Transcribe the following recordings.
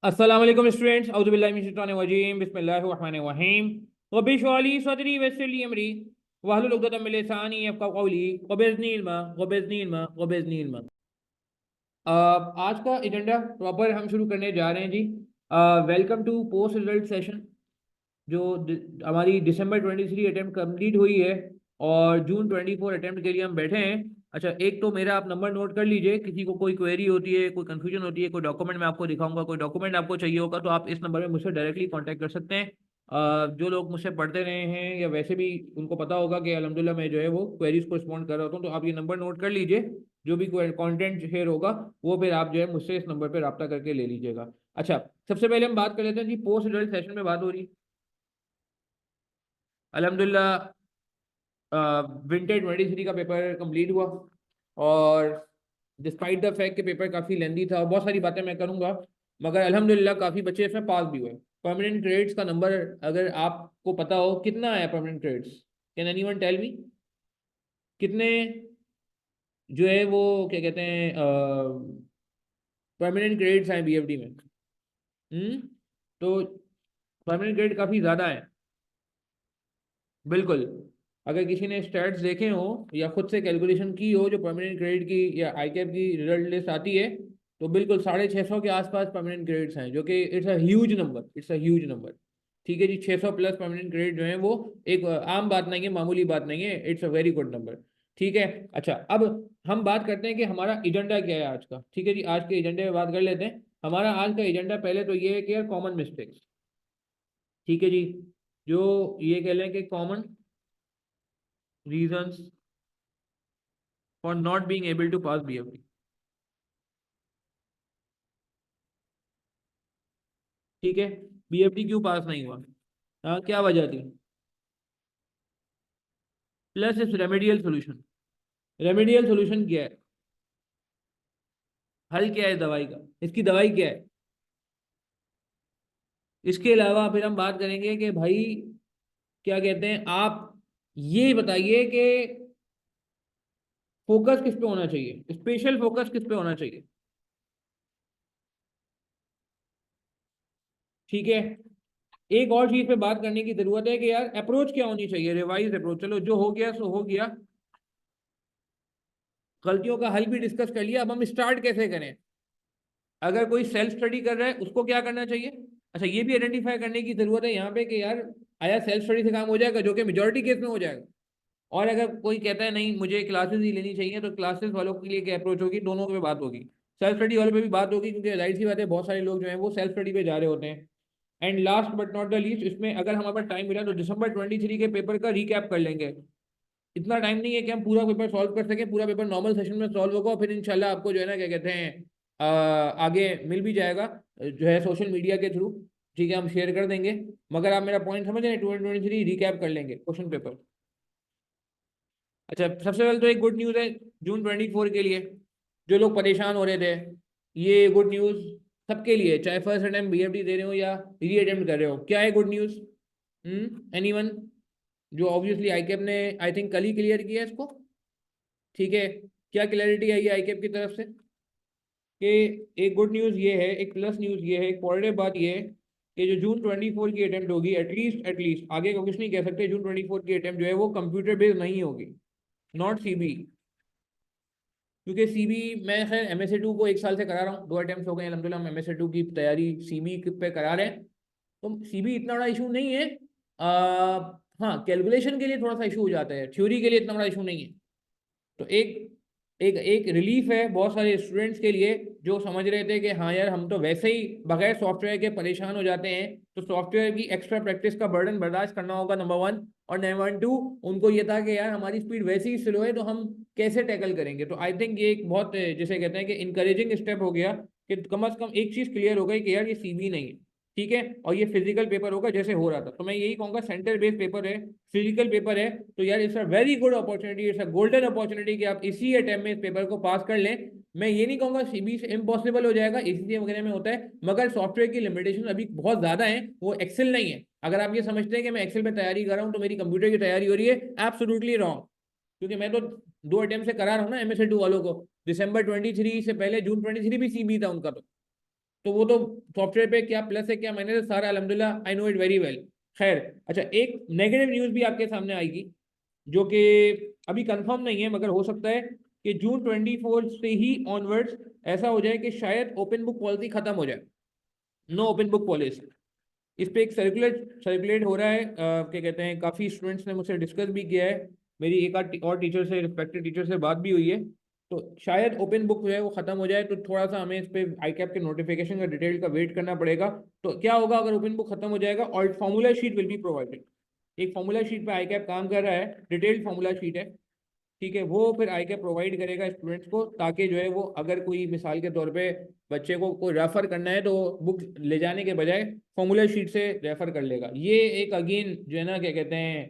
अस्सलाम वालेकुम स्टूडेंट्स, औज़ु बिल्लाहि मिनश शैतानिर रजीम, बिस्मिल्लाहिर रहमानिर रहीम। रब्बि इश्रह ली सदरी वयस्सिर ली अमरी वहलुल उक़दतम मिन लिसानी यफ़क़हू क़ौली क़बिज़नी इल्मा। आज का एजेंडा प्रॉपर हम शुरू करने जा रहे हैं जी। Welcome to post result session. जो हमारी दिसंबर 23 अटेम्प्ट कंप्लीट हुई है और जून 24 अटेम्प्ट के लिए हम बैठे हैं। अच्छा, एक तो मेरा आप नंबर नोट कर लीजिए। किसी को कोई क्वेरी होती है, कोई कंफ्यूजन होती है, कोई डॉक्यूमेंट मैं आपको दिखाऊंगा, कोई डॉक्यूमेंट आपको चाहिए होगा, तो आप इस नंबर में मुझसे डायरेक्टली कांटेक्ट कर सकते हैं। जो लोग मुझसे पढ़ते रहे हैं या वैसे भी उनको पता होगा कि अल्हम्दुलिल्लाह मैं जो है वो क्वेरीज को रिस्पॉन्ड कर रहा हूँ, तो आप ये नंबर नोट कर लीजिए। जो भी कंटेंट शेयर होगा वो फिर आप जो है मुझसे इस नंबर पर रब्ता करके ले लीजिएगा। अच्छा, सबसे पहले हम बात कर लेते हैं जी, पोस्ट रिजल्ट सेशन में बात हो रही है। अल्हम्दुलिल्लाह विंटर 23 का पेपर कंप्लीट हुआ और डिस्पाइट द फैक्ट कि पेपर काफ़ी लेंदी था और बहुत सारी बातें मैं करूँगा, मगर अल्हम्दुलिल्लाह काफ़ी बच्चे इसमें पास भी हुए। परमानेंट क्रेडिट्स का नंबर अगर आपको पता हो कितना आया permanent credits, can anyone tell me? कितने जो है वो क्या कहते हैं परमानेंट क्रेडिट्स आए बीएफडी में? तो परमानेंट क्रेडिट काफ़ी ज़्यादा है। बिल्कुल। अगर किसी ने स्टैट्स देखे हो या खुद से कैलकुलेशन की हो, जो परमानेंट क्रेडिट की या आईकैप की रिजल्ट लिस्ट आती है, तो बिल्कुल 650 के आसपास परमानेंट क्रेडिट्स हैं, जो कि it's a huge number, it's a huge number. ठीक है जी, 600 प्लस परमानेंट क्रेडिट जो है वो एक आम बात नहीं है, मामूली बात नहीं है, it's a very good number. ठीक है। अच्छा, अब हम बात करते हैं कि हमारा एजेंडा क्या है आज का। ठीक है जी, आज के एजेंडे में बात कर लेते हैं। हमारा आज का एजेंडा पहले तो ये है कि यार कॉमन मिस्टेक्स। ठीक है जी, जो ये कह लें कि common reasons for not being able to pass BFD। ठीक है, बीएफडी क्यों पास नहीं हुआ? हाँ, क्या वजह थी? प्लस इस रेमेडियल सोल्यूशन। रेमेडियल सोल्यूशन क्या है? हल क्या है दवाई का? इसकी दवाई क्या है? इसके अलावा फिर हम बात करेंगे कि भाई क्या कहते हैं, आप ये बताइए कि फोकस किस पे होना चाहिए, स्पेशल फोकस किस पे होना चाहिए। ठीक है। एक और चीज पे बात करने की जरूरत है कि यार अप्रोच क्या होनी चाहिए, रिवाइज अप्रोच। चलो, जो हो गया सो हो गया, गलतियों का हल भी डिस्कस कर लिया, अब हम स्टार्ट कैसे करें। अगर कोई सेल्फ स्टडी कर रहा है उसको क्या करना चाहिए? अच्छा, ये भी आइडेंटिफाई करने की जरूरत है यहाँ पे कि यार आया सेल्फ स्टडी से काम हो जाएगा, जो कि मेजोरिटी केस में हो जाएगा। और अगर कोई कहता है नहीं मुझे क्लासेस ही लेनी चाहिए, तो क्लासेस वालों के लिए क्या अप्रोच होगी? दोनों पे बात होगी। सेल्फ स्टडी वालों पे भी बात होगी, क्योंकि जाहिर सी बात है बहुत सारे लोग जो है वो सेल्फ स्टडी पे जा रहे होते हैं। And last but not the least, इसमें अगर हमारे पास टाइम मिला तो दिसंबर 23 के पेपर का रिकैप कर लेंगे। इतना टाइम नहीं है कि हम पूरा पेपर सॉल्व कर सकें, पूरा पेपर नॉर्मल सेशन में सॉल्व होगा और फिर इंशाल्लाह आपको जो है ना क्या कहते हैं आगे मिल भी जाएगा जो है सोशल मीडिया के थ्रू। ठीक है, हम शेयर कर देंगे। मगर आप मेरा पॉइंट समझ रहे हैं, 2023 रिकैप कर लेंगे क्वेश्चन पेपर। अच्छा, सबसे पहले तो एक गुड न्यूज़ है जून 24 के लिए। जो लोग परेशान हो रहे थे, ये गुड न्यूज़ सबके लिए, चाहे फर्स्ट अटेम्प्ट बीएफडी दे रहे हो या री अटेम्प्ट कर रहे हो। क्या है गुड न्यूज़? एनीवन? जो ऑब्वियसली आईकेप ने आई थिंक कल ही क्लियर किया है इसको। ठीक है, क्या क्लैरिटी आई है आईकेप की तरफ से? कि एक गुड न्यूज़ ये है, एक प्लस न्यूज़ ये है, एक पॉजिटिव बात ये है कि जो जून 24 की अटेम्प्ट होगी, एटलीस्ट आगे का कुछ नहीं कह सकते, जून 24 की अटेम्प्ट जो है वो कंप्यूटर बेस्ड नहीं होगी, नॉट सीबी। क्योंकि सीबी मैं खैर MSc2 को 1 साल से करा रहा हूँ, 2 अटेम्प्ट हो गए अल्हम्दुलिल्लाह, हम MSc2 की तैयारी सीबी पे करा रहे हैं। तो सीबी इतना बड़ा इशू नहीं है। हाँ, कैलकुलेशन के लिए थोड़ा सा इशू हो जाता है, थ्योरी के लिए इतना बड़ा इशू नहीं है। तो एक एक एक रिलीफ है बहुत सारे स्टूडेंट्स के लिए, जो समझ रहे थे कि हाँ यार हम तो वैसे ही बगैर सॉफ्टवेयर के परेशान हो जाते हैं, तो सॉफ्टवेयर की एक्स्ट्रा प्रैक्टिस का बर्डन बर्दाश्त करना होगा, नंबर वन। और नंबर टू, उनको ये था कि यार हमारी स्पीड वैसे ही स्लो है, तो हम कैसे टैकल करेंगे। तो आई थिंक ये एक बहुत जिसे कहते हैं कि इनकरेजिंग स्टेप हो गया कि कम से कम एक चीज़ क्लियर हो गई कि यार ये सीबी नहीं है। ठीक है, और ये फिजिकल पेपर होगा जैसे हो रहा था। तो मैं यही कहूँगा, सेंटर बेस्ड पेपर है, फिजिकल पेपर है, तो यार it's a very good opportunity, it's a golden opportunity कि आप इसी अटेम्प्ट में इस पेपर को पास कर लें। मैं ये नहीं कहूँगा सीबी से इम्पॉसिबल हो जाएगा, एसीसी वगैरह में होता है, मगर सॉफ्टवेयर की लिमिटेशन अभी बहुत ज़्यादा है, वो एक्सेल नहीं है। अगर आप ये समझते हैं कि मैं एक्सेल में तैयारी कर रहा हूँ तो मेरी कंप्यूटर की तैयारी हो रही है, एब्सोल्युटली रॉन्ग। क्योंकि मैं तो 2 अटेम्प्ट से करा रहा हूँ ना MSc2 वालों को, दिसंबर 23 से पहले जून 23 भी सीबी था उनका। तो वो तो सॉफ्टवेयर पे क्या प्लस है क्या माइनस है सारा अल्हम्दुलिल्लाह I know it very well. खैर, अच्छा एक नेगेटिव न्यूज़ भी आपके सामने आएगी जो कि अभी कंफर्म नहीं है, मगर हो सकता है कि जून 24 से ही ऑनवर्ड्स ऐसा हो जाए कि शायद ओपन बुक पॉलिसी खत्म हो जाए, नो ओपन बुक पॉलिसी। इस पे एक सर्कुलेट हो रहा है, क्या कहते हैं, काफ़ी स्टूडेंट्स ने मुझसे डिस्कस भी किया है, मेरी एक आध और टीचर से, रिस्पेक्टेड टीचर से बात भी हुई है। तो शायद ओपन बुक जो है वो ख़त्म हो जाए, तो थोड़ा सा हमें इस पे आई कैप के नोटिफिकेशन का डिटेल का वेट करना पड़ेगा। तो क्या होगा अगर ओपन बुक खत्म हो जाएगा, और formula sheet will be provided. एक फॉर्मूला शीट पे आई कैप काम कर रहा है, डिटेल्ड फॉर्मूला शीट है, ठीक है, वो फिर आई कैप प्रोवाइड करेगा स्टूडेंट्स को, ताकि जो है वो अगर कोई मिसाल के तौर पे बच्चे को कोई रेफर करना है तो बुक ले जाने के बजाय फॉर्मूला शीट से रेफर कर लेगा। ये एक अगेन जो है ना, क्या कहते हैं,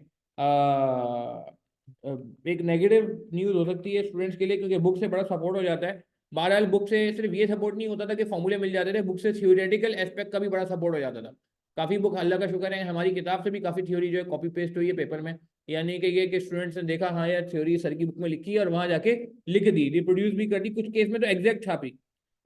एक नेगेटिव न्यूज़ हो सकती है स्टूडेंट्स के लिए, क्योंकि बुक से बड़ा सपोर्ट हो जाता है। बहरहाल बुक से सिर्फ ये सपोर्ट नहीं होता था कि फॉर्मूले मिल जाते थे, बुक से थ्योरेटिकल एस्पेक्ट का भी बड़ा सपोर्ट हो जाता था। काफ़ी बुक, अल्लाह का शुक्र है, हमारी किताब से भी काफ़ी थ्योरी जो है कॉपी पेस्ट हुई है पेपर में, यानी कि ये कि स्टूडेंट्स ने देखा हाँ यार थ्योरी सर की बुक में लिखी है और वहां जाके लिख दी, रिप्रोड्यूस भी कर दी, कुछ केस में तो एग्जैक्ट छापी।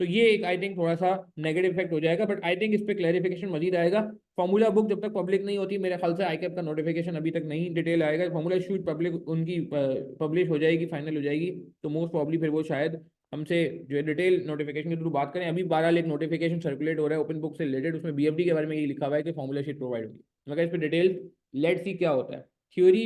तो ये एक आई थिंक थोड़ा सा नेगेटिव इफेक्ट हो जाएगा, बट आई थिंक इस पे क्लैरिफिकेशन मजीद आएगा। फॉर्मूला बुक जब तक पब्लिक नहीं होती, मेरे ख्याल से आई कैप का नोटिफिकेशन अभी तक नहीं डिटेल आएगा, फॉर्मूला शीट पब्लिक उनकी पब्लिश हो जाएगी, फाइनल हो जाएगी, तो मोस्ट प्रॉब्ली फिर वो शायद हमसे जो है डिटेल नोटिफिकेशन के थ्रू बात करें। अभी 12 एक नोटिफिकेशन सर्कुलेट हो रहा है ओपन बुक से रिलेटेड, उसमें बीएफडी के बारे में ये लिखा हुआ है कि फॉर्मूला शीट प्रोवाइड होगी, मगर इस पर डिटेल लेट्स सी क्या होता है। थ्योरी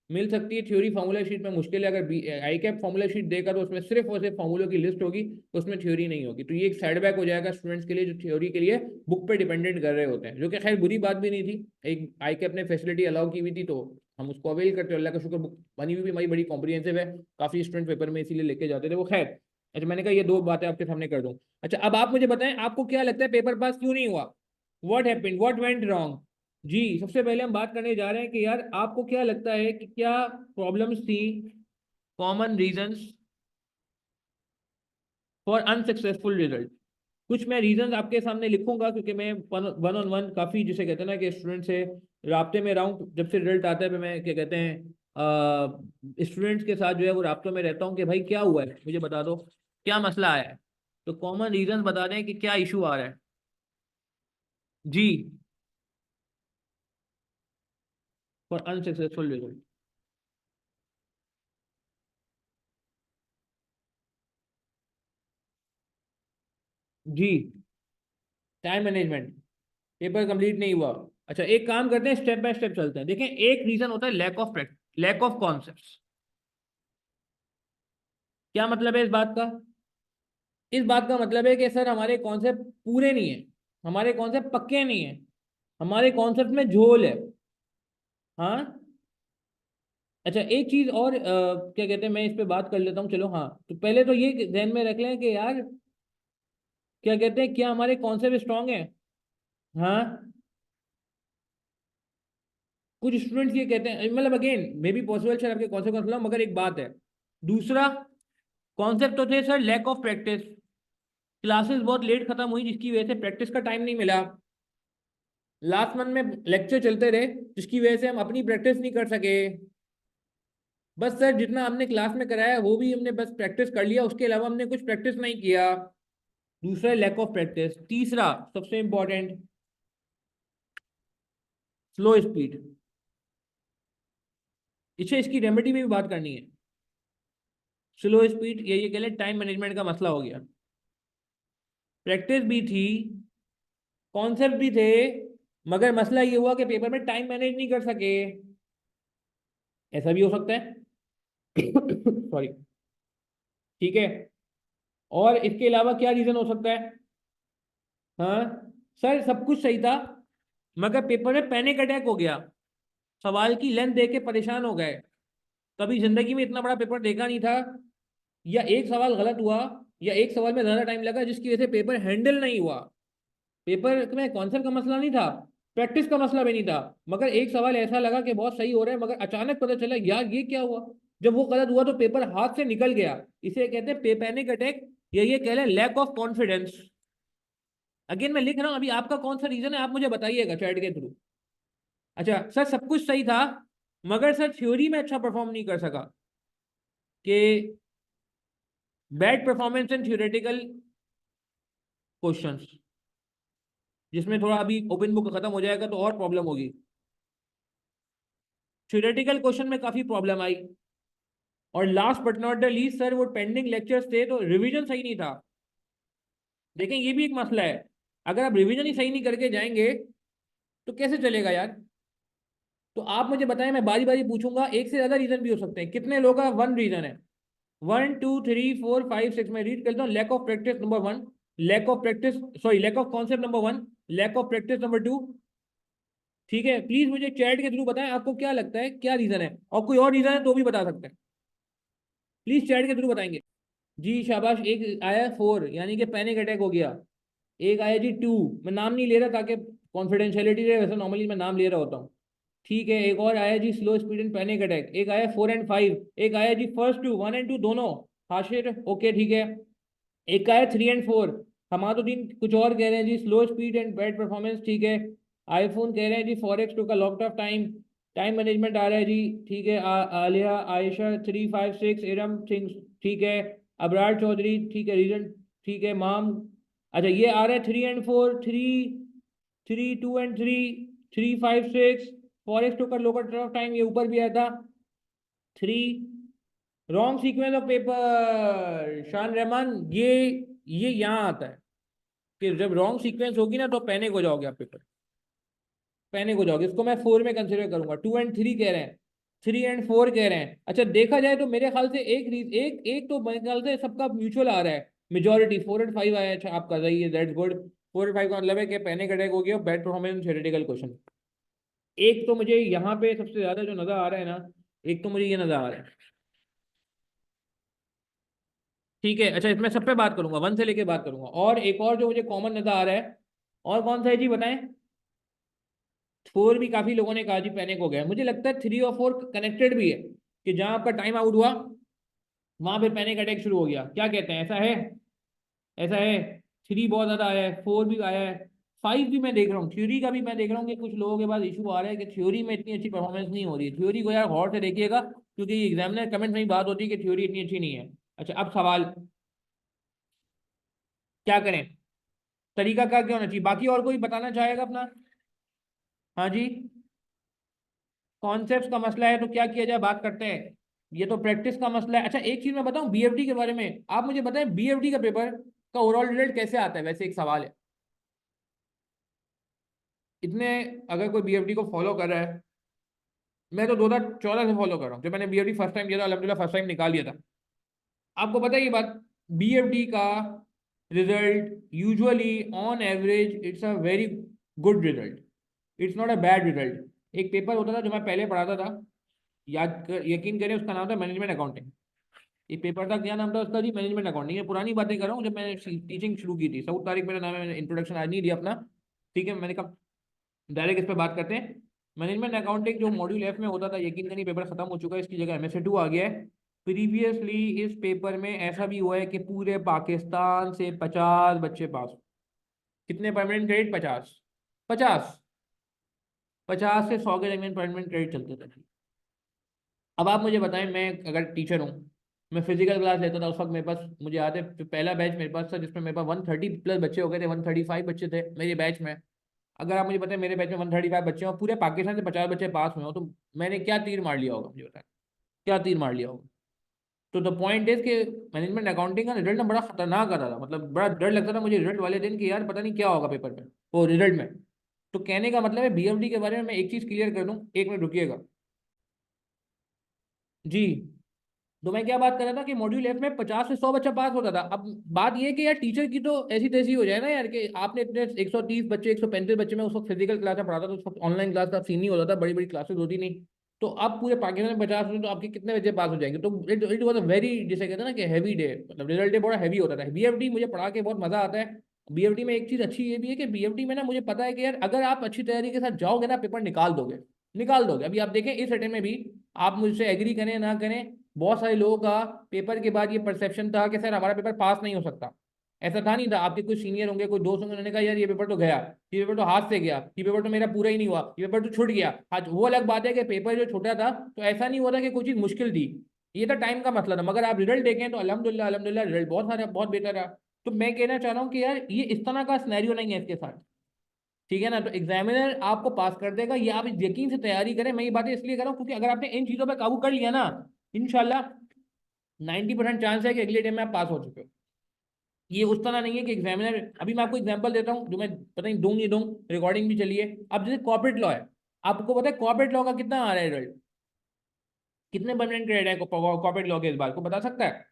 मिल सकती है, थ्योरी फार्मूला शीट में मुश्किल है, अगर आई कैप फार्मूला शीट देगा तो उसमें सिर्फ और सिर्फ फार्मूलों की लिस्ट होगी, उसमें थ्योरी नहीं होगी, तो ये एक सेटबैक हो जाएगा स्टूडेंट्स के लिए जो थ्योरी के लिए बुक पे डिपेंडेंट कर रहे होते हैं, जो कि खैर बुरी बात भी नहीं थी। एक आई कैप ने फैसिलिटी अलाउ की हुई थी तो हम उसको अवेल करते हैं, अल्लाह का शुक्र, बुक बनी हुई भी हमारी बड़ी कॉम्प्रिहेंसिव है, काफ़ी स्टूडेंट पेपर में इसीलिए लेके जाते थे वो। खैर, अच्छा मैंने कहा ये दो बातें आपके सामने कर दूं। अच्छा अब आप मुझे बताएं, आपको क्या लगता है पेपर पास क्यों नहीं हुआ, what happened, what went wrong. जी, सबसे पहले हम बात करने जा रहे हैं कि यार आपको क्या लगता है कि क्या प्रॉब्लम्स थी, common reasons for unsuccessful result. कुछ मैं रीजंस आपके सामने लिखूंगा, क्योंकि मैं वन ऑन वन काफ़ी, जिसे कहते हैं ना कि स्टूडेंट से राब्ते में रहा हूँ, जब से रिजल्ट आता है तो मैं क्या कहते हैं स्टूडेंट्स के साथ जो है वो राब्तों में रहता हूँ कि भाई क्या हुआ है, मुझे बता दो क्या मसला आया है, तो कॉमन रीजंस बता दें कि क्या इशू आ रहा है। जी, फॉर अनसक्सेसफुल रिजल्ट। जी, टाइम मैनेजमेंट, पेपर कंप्लीट नहीं हुआ। अच्छा एक काम करते हैं, स्टेप बाय स्टेप चलते हैं। देखें, एक रीजन होता है lack of practice, lack of concepts. क्या मतलब है इस बात का, इस बात का मतलब है कि सर हमारे कॉन्सेप्ट पूरे नहीं है, हमारे कॉन्सेप्ट पक्के नहीं है, हमारे कॉन्सेप्ट में झोल है। हाँ, अच्छा एक चीज और क्या कहते हैं, मैं इस पे बात कर लेता हूँ, चलो। हाँ, तो पहले तो ये ध्यान में रख लें कि यार क्या कहते हैं, क्या हमारे कॉन्सेप्ट स्ट्रांग है। हाँ, कुछ स्टूडेंट्स ये कहते हैं, मतलब again may be possible sir आपके कॉन्सेप्ट का, मगर एक बात है, दूसरा कॉन्सेप्ट तो थे sir lack of practice, classes बहुत लेट खत्म हुई जिसकी वजह से प्रैक्टिस का टाइम नहीं मिला, लास्ट मंथ में लेक्चर चलते रहे जिसकी वजह से हम अपनी प्रैक्टिस नहीं कर सके। बस सर जितना हमने क्लास में कराया वो भी हमने बस प्रैक्टिस कर लिया, उसके अलावा हमने कुछ प्रैक्टिस नहीं किया। दूसरा लैक ऑफ प्रैक्टिस, तीसरा सबसे इंपॉर्टेंट स्लो स्पीड। इसे इसकी रेमेडी में भी बात करनी है। स्लो स्पीड, ये कह लें टाइम मैनेजमेंट का मसला हो गया, प्रैक्टिस भी थी, कॉन्सेप्ट भी थे, मगर मसला ये हुआ कि पेपर में टाइम मैनेज नहीं कर सके। ऐसा भी हो सकता है सॉरी, ठीक है। और इसके अलावा क्या रीजन हो सकता है। हाँ सर, सब कुछ सही था, मगर पेपर में पैनिक अटैक हो गया, सवाल की लेंथ देख के परेशान हो गए, कभी जिंदगी में इतना बड़ा पेपर देखा नहीं था, या एक सवाल गलत हुआ, या एक सवाल में ज्यादा टाइम लगा जिसकी वजह से पेपर हैंडल नहीं हुआ। पेपर में कॉन्सेप्ट का मसला नहीं था, प्रैक्टिस का मसला भी नहीं था, मगर एक सवाल ऐसा लगा कि बहुत सही हो रहा है, मगर अचानक पता चला यार ये क्या हुआ, जब वो गलत हुआ तो पेपर हाथ से निकल गया। इसे कहते हैं पैनिक अटैक, या ये कह लें लैक ऑफ कॉन्फिडेंस। अगेन मैं लिख रहा हूं, अभी आपका कौन सा रीजन है आप मुझे बताइएगा चैट के थ्रू। अच्छा सर, सब कुछ सही था, मगर सर थ्योरी में अच्छा परफॉर्म नहीं कर सका, कि bad performance in theoretical questions. जिसमें थोड़ा अभी ओपन बुक खत्म हो जाएगा तो और प्रॉब्लम होगी। थ्योरेटिकल क्वेश्चन में काफी प्रॉब्लम आई। और last but not the least sir, वो पेंडिंग लेक्चर्स थे तो रिवीजन सही नहीं था। देखें ये भी एक मसला है, अगर आप रिवीजन ही सही नहीं करके जाएंगे तो कैसे चलेगा यार। तो आप मुझे बताएं, मैं बारी बारी पूछूंगा, एक से ज्यादा रीजन भी हो सकते हैं, कितने लोगों का वन रीजन है? 1 2 3 4 5 6, मैं रीड करता हूँ। Lack of practice number 1, lack of practice, sorry lack of concept number 1, lack of practice number 2। ठीक है, प्लीज मुझे चैट के थ्रू बताएं आपको क्या लगता है क्या रीजन है, और कोई और रीजन है तो भी बता सकते हैं, प्लीज चैट के थ्रू बताएंगे। जी शाबाश, एक आया 4 यानी कि पैनिक अटैक हो गया। एक आया जी 2, मैं नाम नहीं ले रहा ताकि कॉन्फिडेंशियलिटी रहे, वैसे नॉर्मली मैं नाम ले रहा होता हूँ। ठीक है, एक और आया जी slow speed and panic attack. एक आया 4 एंड 5। एक आया जी फर्स्ट 2, 1 एंड 2 दोनों। हाशिर ओके ठीक है। एक आया 3 एंड 4। हमादुद्दीन कुछ और कह रहे हैं जी, slow speed and bad performance. ठीक है। आईफोन कह रहे हैं जी फॉरेक्स टू का lot of time, time management आ रहा है जी। ठीक है, आलिया आयशा 3 5 6 इरम सिंह। ठीक है। अबरार चौधरी ठीक है, रीजन ठीक है माम। अच्छा ये आ रहा है 3 एंड 4, 3 2 एंड 3, 3 5 6, फॉरेक्स टू का लोकल ऑफ टाइम, ये ऊपर भी आया था 3। Wrong sequence of paper Shaan Rahman, ये यहाँ आता है कि जब रॉन्ग सीक्वेंस होगी ना तो पैनिक हो जाओगे आप, पेपर पैनिक हो जाओगे। इसको मैं 4 में कंसिडर करूंगा। 2 एंड 3 कह रहे हैं, 3 एंड 4 कह रहे हैं। अच्छा देखा जाए तो मेरे ख्याल से एक तो मेरे ख्याल से सबका म्यूचुअल आ रहा है, मेजोरिटी 4 एंड 5 आया। अच्छा आपका सही है, दैट्स गुड। 4 एंड 5 का मतलब है कि पैनिक अटैक हो गया, बैड परफॉर्मेंस, थ्योरेटिकल क्वेश्चन। एक तो मुझे यहाँ पे सबसे ज्यादा जो नजर आ रहा है ना, एक तो मुझे ये नजर आ रहा है। ठीक है, अच्छा इसमें सब पे बात करूंगा, 1 से लेके बात करूंगा। और एक और जो मुझे कॉमन नजर आ रहा है, और कौन सा है जी बताएं? 4 भी काफी लोगों ने कहा जी पैनिक हो गया। मुझे लगता है 3 और 4 कनेक्टेड भी है, कि जहां आपका टाइम आउट हुआ वहां पे पैनिक अटैक शुरू हो गया। क्या कहते हैं, ऐसा है? ऐसा है। 3 बहुत ज्यादा आया है, 4 भी आया है, 5 भी मैं देख रहा हूँ। थ्योरी का भी मैं देख रहा हूँ कि कुछ लोगों के पास इशू आ रहा है कि थ्योरी में इतनी अच्छी परफॉर्मेंस नहीं हो रही है। थ्योरी को यार गौर से देखिएगा, क्योंकि एग्जामिनर कमेंट में ही बात होती है कि थ्योरी इतनी अच्छी नहीं है। अच्छा अब सवाल, क्या करें, तरीका क्या क्या होना चाहिए? बाकी और कोई बताना चाहेगा अपना? हाँ जी। कॉन्सेप्ट का मसला है तो क्या किया जाए, बात करते हैं। ये तो प्रैक्टिस का मसला है। अच्छा एक चीज मैं बताऊं बीएफडी के बारे में, आप मुझे बताएं बीएफडी का पेपर का ओवरऑल रिजल्ट कैसे आता है? वैसे एक सवाल है, इतने अगर कोई बीएफडी को फॉलो कर रहा है, मैं तो 2014 से फॉलो कर रहा हूँ, जब मैंने बीएफडी फर्स्ट टाइम दिया था, अल्हम्दुलिल्लाह फर्स्ट टाइम निकाल लिया था। आपको पता है ये बात, बीएफडी का result usually on average it's a very good result, it's not a bad result. एक पेपर होता था जो मैं पहले पढ़ाता था, यकीन करें उसका नाम था मैनेजमेंट अकाउंटिंग। ये पेपर था, क्या नाम था उसका जी? Management accounting. ये पुरानी बातें कर रहा हूँ, जब मैंने टीचिंग शुरू की थी। सऊद तारिक मेरा नाम है, मैंने इंट्रोडक्शन आज नहीं दिया अपना। ठीक है, मैंने कहा डायरेक्ट इस पर बात करते हैं। मैनेजमेंट अकाउंटिंग जो मॉड्यूल एफ में होता था, यकीन करिए पेपर खत्म हो चुका है, इसकी जगह एमएसए 2 आ गया है। प्रीवियसली इस पेपर में ऐसा भी हुआ है कि पूरे पाकिस्तान से 50 बच्चे पास। कितने परमानेंट क्रेडिट? 50। 50, 50 से 100 के दरमियान परमानेंट क्रेडिट चलते थे। अब आप मुझे बताएं, मैं अगर टीचर हूँ, मैं फिजिकल क्लास लेता था उस वक्त, मेरे पास मुझे याद है पहला बैच मेरे पास था जिसमें मेरे पास 130+ बच्चे हो गए थे, 135 बच्चे थे मेरे बैच में। अगर आप मुझे बताएं मेरे बैच में 135 बच्चे हो, पूरे पाकिस्तान से 50 बच्चे पास हुए हो, तो मैंने क्या तीर मार लिया होगा मुझे बताएं, क्या तीर मार लिया होगा? तो द पॉइंट इज कि मैनेजमेंट अकाउंटिंग का रिजल्ट ना बड़ा खतरनाक आता था, मतलब बड़ा डर लगता था मुझे रिजल्ट वाले दिन कि यार पता नहीं क्या होगा पेपर में, वो रिजल्ट में। तो कहने का मतलब है बीएफडी के बारे में मैं एक चीज क्लियर कर दूं, 1 मिनट रुकिएगा जी। तो मैं क्या बात कर रहा था कि मॉड्यूल एफ में 50 से 100 बच्चा पास होता था। अब बात ये है कि यार टीचर की तो ऐसी तैसी हो जाए ना यार, कि आपने इतने 130 बच्चे, 135 बच्चे में उस वक्त फिजिकल क्लास में पढ़ाता था, उस वक्त ऑनलाइन क्लास का सीन नहीं होता था, बड़ी बड़ी क्लासेस होती नहीं। तो अब पूरे पाकिस्तान में 50 होते तो आपके कितने बच्चे पास हो जाएंगे? तो इट वॉज अ वेरी, जिसे कहते हैं ना कि हैवी डे, मतलब रिजल्ट डे बड़ा हैवी होता था। बीएफडी मुझे पढ़ा के बहुत मजा आता है। बीएफडी में एक चीज अच्छी ये भी है कि बीएफडी में ना मुझे पता है कि यार अगर आप अच्छी तैयारी के साथ जाओगे ना, पेपर निकाल दोगे, निकाल दोगे। अभी आप देखें इस अटेम्प्ट में भी, आप मुझसे एग्री करें ना करें, बहुत सारे लोगों का पेपर के बाद ये परसेप्शन था कि सर हमारा पेपर पास नहीं हो सकता। ऐसा था नहीं था, आपके कुछ सीनियर होंगे, कोई दोस्त होंगे, उन्होंने कहा यार ये पेपर तो गया, ये पेपर तो हाथ से गया, ये पेपर तो मेरा पूरा ही नहीं हुआ, ये पेपर तो छूट गया। आज वो अलग बात है कि पेपर जो छोटा था तो ऐसा नहीं हुआ था कि कोई चीज़ मुश्किल थी, ये तो टाइम का मसला था। मगर आप रिजल्ट देखें तो अल्हम्दुलिल्लाह अल्हम्दुलिल्लाह रिजल्ट बहुत सारा बहुत बेहतर रहा। तो मैं कहना चाह रहा हूँ कि यार ये इस तरह का स्नैरियो नहीं है इसके साथ। ठीक है ना। तो एग्जामिनर आपको पास कर देगा, ये आप यकीन से तैयारी करें। मैं ये बातें इसलिए कर रहा हूँ क्योंकि अगर आपने इन चीज़ों पर काबू कर लिया ना, इंशाल्लाह 90% चांस है कि अगले टाइम में आप पास हो चुके हो। ये उस तरह नहीं है कि एग्जामिनर, अभी मैं आपको एग्जांपल देता हूँ जो मैं पता नहीं दूँ नहीं दूँ, रिकॉर्डिंग भी चली है। अब जैसे कॉर्पोरेट लॉ है, आपको पता है कॉर्पोरेट लॉ का कितना आ रहा है रिजल्ट, कितने परमानेंट क्रेडिट है कॉर्पोरेट लॉ के, इस बार को बता सकता है?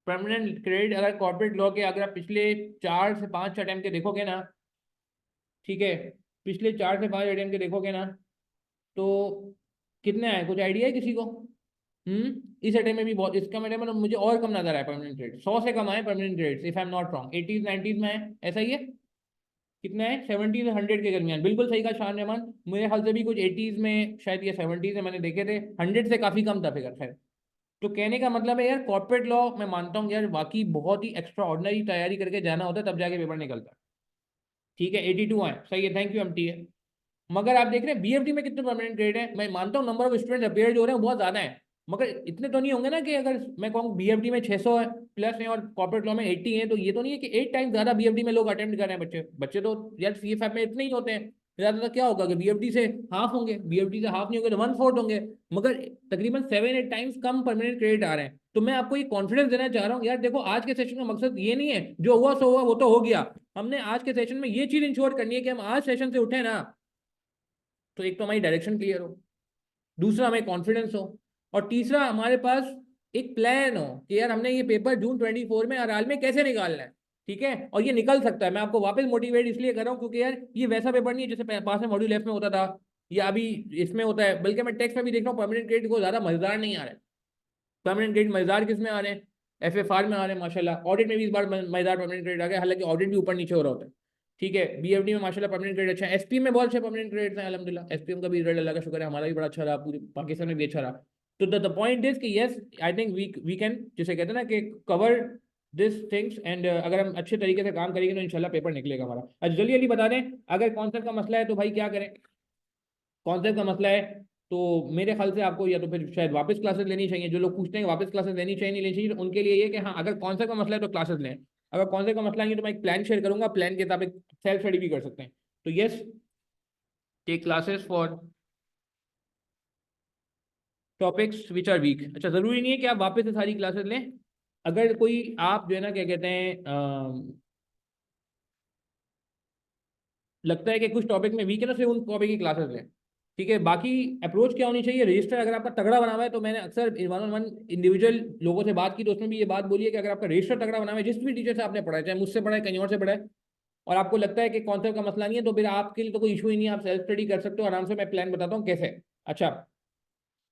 परमानेंट क्रेडिट अगर कॉर्पोरेट लॉ के अगर आप पिछले 4 से 5 अटेम्प्ट के देखोगे ना, ठीक है, पिछले 4 से 5 अटेम्प्ट के देखोगे ना, तो कितने आए, कुछ आइडिया है किसी को? इस अटेम्प्ट में भी बहुत, इसका मतलब मुझे और कम नजर आया परमानेंट क्रेडिट, 100 से कम आए permanent credit, if I am not wrong, 80s 90s में है, ऐसा ही है? कितना है, 70 से 100 के दरमियान, बिल्कुल सही कहा शान रहमान, मेरे ख्याल से भी कुछ 80s में शायद, या 70s में मैंने देखे थे, 100 से काफी कम था फिगर, खैर। तो कहने का मतलब है यार, कॉर्पोरेट लॉ मैं मानता हूँ यार, वाकई बहुत ही एक्स्ट्रा ऑर्डिनरी तैयारी करके जाना होता है, तब जाके पेपर निकलता है। ठीक है, 82 आए, सही है, थैंक यू एमटी है। मगर आप देख रहे हैं बीएफडी में कितने परमानेंट ग्रेड है, मैं मानता हूँ नंबर ऑफ स्टूडेंट अपेयर जो हो रहे हैं बहुत ज्यादा है, मगर इतने तो नहीं होंगे ना कि अगर मैं कहूँ बीएफडी में 600 है प्लस है और कॉर्पोरेट लॉ में 80 है, तो ये तो नहीं है कि 8 टाइम्स ज्यादा बीएफडी में लोग अटेम्प्ट कर रहे हैं बच्चे, बच्चे तो यार सीएफएफ में इतने ही होते हैं, ज्यादा क्या होगा कि बीएफडी से हाफ होंगे, बीएफडी से हाफ नहीं होंगे तो 1/4 होंगे, मगर तकरीबन 7-8 टाइम्स कम परमानेंट क्रेडिट आ रहे हैं। तो मैं आपको ये कॉन्फिडेंस देना चाह रहा हूँ यार, देखो आज के सेशन का मकसद ये नहीं है जो हुआ सो हुआ, वो तो हो गया, हमने आज के सेशन में ये चीज इंश्योर करनी है कि हम आज सेशन से उठे ना, तो एक तो हमारी डायरेक्शन क्लियर हो, दूसरा हमें कॉन्फिडेंस हो, और तीसरा हमारे पास एक प्लान हो कि यार हमने ये पेपर जून 24 में अराल में कैसे निकालना है। ठीक है, और ये निकल सकता है, मैं आपको वापस मोटिवेट इसलिए कर रहा हूँ क्योंकि यार ये वैसा पेपर नहीं है जैसे पास में मॉड्यूल एफ में होता था या अभी इसमें होता है, बल्कि मैं टेक्स्ट में भी देख रहा हूँ परमानेंट ग्रेड को ज्यादा मजेदार नहीं आ रहा है। परमानेंट ग्रेड मजेदार किस में आ रहे हैं, एफएफआर में आ रहे हैं माशाल्लाह, ऑडिट में भी इस बार मजेदार परमानेंट ग्रेड आ गया, हालांकि ऑडिट भी ऊपर नीचे हो रहा होता है। ठीक है, बीएफडी में माशाल्लाह परमानेंट ग्रेड अच्छा है, एसपी में बहुत अच्छे परमानेंट ग्रेड हैं अल्हम्दुलिल्लाह, एसपीएम का भी रिजल्ट अल्लाह का शुक्र है, हमारा भी बड़ा अच्छा रहा, पूरे पाकिस्तान में भी अच्छा रहा। तो द पॉइंट इज कि yes, I think we can, जिसे कहते हैं ना कि कवर दिस थिंग्स, एंड अगर हम अच्छे तरीके से काम करेंगे तो इंशाल्लाह पेपर निकलेगा हमारा। अच्छा जल्दी जल्दी बता दें, अगर कॉन्सेप्ट का मसला है तो भाई क्या करें, कॉन्सेप्ट का मसला है तो मेरे ख्याल से आपको या तो फिर शायद वापस क्लासेस लेनी चाहिए, जो लोग पूछते हैं वापस क्लासेस लेनी चाहिए नहीं लेनी चाहिए, तो उनके लिए ये कि हाँ अगर कॉन्सेप्ट का मसला है तो क्लासेस लें, अगर कॉन्सेप्ट का मसला नहीं है तो मैं एक प्लान शेयर करूंगा, प्लान के हिसाब से सेल्फ स्टडी भी कर सकते हैं। तो yes, take classes for topics which are weak. अच्छा जरूरी नहीं है कि आप वापस से सारी क्लासेस लें, अगर कोई आप जो है ना क्या कहते हैं लगता है कि कुछ टॉपिक में वीक है ना, सिर्फ उन टॉपिक की क्लासेस लें। ठीक है, बाकी अप्रोच क्या होनी चाहिए, रजिस्टर अगर आपका तगड़ा बना हुआ है, तो मैंने अक्सर 1-on-1 इंडिविजुअल लोगों से बात की तो उसमें भी ये बात बोली है कि अगर आपका रजिस्टर तगड़ा बना हुआ है, जिस भी टीचर से आपने पढ़ा है, चाहे मुझसे पढ़ा है कहीं और से पढ़ा है, और आपको लगता है कि कॉन्सेप्ट का मसला नहीं है, तो फिर आपके लिए तो कोई इशू ही नहीं है, आप सेल्फ स्टडी कर सकते हो आराम से, मैं प्लान बताता हूँ कैसे। अच्छा,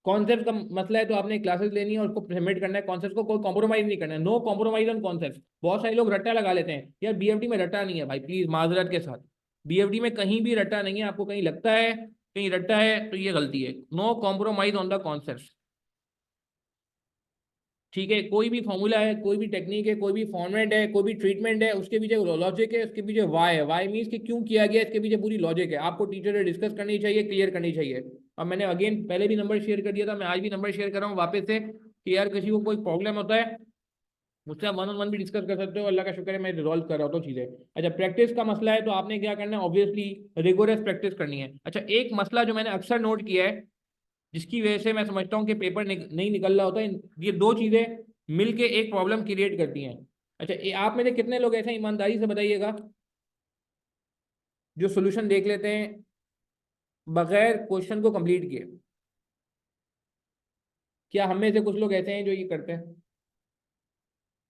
कॉन्सेप्ट का मसला है तो आपने क्लासेस लेनी है और उसको सबमिट करना है, कॉन्सेप्ट को कोई कॉम्प्रोमाइज नहीं करना है, नो कॉम्प्रोमाइज ऑन कॉन्सेप्ट। बहुत सारे लोग रट्टा लगा लेते हैं, यार बीएफडी में रट्टा नहीं है भाई, प्लीज माजरत के साथ, बीएफडी में कहीं भी रट्टा नहीं है, आपको कहीं लगता है कहीं रट्टा है तो ये गलती है, no compromise on the concept. ठीक है, कोई भी फॉर्मूला है, कोई भी टेक्निक है, कोई भी फॉर्मेट है, कोई भी ट्रीटमेंट है, उसके पीछे लॉजिक है, उसके पीछे वाई है, वाई मीन्स कि क्यों किया गया, इसके पीछे पूरी लॉजिक है, आपको टीचर से डिस्कस करनी चाहिए, क्लियर करनी चाहिए। और मैंने अगेन पहले भी नंबर शेयर कर दिया था, मैं आज भी नंबर शेयर कर रहा हूँ वापस से, कि यार किसी को कोई प्रॉब्लम होता है मुझसे आप 1-on-1 भी डिस्कस कर सकते हो, अल्लाह का शुक्र है मैं रिजॉल्व कर रहा हूँ तो चीज़ें। अच्छा प्रैक्टिस का मसला है तो आपने क्या करना है, ऑब्वियसली रिगोरस प्रैक्टिस करनी है। अच्छा एक मसला जो मैंने अक्सर नोट किया है, जिसकी वजह से मैं समझता हूँ कि पेपर नहीं निकल रहा होता है, ये दो चीज़ें मिलके एक प्रॉब्लम क्रिएट करती हैं। अच्छा आप में से कितने लोग ऐसे ईमानदारी से बताइएगा जो सोल्यूशन देख लेते हैं बगैर क्वेश्चन को कंप्लीट किए? क्या हम में से कुछ लोग ऐसे हैं जो ये करते हैं,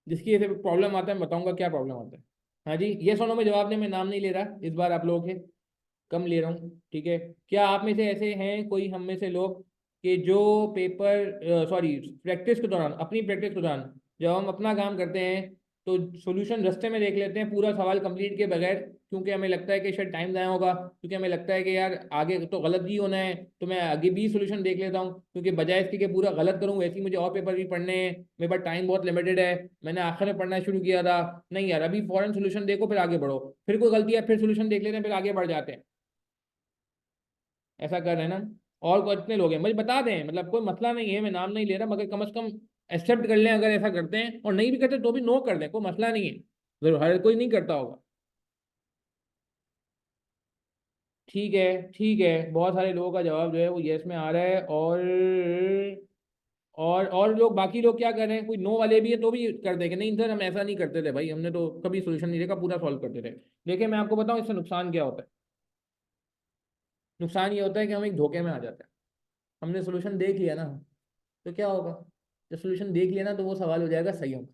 जिसकी वजह से प्रॉब्लम आता है? मैं बताऊंगा क्या प्रॉब्लम आता है। हाँ जी, ये सुनो, मैं जवाब दें, मैं नाम नहीं ले रहा इस बार आप लोगों के, कम ले रहा हूँ, ठीक है। क्या आप में से ऐसे हैं कोई हम में से लोग कि जो पेपर सॉरी प्रैक्टिस के दौरान, अपनी प्रैक्टिस के दौरान जब हम अपना काम करते हैं तो सॉल्यूशन रास्ते में देख लेते हैं पूरा सवाल कंप्लीट के बगैर, क्योंकि हमें लगता है कि शायद टाइम ज़ाया होगा, क्योंकि हमें लगता है कि यार आगे तो गलत ही होना है, तो मैं आगे भी सॉल्यूशन देख लेता हूँ, क्योंकि बजाय इसके कि पूरा गलत करूँ, वैसे ही मुझे और पेपर भी पढ़ने हैं, मेरे पास टाइम बहुत लिमिटेड है, मैंने आखिर में पढ़ना शुरू किया था, नहीं यार अभी फौरन सॉल्यूशन देखो फिर आगे बढ़ो, फिर कोई गलती है फिर सॉल्यूशन देख लेते हैं फिर आगे बढ़ जाते हैं, ऐसा कर रहे हैं ना। और कितने लोग हैं मुझे बता दें, मतलब कोई मसला नहीं है, मैं नाम नहीं ले रहा, मगर कम से कम एक्सेप्ट कर लें अगर ऐसा करते हैं, और नहीं भी करते तो भी नो कर दें, कोई मसला नहीं है, जरूर हर कोई नहीं करता होगा। ठीक है, ठीक है, बहुत सारे लोगों का जवाब जो है वो यस में आ रहा है। और लोग, बाकी लोग क्या कर रहे हैं? कोई नो वाले भी है तो भी कर देंगे, नहीं सर हम ऐसा नहीं करते थे भाई, हमने तो कभी सोल्यूशन नहीं देखा, पूरा सॉल्व करते थे। देखिए मैं आपको बताऊं इससे नुकसान क्या होता है। नुकसान ये होता है कि हम एक धोखे में आ जाते हैं। हमने सोल्यूशन देख लिया ना, तो क्या होगा? जब सोल्यूशन देख लिया ना तो वो सवाल हो जाएगा सही होगा,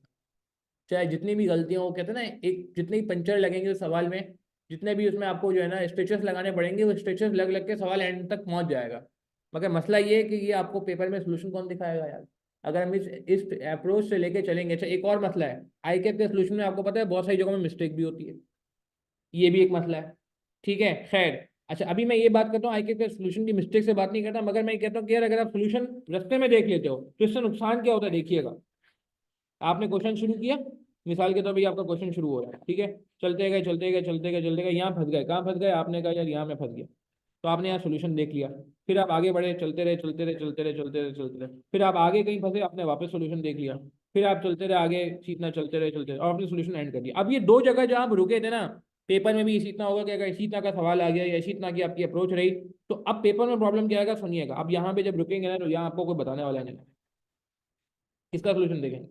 चाहे जितनी भी गलतियां हो। कहते हैं ना, एक जितने ही पंचर लगेंगे उस सवाल में, जितने भी उसमें आपको जो है ना स्टिचेस लगाने पड़ेंगे, वो स्टिचेस लग लग के सवाल एंड तक पहुंच जाएगा। मगर मसला ये है कि ये आपको पेपर में सोल्यूशन कौन दिखाएगा यार, अगर हम इस अप्रोच से लेके चलेंगे। अच्छा एक और मसला है, आई कैप के सोल्यूशन में आपको पता है बहुत सारी जगहों में मिस्टेक भी होती है, ये भी एक मसला है। ठीक है, खैर। अच्छा अभी मैं ये बात करता हूँ, आई कैप के सोल्यूशन की मिस्टेक से बात नहीं करता, मगर मैं कहता हूँ कि यार अगर आप सोल्यूशन रास्ते में देख लेते हो तो इससे नुकसान क्या होता है देखिएगा। आपने क्वेश्चन शुरू किया, मिसाल के तौर पर आपका क्वेश्चन शुरू हो रहा है, ठीक है, चलते गए चलते गए चलते गए चलते गए, यहाँ फंस गए। कहाँ फंस गए? आपने कहा यार यहाँ मैं फंस गया, तो आपने यहाँ सोल्यूशन देख लिया। फिर आप आगे बढ़े, चलते रहे चलते रहे चलते रहे चलते रहे चलते रहे, फिर आप आगे कहीं फंसे, आपने वापस सोल्यूशन देख लिया। फिर आप चलते रहे आगे, सीखना, चलते रहे चलते रहे, और आपने सोल्यूशन एंड कर दिया। अब ये दो जगह जहाँ आप रुके थे ना, पेपर में भी इसी इतना होगा कि अगर इसी इतना का सवाल आ गया या इसी इतना की आपकी अप्रोच रही, तो अब पेपर में प्रॉब्लम क्या आएगा सुनिएगा। अब यहाँ पे जब रुकेंगे ना तो यहाँ आपको कोई बताने वाला नहीं, किसका सोल्यूशन देखेंगे,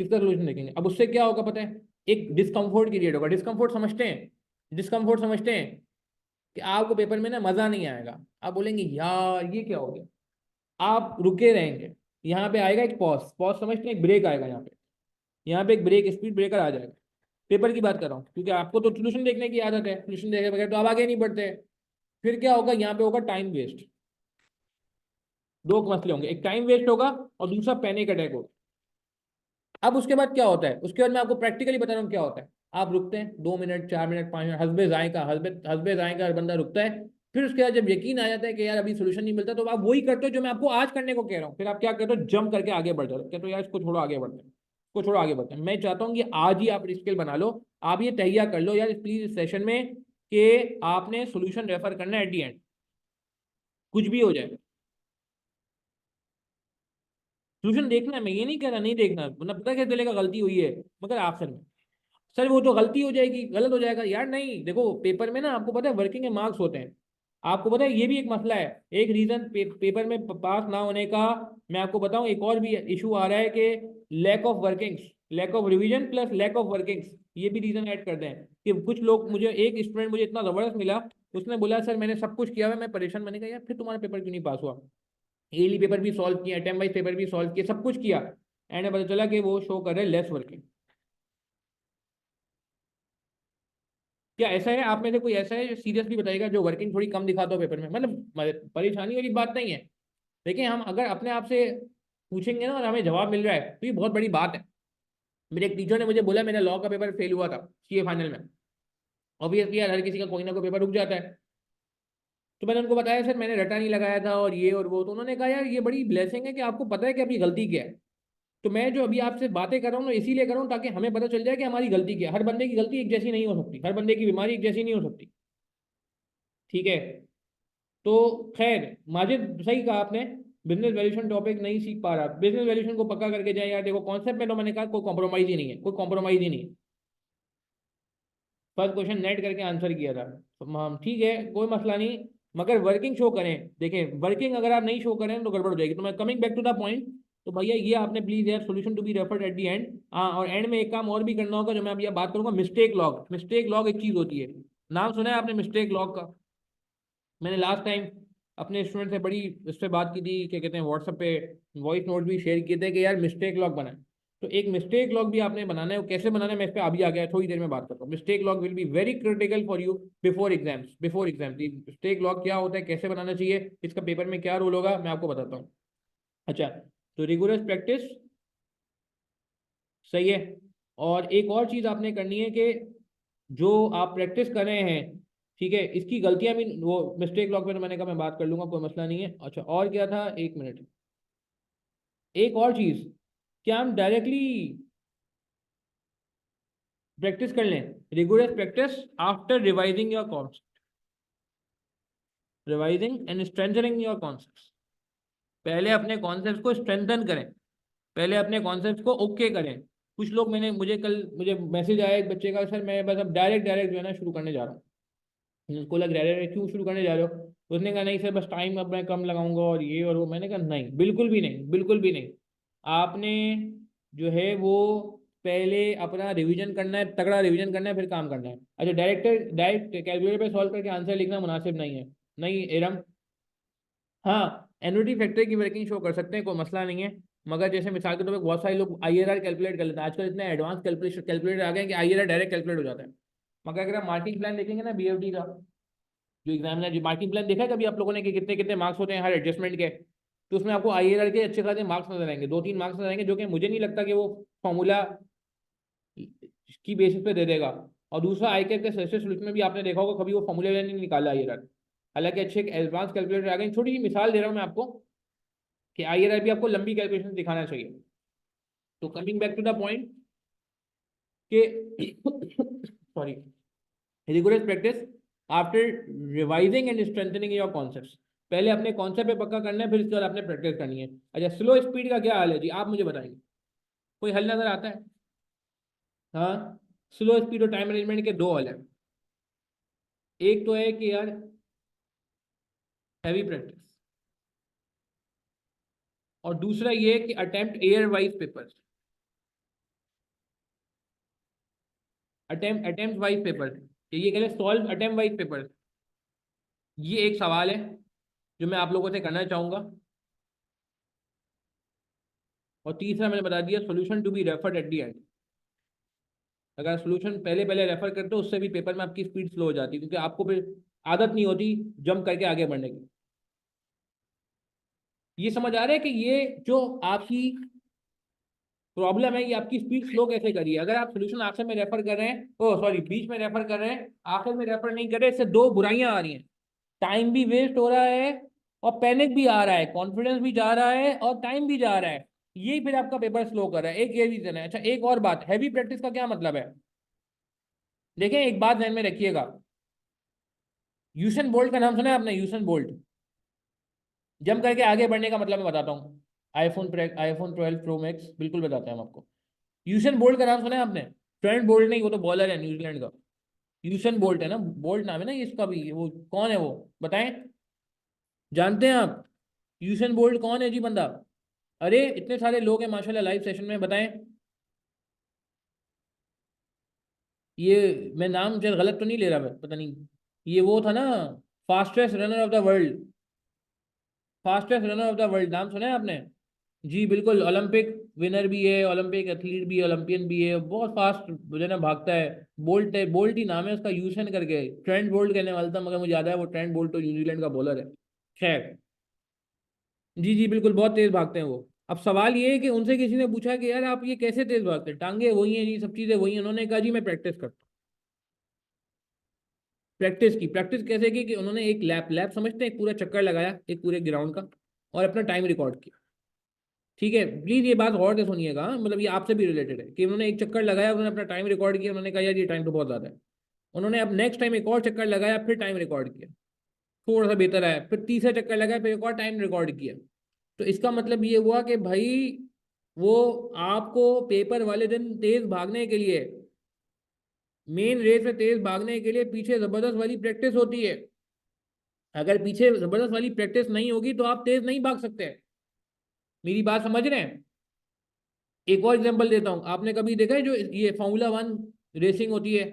किसका सोल्यूशन देखेंगे। अब उससे क्या होगा पता है? एक डिस्कम्फोर्ट क्रिएट होगा। डिस्कम्फोर्ट समझते हैं? डिस्कम्फोर्ट समझते हैं कि आपको पेपर में ना मजा नहीं आएगा, आप बोलेंगे यार ये क्या हो गया, आप रुके रहेंगे। यहाँ पे आएगा एक पॉज, पॉज समझते हैं, एक ब्रेक आएगा यहाँ पे, यहाँ पे एक ब्रेक, स्पीड ब्रेकर आ जाएगा। पेपर की बात कर रहा हूँ, क्योंकि आपको तो सोल्यूशन देखने की आदत है, सोल्यूशन देखे बगैर तो आप आगे नहीं बढ़ते। फिर क्या होगा? यहाँ पे होगा टाइम वेस्ट। दो मसले होंगे, एक टाइम वेस्ट होगा और दूसरा पैनिक अटैक होगा। अब उसके बाद क्या होता है? उसके बाद मैं आपको प्रैक्टिकली बता रहा हूँ क्या होता है। आप रुकते हैं 2 मिनट 4 मिनट 5 मिनट, हसबे जायका, हसबे जायका हर बंदा रुकता है। फिर उसके बाद जब यकीन आ जाता है कि यार अभी सोल्यूशन नहीं मिलता, तो आप वही करते हो जो मैं आपको आज करने को कह रहा हूँ। फिर आप क्या करते हो? जंप करके आगे बढ़ जाते हो, कहते हो यार इसको छोड़ो आगे बढ़ते हैं, इसको छोड़ो आगे बढ़ते हैं। मैं चाहता हूँ कि आज ही आप स्किल बना लो, आप ये तैयार कर लो यार प्लीज इस सेशन में, कि आपने सोल्यूशन रेफर करना है एट दी एंड, कुछ भी हो जाए सोल्यूशन देखना है। मैं ये नहीं कह रहा नहीं देखना, वरना पता क्या चलेगा गलती हुई है, मगर आखिर में सर वो तो गलती हो जाएगी, गलत हो जाएगा यार। नहीं देखो, पेपर में ना आपको पता है वर्किंग के मार्क्स होते हैं। आपको पता है ये भी एक मसला है, एक रीजन पेपर में पास ना होने का। मैं आपको बताऊं एक और भी इशू आ रहा है कि lack of workings, lack of revision plus lack of workings, ये भी रीजन ऐड करते हैं। कि कुछ लोग, मुझे एक स्टूडेंट मुझे इतना जबरदस्त मिला, उसने बोला सर मैंने सब कुछ किया हुआ है, मैं परेशान। मैंने कहा यार फिर तुम्हारा पेपर क्यों नहीं पास हुआ? एली पेपर भी सॉल्व किया, अटेम्प्ट वाइज पेपर भी सॉल्व किया, सब कुछ किया, एंड पता चला कि वो शो कर रहे लेस वर्किंग। क्या ऐसा है आप में से कोई ऐसा है जो सीरियसली बताएगा जो वर्किंग थोड़ी कम दिखाता हो पेपर में? मतलब परेशानी वाली बात नहीं है, लेकिन हम अगर अपने आप से पूछेंगे ना और हमें जवाब मिल रहा है तो ये बहुत बड़ी बात है। मेरे एक टीचर ने मुझे बोला, मेरा लॉ का पेपर फेल हुआ था सीए फाइनल में। ऑब्वियसली यार हर किसी का कोई ना कोई पेपर रुक जाता है। तो मैंने उनको बताया सर मैंने रटा नहीं लगाया था और ये और वो, तो उन्होंने कहा यार ये बड़ी ब्लेसिंग है कि आपको पता है कि आपकी गलती क्या है। तो मैं जो अभी आपसे बातें कर रहा हूँ ना इसीलिए कर रहा हूँ ताकि हमें पता चल जाए कि हमारी गलती क्या है। हर बंदे की गलती एक जैसी नहीं हो सकती, हर बंदे की बीमारी एक जैसी नहीं हो सकती, ठीक है। तो खैर माजिद सही कहा आपने, बिजनेस वैल्यूएशन टॉपिक नहीं सीख पा रहा, बिजनेस वैल्यूएशन को पक्का करके जाए यार। देखो कॉन्सेप्ट में तो मैंने कहा कोई कॉम्प्रोमाइज ही नहीं है, कोई कॉम्प्रोमाइज ही नहीं है। फर्स्ट क्वेश्चन नेट करके आंसर किया था, तो ठीक है कोई मसला नहीं, मगर वर्किंग शो करें। देखें वर्किंग अगर आप नहीं शो करें तो गड़बड़ हो जाएगी। तो मैं coming back to the point, तो भैया ये आपने प्लीज यार solution to be referred at the end. हाँ, और एंड में एक काम और भी करना होगा जो मैं अभी बात करूंगा, मिस्टेक लॉग। मिस्टेक लॉग एक चीज होती है, नाम सुना है आपने मिस्टेक लॉग का? मैंने लास्ट टाइम अपने स्टूडेंट से बड़ी इस पे बात की थी, क्या कहते हैं, व्हाट्सएप पे वॉइस नोट भी शेयर किए थे कि यार मिस्टेक लॉग बनाए। तो एक मिस्टेक लॉग भी आपने बनाना है, वो कैसे बनाना है मैं इस पे अभी आ गया, थोड़ी देर में बात करता हूँ। Mistake log will be very critical for you before exams. Before exams mistake log क्या होता है, कैसे बनाना चाहिए, इसका पेपर में क्या रोल होगा, मैं आपको बताता हूँ। अच्छा, तो रिगोरस प्रैक्टिस सही है। और एक और चीज आपने करनी है कि जो आप प्रैक्टिस कर रहे हैं, ठीक है, इसकी गलतियां भी, वो मिस्टेक लॉग पे तो मैंने कहा मैं बात कर लूंगा, कोई मसला नहीं है। अच्छा और क्या था, एक मिनट, एक और चीज, क्या हम डायरेक्टली प्रैक्टिस कर लें? Rigorous practice after revising your concept, revising and strengthening your concept. पहले अपने कॉन्सेप्ट को स्ट्रेंथन करें, पहले अपने कॉन्सेप्ट को ओके करें। कुछ लोग, मुझे कल मैसेज आया एक बच्चे का, सर मैं बस अब डायरेक्ट डायरेक्ट जो है ना शुरू करने जा रहा हूँ। उसको लग रहा है क्यों शुरू करने जा रहे हो? उसने कहा नहीं सर बस टाइम अब मैं कम लगाऊंगा और ये और वो। मैंने कहा नहीं, बिल्कुल भी नहीं, बिल्कुल भी नहीं। आपने जो है वो पहले अपना रिवीजन करना है, तगड़ा रिवीजन करना है, फिर काम करना है। अच्छा, डायरेक्ट कैलकुलेटर पे सॉल्व करके आंसर लिखना मुनासिब नहीं है। नहीं एरम। हाँ, एनुअलिटी फैक्टर की वर्किंग शो कर सकते हैं, कोई मसला नहीं है। मगर जैसे मिसाल के तौर पर बहुत सारे लोग आईआरआर कैलकुलेट कर लेते हैं। आजकल इतने एडवांस कैलकुलेटर आ गए हैं कि आईआरआर डायरेक्ट कैलकुलेट हो जाता है। मगर अगर आप मार्किंग प्लान देखेंगे ना बीएफडी का, जो एग्जाम है, जो मार्किंग प्लान देखा है कभी आप लोगों ने कि कितने कितने मार्क्स होते हैं हर एडजस्टमेंट के, तो उसमें आपको आईआरआर के अच्छे खासे मार्क्स नजर आएंगे, 2-3 मार्क्स नजर आएंगे, जो कि मुझे नहीं लगता कि वो फॉर्मूला की बेसिस पे दे देगा। और दूसरा आईकैप के सर्चे सोल्यूशन में भी आपने देखा होगा कभी वो फॉर्मूला नहीं निकाला आईआरआर। हालांकि अच्छे एडवांस कैलकुलेटर आ गए। छोटी सी मिसाल दे रहा हूँ मैं आपको कि आईआरआर भी आपको लंबी कैलकुलेशन दिखाना चाहिए। तो coming back to the point कि sorry, rigorous practice after revising and strengthening your concepts. पहले अपने कॉन्सेप्ट पे पक्का करना है, फिर इसके बाद आपने प्रैक्टिस करनी है। अच्छा, स्लो स्पीड का क्या हाल है जी, आप मुझे बताएंगे? कोई हल नजर आता है? हाँ, स्लो स्पीड और टाइम मैनेजमेंट के दो हल है। एक तो है कि यार हैवी प्रैक्टिस, और दूसरा ये है कि attempt air wise papers, attempt wise papers, ये कह लें सॉल्व अटेम्प्ट वाइज पेपर्स। ये एक सवाल है जो मैं आप लोगों से करना चाहूंगा। और तीसरा मैंने बता दिया, solution to be referred at the end. अगर सोल्यूशन पहले पहले रेफर करते हो उससे भी पेपर में आपकी स्पीड स्लो हो जाती है, क्योंकि आपको फिर आदत नहीं होती जंप करके आगे बढ़ने की। ये समझ आ रहा है कि ये जो आपकी प्रॉब्लम है, ये आपकी स्पीड स्लो कैसे करिए? अगर आप सोल्यूशन आखिर में रेफर कर रहे हैं, ओ सॉरी बीच में रेफर कर रहे हैं, आखिर में रेफर नहीं कर रहे, इससे दो बुराइयां आ रही हैं। टाइम भी वेस्ट हो रहा है और पैनिक भी आ रहा है, कॉन्फिडेंस भी जा रहा है और टाइम भी जा रहा है। यही फिर आपका पेपर स्लो कर रहा है, एक ये रीजन है। अच्छा, एक और बात, हैवी प्रैक्टिस का क्या मतलब है? देखें, एक बात ध्यान में रखिएगा। यूसेन बोल्ट का नाम सुना है आपने? Usain bolt. जंप करके आगे बढ़ने का मतलब मैं बताता हूँ। आईफोन 12 प्रो मैक्स बिल्कुल बताते हैं हम आपको। यूसेन बोल्ट का नाम सुना है आपने? ट्रेंट बोल्ट नहीं, वो तो बॉलर है न्यूजीलैंड का। यूसेन बोल्ट है ना, बोल्ट नाम है ना ये इसका भी। वो कौन है वो, बताएं? जानते हैं आप यूसेन बोल्ट कौन है जी बंदा? अरे इतने सारे लोग हैं माशाल्लाह लाइव सेशन में, बताएं। ये मैं नाम शायद गलत तो नहीं ले रहा, मैं पता नहीं। ये वो था ना, fastest runner of the world, fastest runner of the world, नाम सुना है आपने? जी बिल्कुल, ओलंपिक विनर भी है, ओलंपिक एथलीट भी है, ओलंपियन भी है, बहुत फास्ट जो है ना भागता है। बोल्ट है, बोल्ट ही नाम है उसका, यूसेन करके। ट्रेंट बोल्ट कहने वाला था मगर मुझे याद है वो ट्रेंट बोल्ट तो न्यूजीलैंड का बॉलर है। खैर, जी जी बिल्कुल, बहुत तेज भागते हैं वो। अब सवाल ये है कि उनसे किसी ने पूछा कि यार आप ये कैसे तेज भागते हैं, टांगे वही हैं जी, सब चीजें वही हैं। उन्होंने कहा जी मैं प्रैक्टिस करता हूँ। प्रैक्टिस की, प्रैक्टिस कैसे की कि उन्होंने एक लैप लैप समझते हैं, एक पूरा चक्कर लगाया एक पूरे ग्राउंड का, और अपना टाइम रिकॉर्ड किया। ठीक है, प्लीज ये बात गौर से सुनिएगा, मतलब ये आपसे भी रिलेटेड है कि उन्होंने एक चक्कर लगाया, उन्होंने अपना टाइम रिकॉर्ड किया, उन्होंने कहा यार ये टाइम तो बहुत ज्यादा है। उन्होंने अब नेक्स्ट टाइम एक और चक्कर लगाया, फिर टाइम रिकॉर्ड किया, थोड़ा सा बेहतर आया, फिर तीसरा चक्कर लगाया, फिर एक और टाइम रिकॉर्ड किया। तो इसका मतलब ये हुआ कि भाई वो आपको पेपर वाले दिन तेज भागने के लिए, मेन रेस में तेज भागने के लिए पीछे जबरदस्त वाली प्रैक्टिस होती है। अगर पीछे जबरदस्त वाली प्रैक्टिस नहीं होगी तो आप तेज नहीं भाग सकते। मेरी बात समझ रहे हैं? एक और एग्जांपल देता हूँ, आपने कभी देखा है जो ये फार्मूला 1 रेसिंग होती है,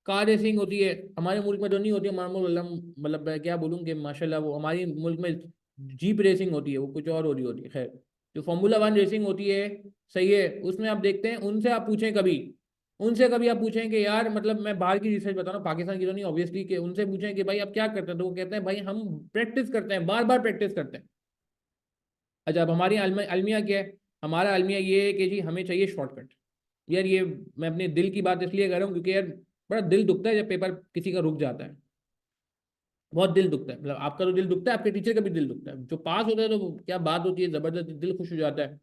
कार रेसिंग होती है, हमारे मुल्क में तो नहीं होती है, मतलब मैं क्या बोलूँ कि माशाल्लाह वो हमारे मुल्क में जीप रेसिंग होती है, वो कुछ और हो रही होती है। खैर, जो फार्मूला 1 रेसिंग होती है, सही है, उसमें आप देखते हैं, उनसे आप पूछें कभी, उनसे कभी आप पूछें कि यार, मतलब मैं बाहर की रिसर्च बता रहा हूँ, पाकिस्तान की तो नहीं ऑब्वियसली, कि उनसे पूछें कि भाई आप क्या करते हैं, तो वो कहते हैं भाई हम प्रैक्टिस करते हैं, बार बार प्रैक्टिस करते हैं। अच्छा, अब हमारी अलमिया क्या है? हमारा अलमिया ये है कि जी हमें चाहिए शॉर्टकट। यार ये मैं अपने दिल की बात इसलिए कर रहा हूँ क्योंकि यार बड़ा दिल दुखता है जब पेपर किसी का रुक जाता है। बहुत दिल दुखता है, मतलब आपका तो दिल दुखता है, आपके टीचर का भी दिल दुखता है। जो पास होता है तो क्या बात होती है, जबरदस्त दिल खुश हो जाता है।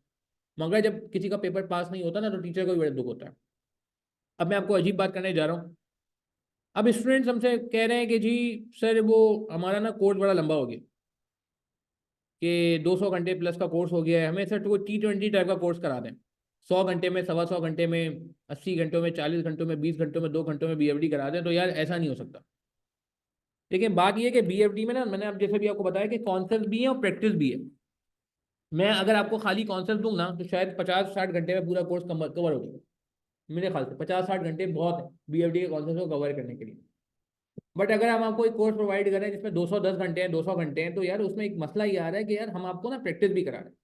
मगर जब किसी का पेपर पास नहीं होता ना, तो टीचर को भी बड़ा दुख होता है। अब मैं आपको अजीब बात करने जा रहा हूँ। अब स्टूडेंट्स हमसे कह रहे हैं कि जी सर वो हमारा ना कोर्स बड़ा लंबा हो गया, कि 200 घंटे प्लस का कोर्स हो गया है, हमें सर कोई T20 टाइप का कोर्स करा दें। 100 घंटे में, 125 घंटे में, 80 घंटों में, 40 घंटों में, 20 घंटों में, 2 घंटों में बीएफडी करा दें। तो यार ऐसा नहीं हो सकता। लेकिन बात ये है कि बीएफडी में ना, मैंने अब जैसे भी आपको बताया कि कॉन्सेप्ट भी है और प्रैक्टिस भी है। मैं अगर आपको खाली कॉन्सेप्ट दूँ ना तो शायद 50-60 घंटे में पूरा कोर्स कवर हो जाएगा। मेरे ख्याल से 50-60 घंटे बहुत है बीएफडी के कॉन्सेप्ट को कवर करने के लिए। बट अगर हम आपको एक कोर्स प्रोवाइड करें जिसमें 210 घंटे हैं, 200 घंटे हैं, तो यार उसमें एक मसला ये आ रहा है कि यार हम आपको ना प्रैक्टिस भी करा रहे हैं।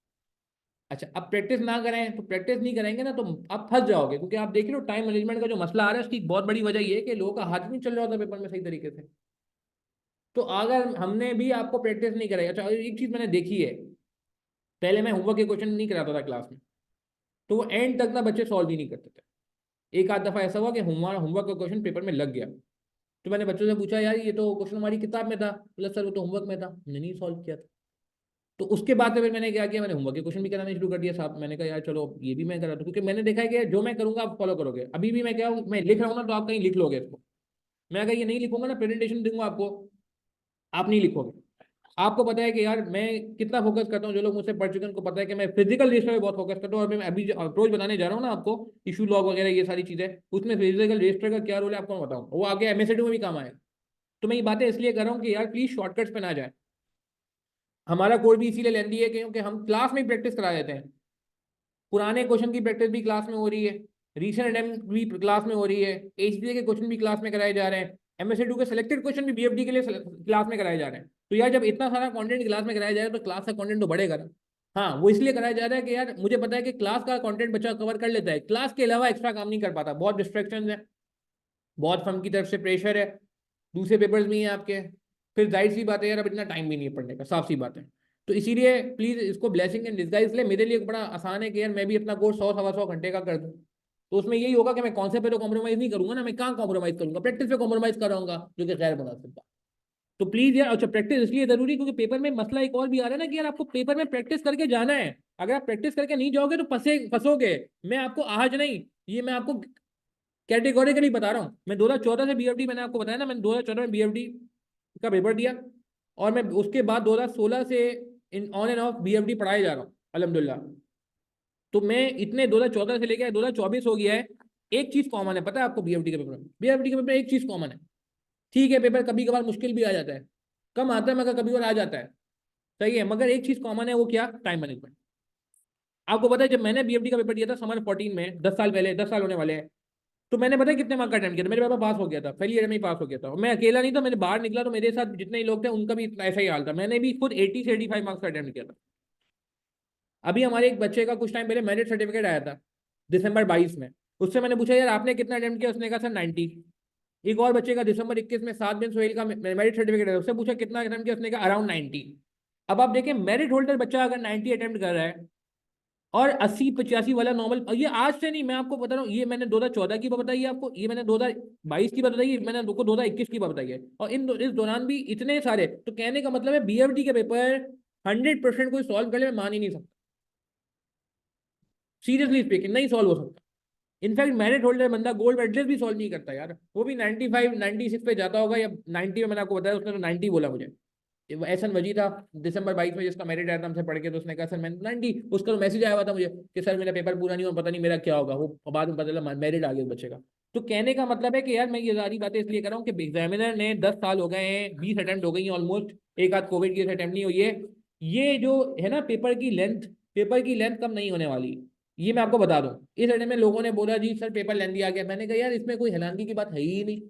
अच्छा, अब प्रैक्टिस ना करें तो प्रैक्टिस नहीं करेंगे ना तो आप फंस जाओगे, क्योंकि आप देख रहे हो टाइम मैनेजमेंट का जो मसला आ रहा है उसकी बहुत बड़ी वजह ये है कि लोगों का हाथ नहीं चल रहा होता पेपर में सही तरीके से। तो अगर हमने भी आपको प्रैक्टिस नहीं कराई, अच्छा एक चीज मैंने देखी है, पहले मैं होमवर्क के क्वेश्चन नहीं कराता था क्लास में, तो वो एंड तक ना बच्चे सॉल्व ही नहीं करते थे। एक आध दफा ऐसा हुआ कि होमवर्क का क्वेश्चन पेपर में लग गया, तो मैंने बच्चों से पूछा यार ये तो क्वेश्चन हमारी किताब में था, बोला सर वो तो होमवर्क में था, हमने नहीं सॉल्व किया था। तो उसके बाद से फिर मैंने क्या किया, मैंने होमवर्क के क्वेश्चन भी कराने शुरू कर दिया साहब। मैंने कहा यार चलो ये भी मैं करा दूं, क्योंकि मैंने देखा है कि जो मैं करूंगा आप फॉलो करोगे। अभी भी मैं क्या हूँ, मैं लिख रहा हूँ ना तो आप कहीं लिख लोगे इसको। मैं अगर ये नहीं लिखूंगा ना, प्रेजेंटेशन दूंगा आपको, आप नहीं लिखोगे। आपको पता है कि यार मैं कितना फोकस करता हूँ, जो लोग मुझसे पढ़ चुके हैं उनको पता है कि मैं फिजिकल रजिस्टर पे बहुत फोकस करता हूँ। और मैं अभी जो अप्रोच बताने जा रहा हूँ ना आपको, इशू लॉग वगैरह ये सारी चीजें, उसमें फिजिकल रजिस्टर का क्या रोल है आपको मैं बताऊँ, वो आगे एमएसडब्ल्यू में भी काम आएगा। तो मैं ये बातें इसलिए कर रहा हूँ कि यार प्लीज शॉर्टकट्स पे ना जाए। हमारा कोड भी इसीलिए लेंदी है क्योंकि हम क्लास में प्रैक्टिस करा देते हैं। पुराने क्वेश्चन की प्रैक्टिस भी क्लास में हो रही है, रीसेंट अटेम्प्ट भी क्लास में हो रही है, एचडीए के क्वेश्चन भी क्लास में कराए जा रहे हैं, एमएसडब्ल्यू के सिलेक्टेड क्वेश्चन भी बीएफडी के लिए क्लास में कराए जा रहे हैं। तो यार जब इतना सारा कंटेंट क्लास में कराया जाए तो क्लास का कंटेंट तो बढ़ेगा ना। हाँ, वो इसलिए कराया जा रहा है कि यार मुझे पता है कि क्लास का कंटेंट बच्चा कवर कर लेता है, क्लास के अलावा एक्स्ट्रा काम नहीं कर पाता, बहुत डिस्ट्रैक्शन है, बहुत फर्म की तरफ से प्रेशर है, दूसरे पेपर्स भी हैं आपके। फिर जाहिर सी बात है यार अब इतना टाइम भी नहीं है पढ़ने का, साफ सी बात है। तो इसीलिए प्लीज इसको ब्लेसिंग इन डिस्गाइज ले, मेरे लिए बड़ा आसान है कि यार मैं भी अपना कोर्स 100-125 घंटे का कर दूं। तो उसमें यही होगा कि मैं कॉन्सेप्ट पे तो कॉम्प्रोमाइज नहीं करूंगा ना, मैं कहाँ कॉम्प्रोमाइज करूंगा, प्रैक्टिस पे कॉम्प्रोमाइज कराऊंगा जो कि गैर मुनासिब बात। तो प्लीज यार, अच्छा प्रैक्टिस इसलिए जरूरी क्योंकि पेपर में मसला एक और भी आ रहा है ना कि यार आपको पेपर में प्रैक्टिस करके जाना है। अगर आप प्रैक्टिस करके नहीं जाओगे तो फंसोगे। मैं आपको आज नहीं, ये मैं आपको कैटेगोरिकली बता रहा हूँ। मैं 2014 से बीएफडी, मैंने आपको बताया ना, मैंने 2014 में बीएफडी का पेपर दिया, और मैं उसके बाद 2016 से in on end of BFD पढ़ाए जा रहा हूँ अल्हम्दुलिल्लाह। तो मैं इतने 2014 से लेकर 2024 हो गया है, एक चीज कॉमन है पता है आपको बीएफडी के पेपर में, बीएफडी के पेपर में एक चीज कॉमन है। ठीक है पेपर कभी कभार मुश्किल भी आ जाता है, कम आता है मगर कभी कभार आ जाता है, सही है, मगर एक चीज कॉमन है, वो क्या, टाइम मैनेजमेंट। आपको पता है जब मैंने बीएफडी का पेपर दिया था समर 14 में, 10 साल पहले, 10 साल होने वाले हैं, तो मैंने पता है कितने मार्क का अटेम्प्ट किया था, मेरे पापा पास हो गया था, पहली ईयर में ही पास हो गया था। और मैं अकेला नहीं था, मैंने बाहर निकला तो मेरे साथ जितने ही लोग थे उनका भी ऐसा ही हाल था, मैंने भी खुद 80 से 85 मार्क्स का अटेम्प्ट किया था। अभी हमारे एक बच्चे का कुछ टाइम पहले मेरिट सर्टिफिकेट आया था दिसंबर 22 में, उससे मैंने पूछा यार आपने कितना अटेम्प्ट किया, उसने कहा सर 90। एक और बच्चे का दिसंबर 21 में 7 बिन सोहेल का मेरिट सर्टिफिकेट है, उससे पूछा कितना अटेम्प्ट किया, उसने कहा अराउंड 90। अब आप देखें मेरिट होल्डर बच्चा अगर 90 अटेम्प्ट कर रहा है और 80-85 वाला नॉर्मल, ये आज से नहीं, मैं आपको बता रहा हूँ, ये मैंने 2014 की बात बताई है आपको, ये मैंने 2022 की बात बताई है, मैंने आपको 2021 की बात बताई है, और इस दौरान भी इतने सारे। तो कहने का मतलब है बीएफडी के पेपर 100% कोई सॉल्व कर ले, मैं मान ही नहीं सकता, सीरियसली स्पीकिंग नहीं सॉल्व हो सकता। इनफैक्ट मेरिट होल्डर बंदा गोल्ड मेडलिस्ट भी सॉल्व नहीं करता यार, वो भी 95-96 पे जाता होगा या 90 में, मैंने आपको बताया उसने तो 90 बोला मुझे। एहसन वजी था दिसंबर 22 में जिसका मेरिट आया था हमसे पढ़ के, तो उसने कहा सर मैंने 90, उसका तो मैसेज आया हुआ था मुझे कि सर मेरा पेपर पूरा नहीं हुआ, पता नहीं मेरा क्या होगा, वो बाद में पता चला मेरिट आ गया उस बच्चे का। तो कहने का मतलब है कि यार मैं ये सारी बातें इसलिए कर रहा हूँ कि एग्जामिनर ने 10 साल हो गए हैं, 20 अटेम्प्ट हो गई हैं ऑलमोस्ट, एक आध कोविड की अटेम्प्ट नहीं हुई है। ये जो है ना पेपर की लेंथ कम नहीं होने वाली, ये मैं आपको बता दूं। इस अटेम्प्ट में लोगों ने बोला जी सर पेपर लेंथी आ गया, मैंने कहा यार इसमें कोई हैरानगी की बात है ही नहीं।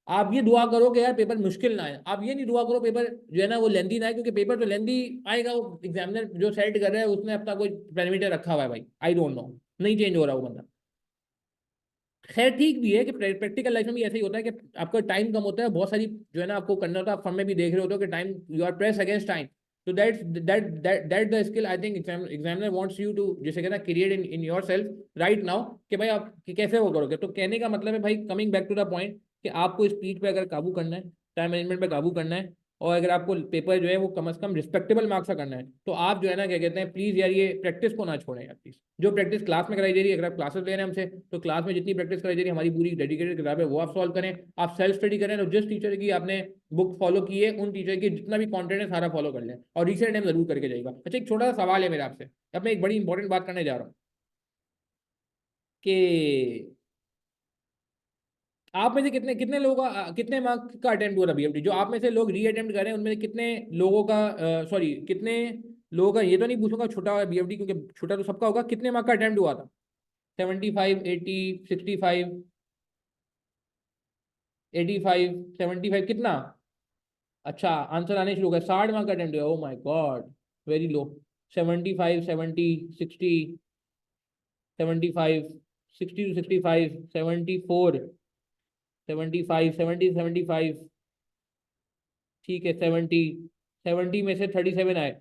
आप ये दुआ करो कि यार पेपर मुश्किल ना आए, आप ये नहीं दुआ करो पेपर जो है ना वो लेंदी ना आए, क्योंकि पेपर तो लेंदी आएगा, वो एग्जामिनर जो सेट कर रहा है उसने अपना कोई पैरामीटर रखा हुआ है भाई, आई डोंट नो, नहीं चेंज हो रहा वो बंदा। खैर ठीक भी है कि प्रैक्टिकल लाइफ में भी ऐसा ही होता है कि आपका टाइम कम होता है, बहुत सारी जो है ना आपको करना होता है, आप फॉर्म में भी देख रहे होते हो कि time, you are press against time. तो that the skill I think examiner wants you to, जैसे कहना create in yourself right now, कि भाई आप कि कैसे वो करोगे। तो कहने का मतलब है भाई, coming back to the point, कि आपको स्पीड पे अगर काबू करना है, टाइम मैनेजमेंट पे काबू करना है, और अगर आपको पेपर जो है वो कम से कम रिस्पेक्टेबल मार्क्स का करना है, तो आप जो है ना क्या कहते हैं, प्लीज यार ये प्रैक्टिस को ना छोड़ें यार प्लीज। जो प्रैक्टिस क्लास में कराई जा रही है, अगर आप क्लासेस ले रहे हैं हमसे, तो क्लास में जितनी प्रैक्टिस कराई जा रही है, हमारी पूरी डेडिकेटेड किताब है, वो आप सॉल्व करें। आप सेल्फ स्टडी करें तो जिस टीचर की आपने बुक फॉलो की है, उन टीचर की जितना भी कंटेंट है सारा फॉलो कर लें, और रीसेंट टाइम जरूर करके जाएगा। अच्छा एक छोटा सा सवाल है मेरा आपसे, अब मैं एक बड़ी इंपॉर्टेंट बात करने जा रहा हूँ कि आप में से कितने कितने लोगों का कितने मार्क्स का अटेम्प्ट हुआ था बीएफडी? जो आप में से लोग री अटेम्प्ट कर रहे हैं उनमें से कितने लोगों का, सॉरी, कितने लोगों का, ये तो नहीं पूछूंगा छोटा बीएफडी क्योंकि छोटा तो सबका होगा, कितने मार्क्स का अटेम्प्ट हुआ था? 75, 80, 65, 85, 75, कितना? अच्छा, आंसर आने शुरू हो गए। 60 मार्क्स का अटेम्प्ट हुआ, ओ my God, very low. 75, 70, 60, 75, 60 to 65, 74, 75, 70, 75, ठीक है, 70, 70 में से 37 आए।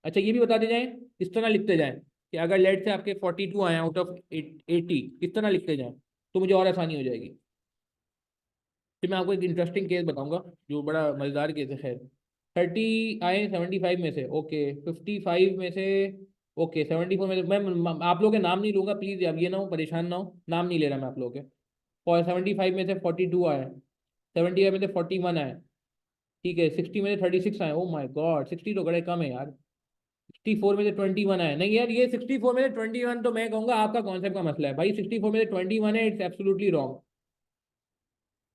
अच्छा, ये भी बता दे जाए, इस तरह लिखते जाएं कि अगर लेट से आपके 42 आए आउट ऑफ 80, इस तरह लिखते जाएं तो मुझे और आसानी हो जाएगी। फिर मैं आपको एक इंटरेस्टिंग केस बताऊंगा जो बड़ा मजेदार केस है। खैर, 30 आए 75 में से, ओके, 55 में से, ओके, 74 में से। मैं आप लोगों के नाम नहीं लूंगा प्लीज, अब ये ना हो, परेशान ना हो, नाम नहीं ले रहा मैं आप लोगों के। और 75 में से 42 आए, 75 में से 41 आए, ठीक है, 60 में से 36 आए, ओ माय गॉड, 60 तो बड़े कम है यार। 64 में से 21 आए, नहीं यार, ये 64 में से 21 तो मैं कहूंगा आपका कॉन्सेप्ट का मसला है भाई। 64 में से 21 है, इट्स एब्सोल्युटली रॉन्ग।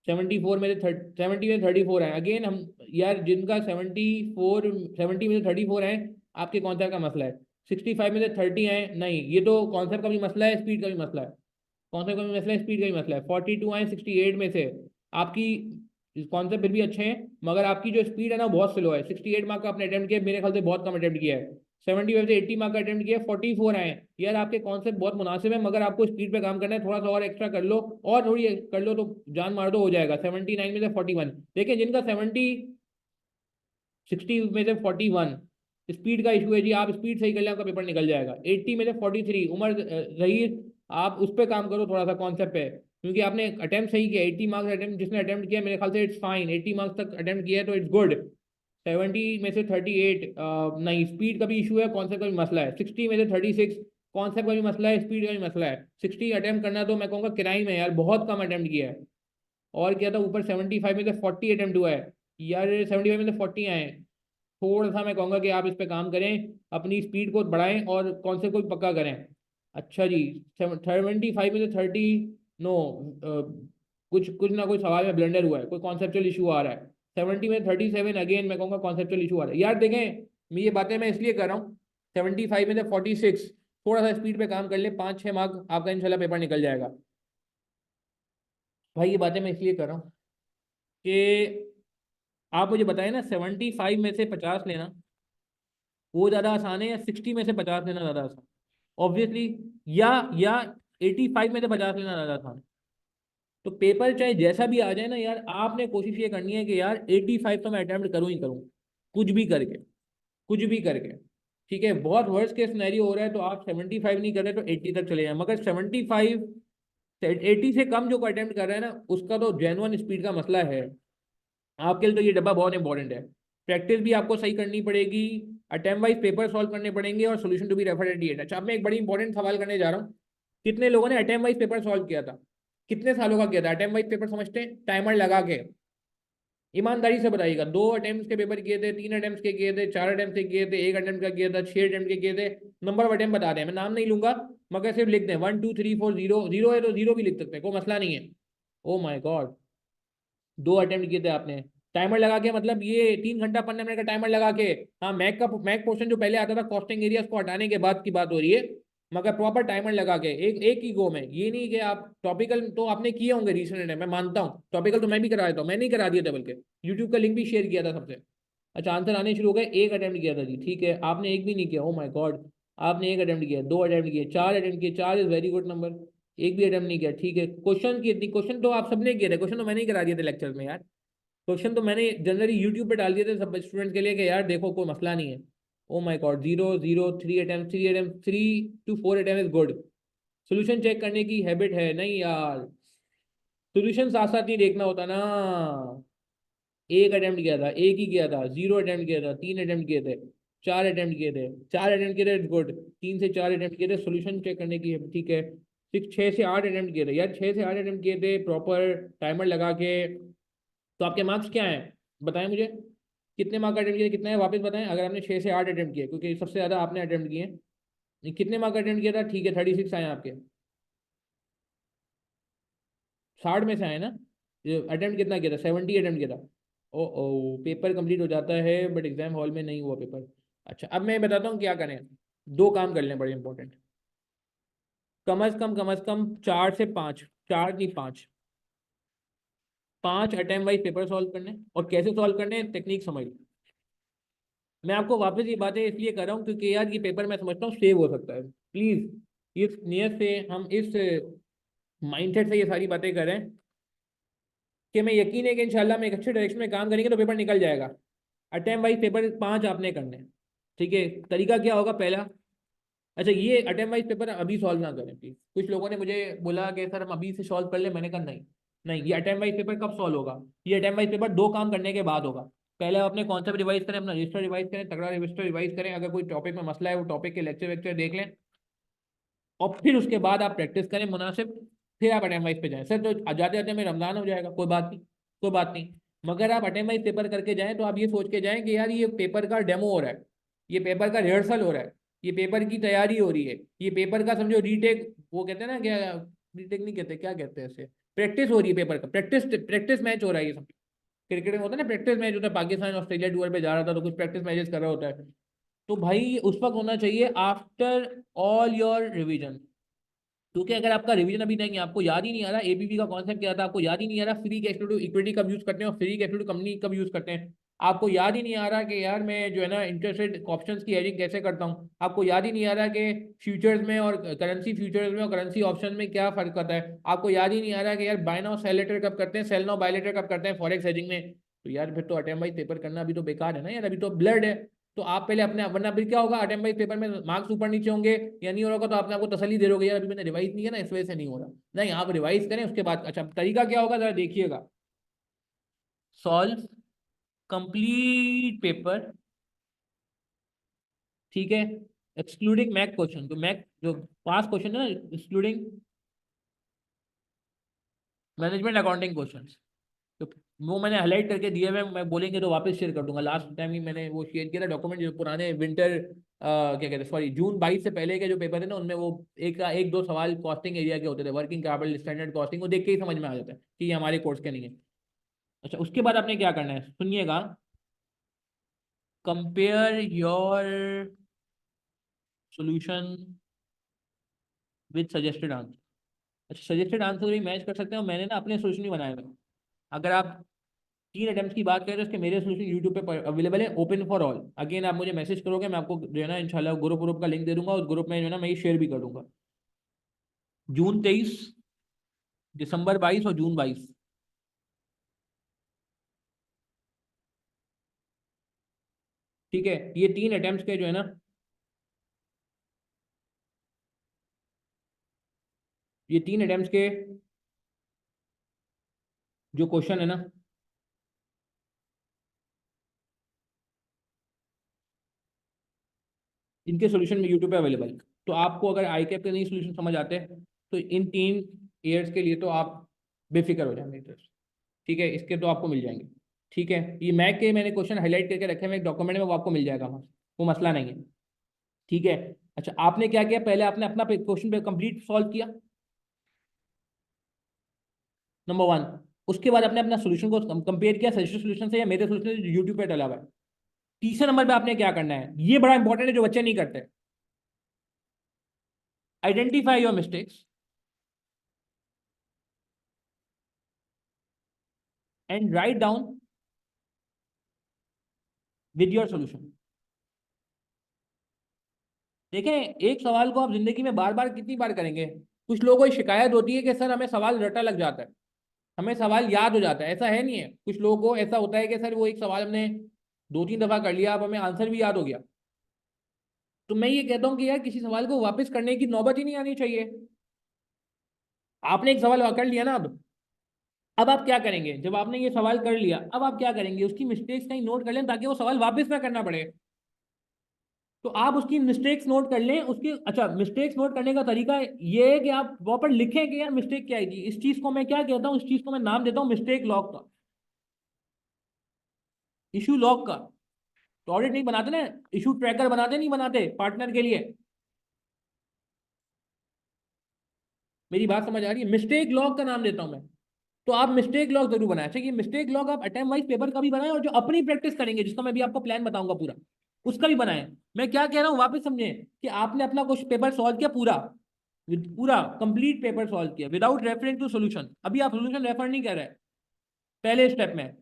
74 में से 70 में 34 है, अगेन हम, यार जिनका 74, 70 में से 34 है, आपके कॉन्सेप्ट का मसला है। 65 में से 30 है, नहीं, ये तो कॉन्सेप्ट का भी मसला है, स्पीड का भी मसला है। कॉन्सेप्ट का भी मसला है, स्पीड का भी मसला है। 42 आए 68 में से, आपकी कॉन्सेप्ट फिर भी अच्छे हैं, मगर आपकी जो स्पीड है ना बहुत स्लो है। 68 मार्क का आपने अटेम्प्ट किया, मेरे ख्याल से बहुत कम अटेम्प्ट किया है। 75 से 80 मार्क का अटेम्प्ट किया, 44 आए। यार आपके कॉन्सेप्ट बहुत मुनासिब है, मगर आपको स्पीड पे काम करना है, थोड़ा सा और एक्स्ट्रा कर लो, और थोड़ी कर लो तो जान मार दो, हो जाएगा। 79 में से 41, देखिए जिनका 60 में से 41, स्पीड का इशू है जी, आप स्पीड सही कर लें आपका पेपर निकल जाएगा। 80 में से 43, उमर रहीस, आप उस पर काम करो थोड़ा सा कॉन्सेप्ट पे, क्योंकि आपने अटेम्प्ट सही किया। 80 मार्क्स अटेम्प्ट जिसने अटेम्प्ट किया, मेरे ख्याल से इट्स फाइन, 80 मार्क्स तक अटेम्प्ट किया है तो इट्स गुड। 70 में से 38, नहीं, स्पीड का भी इशू है, कॉन्सेप्ट का भी मसला है। 60 में से 36, कॉन्सेप्ट का भी मसला है, स्पीड का भी मसला है। 60 अटेम्प्ट करना तो मैं कहूँगा क्राइम है यार, बहुत कम अटेम्प्ट किया है। और क्या था, ऊपर 75 में से 40 अटेम्प्ट हुआ है यार, 75 में से 40 आए। थोड़ा सा मैं कहूँगा कि आप इस पे काम करें, अपनी स्पीड को बढ़ाएं और कॉन्सेप्ट को भी पक्का करें। अच्छा जी, 75 में से 30, नो, कुछ कुछ ना कुछ सवाल में ब्लंडर हुआ है, कोई कॉन्सेप्चुअल इशू आ रहा है। 70 में 37, अगेन मैं कहूँगा कॉन्सेप्चुअल इशू आ रहा है यार। देखें, मैं ये बातें मैं इसलिए कर रहा हूँ, 75 में से 46, थोड़ा सा स्पीड पे काम कर ले, 5-6 मार्क आपका इंशाल्लाह पेपर निकल जाएगा। भाई ये बातें मैं इसलिए कर रहा हूँ कि आप मुझे बताएं ना, 75 में से 50 लेना वो ज़्यादा आसान है, या 60 में से 50 लेना ज़्यादा आसान? ऑब्वियसली, या 85 में से 50 लेना ज़्यादा आसान है। तो पेपर चाहे जैसा भी आ जाए ना यार, आपने कोशिश ये करनी है कि यार 85 तो मैं अटेम्प्ट करूँ ही करूँ, कुछ भी करके, कुछ भी करके। ठीक है, बहुत वर्स्ट केस सिनेरियो हो रहा है तो आप 75 नहीं कर रहे तो 80 तक चले जाए, मगर 75 80 से कम जो अटेम्प्ट कर रहे हैं ना, उसका तो जेन्युइन स्पीड का मसला है। आपके लिए तो ये डब्बा बहुत इंपॉर्टेंट है। प्रैक्टिस भी आपको सही करनी पड़ेगी, अटेम्प्ट वाइज पेपर सॉल्व करने पड़ेंगे, और solution to be referred at the end. अच्छा, अब मैं एक बड़ी इंपॉर्टेंट सवाल करने जा रहा हूँ, कितने लोगों ने अटेम्प्ट वाइज पेपर सॉल्व किया था? कितने सालों का किया था अटेम्प्ट वाइज पेपर, समझते हैं, टाइमर लगा के? ईमानदारी से बताइएगा, 2 अटेम्प्ट के पेपर किए थे, 3 अटेम्प्ट के किए थे, 4 अटेम्प्ट के किए थे, 1 अटेम्प्ट का किया था, 6 अटेम्प्ट के किए थे? नंबर ऑफ अटेम्प्ट बता दें, मैं नाम नहीं लूंगा, मगर सिर्फ लिख दें 1 2 3 4, 0 0 है तो 0 भी लिख सकते हैं, कोई मसला नहीं है। ओ माई गॉड, 2 अटेम्प्ट किए थे आपने, टाइमर लगा के, मतलब ये 3 घंटा 15 मिनट का टाइमर लगा के। हाँ, मैक पोर्शन जो पहले आता था कॉस्टिंग एरियाज को हटाने के बाद की बात हो रही है, मगर प्रॉपर टाइमर लगा के, एक एक ही गो में। ये नहीं कि आप टॉपिकल तो आपने किए होंगे रिसेंट में, मैं मानता हूँ टॉपिकल तो मैं भी करा देता हूँ, मैं नहीं करा दिया था बल्कि यूट्यूब का लिंक भी शेयर किया था सबसे। अच्छा, आंसर आने शुरू हो गए। एक अटेम्प्ट किया था जी, ठीक है, आपने एक भी नहीं किया, ओ माय गॉड। आपने एक अटेम्प्ट किया, 2 अटेम्प्ट किए, 4 अटेम्प्ट किए, 4 इज वेरी गुड नंबर। एक भी अटेम्प्ट नहीं किया, ठीक है। क्वेश्चन की इतनी, क्वेश्चन तो आप सबने किए थे, क्वेश्चन तो मैंने ही करा दिए थे लेक्चर में यार। क्वेश्चन तो मैंने जनरली यूट्यूब पे डाल दिए थे सब स्टूडेंट्स के लिए कि यार देखो कोई मसला नहीं है। Oh my God, 0 0 3 attempt, 3 to 4 attempt is good. Solution check करने की हैबिट है नहीं यार, सोल्यूशन साथ साथ नहीं देखना होता ना। एक अटेम्प्ट किया था, एक ही किया था, 0 अटेम्प्ट किया था, 3 अटेम्प्ट किए थे, 4 अटेम्प्ट किए थे, 4 अटेम्प्ट किए थे, गुड। 3 से 4 अटेम्प्ट किए थे, सोल्यूशन चेक करने की है, ठीक है। 6 से 8 अटेम्प्ट किए थे यार, 6 से 8 अटेम्प्ट किए थे प्रॉपर टाइमर लगा के। तो आपके मार्क्स क्या हैं बताएं मुझे, कितने मार्क अटेम्प्ट किए, कितना है वापस बताएं, अगर आपने 6 से 8 अटेम्प्ट किए, क्योंकि सबसे ज़्यादा आपने अटेम्प्ट किए हैं। कितने मार्क अटेम्प्ट किया था, ठीक है, 36 आए आपके, 60 में से आए ना? अटेम्प्ट कितना किया था? 70 अटेम्प्ट किया था। ओ ओ, पेपर कंप्लीट हो जाता है बट एग्जाम हॉल में नहीं हुआ पेपर। अच्छा, अब मैं बताता हूँ क्या करें। दो काम कर लें बड़े इंपॉर्टेंट। कम से कम 4 से 5, 4 नहीं 5, 5 अटेम्प्ट वाइज पेपर सॉल्व करने। और कैसे सॉल्व करने, टेक्निक समझ। मैं आपको वापस ये बातें इसलिए कर रहा हूँ क्योंकि यार ये पेपर मैं समझता हूँ सेव हो सकता है। प्लीज इस नियत से हम इस माइंडसेट से ये सारी बातें करें कि मैं यकीन है कि इंशाल्लाह हम एक अच्छे डायरेक्शन में काम करेंगे तो पेपर निकल जाएगा। अटेम्प्ट वाइज पेपर 5 आपने करने हैं। ठीक है, तरीका क्या होगा? पहला, अच्छा ये अटेम्प्ट वाइज पेपर अभी सॉल्व ना करें प्लीज। कुछ लोगों ने मुझे बोला कि सर हम अभी से सॉल्व कर ले, मैंने कहा नहीं। नहीं, ये अटेम्प्ट वाइज पेपर कब सॉल्व होगा? ये अटेम्प्ट वाइज पेपर दो काम करने के बाद होगा। पहले आप अपने कॉन्सेप्ट रिवाइज करें, अपना रजिस्टर रिवाइज करें, तगड़ा रजिस्टर रिवाइज करें, अगर कोई टॉपिक में मसला है वो टॉपिक के लेक्चर वेक्चर देख लें, और फिर उसके बाद आप प्रैक्टिस करें मुनासिब। फिर आप अटेम्प्ट वाइज पे जाएं। सर तो जाते जाते में रमजान हो जाएगा, कोई बात नहीं, कोई बात नहीं। मगर आप अटेम्प्ट वाइज पेपर करके जाएं तो आप ये सोच के जाएं कि यार ये पेपर का डेमो हो रहा है, ये पेपर का रिहर्सल हो रहा है, ये पेपर की तैयारी हो रही है, ये पेपर का समझो रीटेक, वो कहते हैं ना क्या, रीटेक नहीं कहते, क्या कहते हैं इसे, प्रैक्टिस हो रही है पेपर का, प्रैक्टिस प्रैक्टिस मैच हो रहा है ये सब। क्रिकेट में होता है ना प्रैक्टिस मैच होता है, पाकिस्तान ऑस्ट्रेलिया टूर पे जा रहा था तो कुछ प्रैक्टिस मैचेस कर रहा होता है। तो भाई उस वक्त होना चाहिए आफ्टर ऑल योर रिवीजन। क्योंकि अगर आपका रिवीजन अभी नहीं है, आपको याद ही नहीं आ रहा एबीबी का कॉन्सेप्ट क्या था, आपको याद ही नहीं आ रहा free cash flow to equity कब यूज करते हैं और free cash flow to company कब यूज करते हैं, आपको याद ही नहीं आ रहा कि यार मैं जो है ना इंटरेस्ट रेट ऑप्शंस की हेजिंग कैसे करता हूँ, आपको याद ही नहीं आ रहा कि फ्यूचर्स में और करेंसी फ्यूचर्स में और करेंसी ऑप्शन में क्या फर्क होता है, आपको याद ही नहीं आ रहा कि यार बाय नाउ सेल लेटर कब करते हैं, सेल नाउ बाय लेटर कब करते हैं फॉरेक्स हेजिंग में। तो यार फिर तो अटेम्प्ट वाइज पेपर करना अभी तो बेकार है ना यार, अभी तो ब्लड है। तो आप पहले अपने, वरना फिर क्या होगा, अटेम्प्ट वाइज पेपर में मार्क्स ऊपर नीचे होंगे या नहीं हो रहा होगा तो आपने आपको तसल्ली दे दोगे यार अभी मैंने रिवाइज नहीं किया ना इस वजह से नहीं हो रहा। नहीं, आप रिवाइज करें उसके बाद। अच्छा, तरीका क्या होगा जरा देखिएगा। सॉल्व कंप्लीट पेपर, ठीक है, एक्सक्लूडिंग मैक क्वेश्चन, तो मैक जो पास क्वेश्चन है ना, एक्सक्लूडिंग मैनेजमेंट अकाउंटिंग क्वेश्चन, तो वो मैंने हाईलाइट करके दिए हुए, मैं बोलेंगे तो वापस शेयर कर दूंगा। लास्ट टाइम ही मैंने वो शेयर किया था डॉक्यूमेंट, जो पुराने विंटर क्या कहते हैं, सॉरी जून 22 से पहले के जो पेपर है ना, उनमें वो एक दो सवाल कॉस्टिंग एरिया के होते थे, वर्किंग कैपिटल स्टैंडर्ड कॉस्टिंग, वो देख के ही समझ में आ जाता है कि ये हमारे कोर्स के नहीं है। अच्छा, उसके बाद आपने क्या करना है सुनिएगा, compare your solution with suggested answer. अच्छा, सजेस्टेड आंसर भी मैच कर सकते हैं, और मैंने ना अपने सोल्यूशन भी बनाए हुए हैं। अगर आप 3 अटेम्प्ट की बात करें तो इसके मेरे सोल्यूशन यूट्यूब पे अवेलेबल है, ओपन फॉर ऑल। अगेन आप मुझे मैसेज करोगे, मैं आपको जो है ना इंशाल्लाह ग्रुप का लिंक दे दूंगा, उस ग्रुप में जो है ना मैं ये शेयर भी कर दूंगा। जून 23, दिसंबर 22 और जून 22। ठीक है, ये 3 अटेम्प्ट के जो है ना, ये 3 अटेम्प्ट के जो क्वेश्चन है ना, इनके सोल्यूशन में यूट्यूब पे अवेलेबल है। तो आपको अगर आई कैप के नहीं सोल्यूशन समझ आते हैं तो इन 3 ईयर्स के लिए तो आप बेफिक्र हो जाएंगे इधर से। ठीक है, इसके तो आपको मिल जाएंगे। ठीक है, ये मैक के मैंने क्वेश्चन हाईलाइट करके रखे हुए एक डॉक्यूमेंट में, वो आपको मिल जाएगा वहाँ, वो मसला नहीं है। ठीक है। अच्छा, आपने क्या किया, पहले आपने अपना क्वेश्चन पे कंप्लीट सॉल्व किया, नंबर 1। उसके बाद आपने अपना सोल्यूशन को कंपेयर किया सजेस्टेड सोल्यूशन से या मेरे सोल्यूशन से जो यूट्यूब पे डला हुआ है। तीसरे नंबर पे आपने क्या करना है, ये बड़ा इंपॉर्टेंट है जो बच्चे नहीं करते, identify your mistakes and write down with your solution. देखें, एक सवाल को आप जिंदगी में बार बार कितनी बार करेंगे। कुछ लोगों को शिकायत होती है कि सर हमें सवाल रटा लग जाता है, हमें सवाल याद हो जाता है, ऐसा है नहीं है। कुछ लोगों को ऐसा होता है कि सर वो एक सवाल हमने 2-3 दफा कर लिया, अब हमें आंसर भी याद हो गया। तो मैं ये कहता हूँ कि यार किसी सवाल को वापस करने की नौबत ही नहीं आनी चाहिए। आपने एक सवाल कर लिया ना, अब आप क्या करेंगे, जब आपने ये सवाल कर लिया अब आप क्या करेंगे, उसकी मिस्टेक्स कहीं नोट कर लें ताकि वो सवाल वापस ना करना पड़े। तो आप उसकी मिस्टेक्स नोट कर लें उसकी। अच्छा, मिस्टेक्स नोट करने का तरीका ये है कि आप प्रॉपर लिखें कि यार मिस्टेक क्या है जी, इस चीज को मैं क्या कहता हूँ, इस चीज को मैं नाम देता हूँ मिस्टेक लॉग का, इशू लॉग का। तो ऑडिट नहीं बनाते ना, इशू ट्रैकर बनाते नहीं, बनाते पार्टनर के लिए। मेरी बात समझ आ रही है, मिस्टेक लॉग का नाम देता हूं मैं। तो आप मिस्टेक लॉग जरूर बनाए। अच्छा, ये मिस्टेक लॉग आप अटेम्प्ट वाइज पेपर का भी बनाए और जो अपनी प्रैक्टिस करेंगे, जिसका मैं भी आपको प्लान बताऊंगा पूरा, उसका भी बनाए। मैं क्या कह रहा हूँ वापस समझे, कि आपने अपना कुछ पेपर सॉल्व किया पूरा, पूरा कंप्लीट पेपर सॉल्व किया विदाउट रेफरिंग टू सोल्यूशन। अभी आप सोल्यूशन रेफर नहीं कर रहे पहले स्टेप में,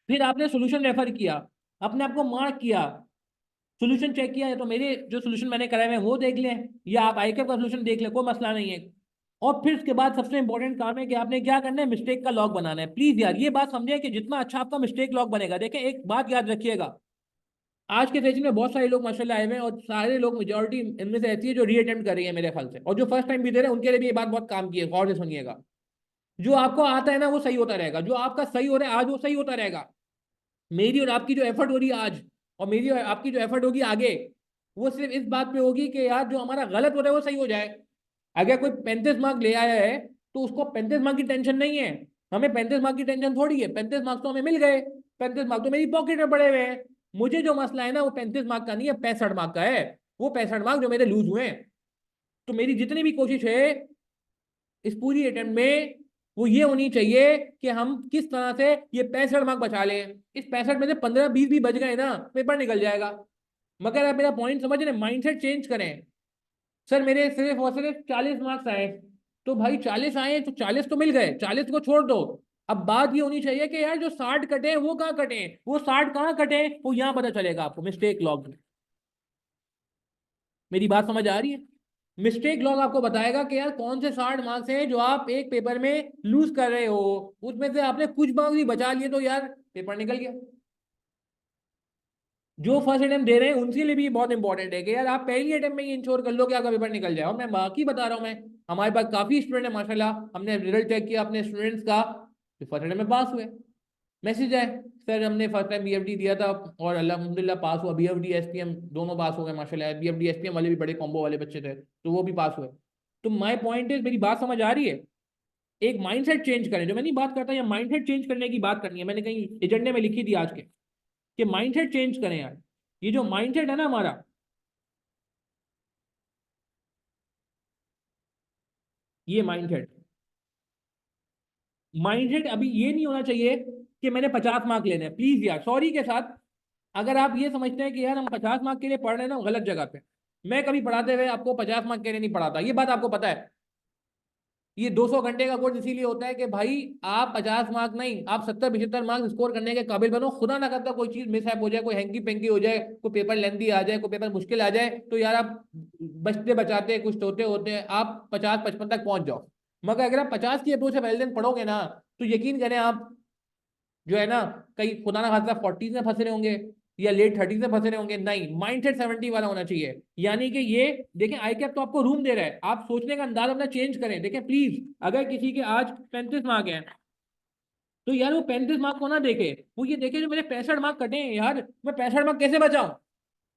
फिर आपने सोल्यूशन रेफर किया, अपने आपको मार्क किया, सोल्यूशन चेक किया है, तो मेरे जो सोल्यूशन मैंने कराए हैं वो देख लें, या आप आईकेप का सोल्यूशन देख लें, कोई मसला नहीं है। और फिर उसके बाद सबसे इंपॉर्टेंट काम है कि आपने क्या करना है, मिस्टेक का लॉग बनाना है। प्लीज यार ये बात समझिए कि जितना अच्छा आपका मिस्टेक लॉग बनेगा, देखें एक बात याद रखिएगा, आज के सेशन में बहुत सारे लोग माशाल्लाह आए हुए हैं, और सारे लोग मेजोरिटी इनमें से ऐसी है जो रीअटेम्प्ट कर रही है मेरे ख्याल से, और जो फर्स्ट टाइम भी दे रहे हैं उनके लिए भी ये बात बहुत काम की है। गौर से सुनिएगा, जो आपको आता है ना वो सही होता रहेगा, जो आपका सही हो रहा है आज वो सही होता रहेगा। मेरी और आपकी जो एफर्ट हो रही है आज, और मेरी और आपकी जो एफर्ट होगी आगे, वो सिर्फ इस बात पे होगी कि यार जो हमारा गलत हो रहा है वो सही हो जाए। अगर कोई 35 मार्क ले आया है तो उसको 35 मार्क की टेंशन नहीं है, हमें 35 मार्क की टेंशन थोड़ी है। 35 मार्क्स तो हमें मिल गए, 35 मार्क तो मेरी पॉकेट में पड़े हुए हैं। मुझे जो मसला है ना वो 35 मार्क का नहीं है, 65 मार्क का है। वो 65 मार्क जो मेरे लूज हुए हैं। तो मेरी जितनी भी कोशिश है इस पूरी अटेम्प्ट में, वो ये होनी चाहिए कि हम किस तरह से ये 65 मार्क बचा लें। इस 65 में से 15-20 भी बच गए ना, पेपर निकल जाएगा। मगर आप मेरा पॉइंट समझ रहे, माइंडसेट चेंज करें। सर मेरे सिर्फ और सिर्फ 40 मार्क्स आए, तो भाई 40 आए तो 40 तो मिल गए, 40 को छोड़ दो। अब बात ये होनी चाहिए कि यार जो 60 कटे हैं वो कहाँ कटे हैं, वो 60 कहाँ कटे हैं वो यहाँ पता चलेगा आपको मिस्टेक लॉग में। मेरी बात समझ आ रही है? मिस्टेक लॉग आपको बताएगा कि यार कौन से 60 मार्क्स हैं जो आप एक पेपर में लूज कर रहे हो, उसमें से आपने कुछ मार्क्स भी बचा लिए तो यार पेपर निकल गया। जो फर्स्ट अटेम्प्ट दे रहे हैं उनके लिए भी बहुत इंपॉर्टेंट है कि यार आप पहली अटेम्प्ट में ही इंश्योर कर लो कि आपका पेपर निकल जाए। और मैं बाकी बता रहा हूँ, मैं हमारे पास काफी स्टूडेंट है माशाल्लाह, हमने रिजल्ट चेक किया अपने स्टूडेंट्स का, तो फर्स्ट अटेम्प्ट में पास हुए। मैसेज है, सर हमने फर्स्ट टाइम बीएफडी दिया था और अल्हम्दुलिल्लाह पास हुआ, बीएफडी एसपीएम दोनों पास हो गए माशाल्लाह। बीएफडी एसपीएम वाले भी बड़े कॉम्बो वाले बच्चे थे तो वो भी पास हुए। तो माय पॉइंट इज, मेरी बात समझ आ रही है? एक माइंडसेट चेंज करें, जो मैं नहीं बात करता, या माइंडसेट चेंज करने की बात करनी है, मैंने कहीं एजेंडे में लिखी थी आज के, कि माइंडसेट चेंज करें यार। ये जो माइंडसेट है ना हमारा, ये माइंडसेट, माइंडसेट अभी ये नहीं होना चाहिए कि मैंने 50 मार्क लेने हैं। प्लीज यार सॉरी के साथ, अगर आप ये समझते हैं कि यार हम 50 मार्क के लिए पढ़ रहे हैं ना, गलत जगह पे। मैं कभी पढ़ाते हुए आपको 50 मार्क के लिए नहीं पढ़ाता, ये बात आपको पता है। ये 200 घंटे का कोर्स इसीलिए होता है कि भाई आप 50 मार्क नहीं, आप 70-75 मार्क्स स्कोर करने के काबिल बनो। खुदा ना करता कोई चीज मिस हो जाए, कोई हैंकी पेंकी हो जाए, कोई पेपर लेंदी आ जाए, कोई पेपर मुश्किल आ जाए, तो यार आप बचते बचाते कुछ होते होते आप 50-55 तक पहुंच जाओ। मगर अगर आप 50 की अप्रोच से पहले दिन पढ़ोगे ना, तो यकीन करें आप जो है ना, कहीं खुदा ना खास्ता 40 में फंसे रहे होंगे या लेट 30 में फंसे रहे होंगे। नहीं, माइंडसेट 70 वाला होना चाहिए। यानी कि ये देखें, आई कैप तो आपको रूम दे रहा है, आप सोचने का अंदाज अपना चेंज करें। देखें प्लीज, अगर किसी के आज 35 मार्क है, तो यार वो 35 मार्क को ना देखे, वो ये देखे जो मेरे 65 मार्क कटे हैं, यार मैं 65 मार्क कैसे बचाऊं।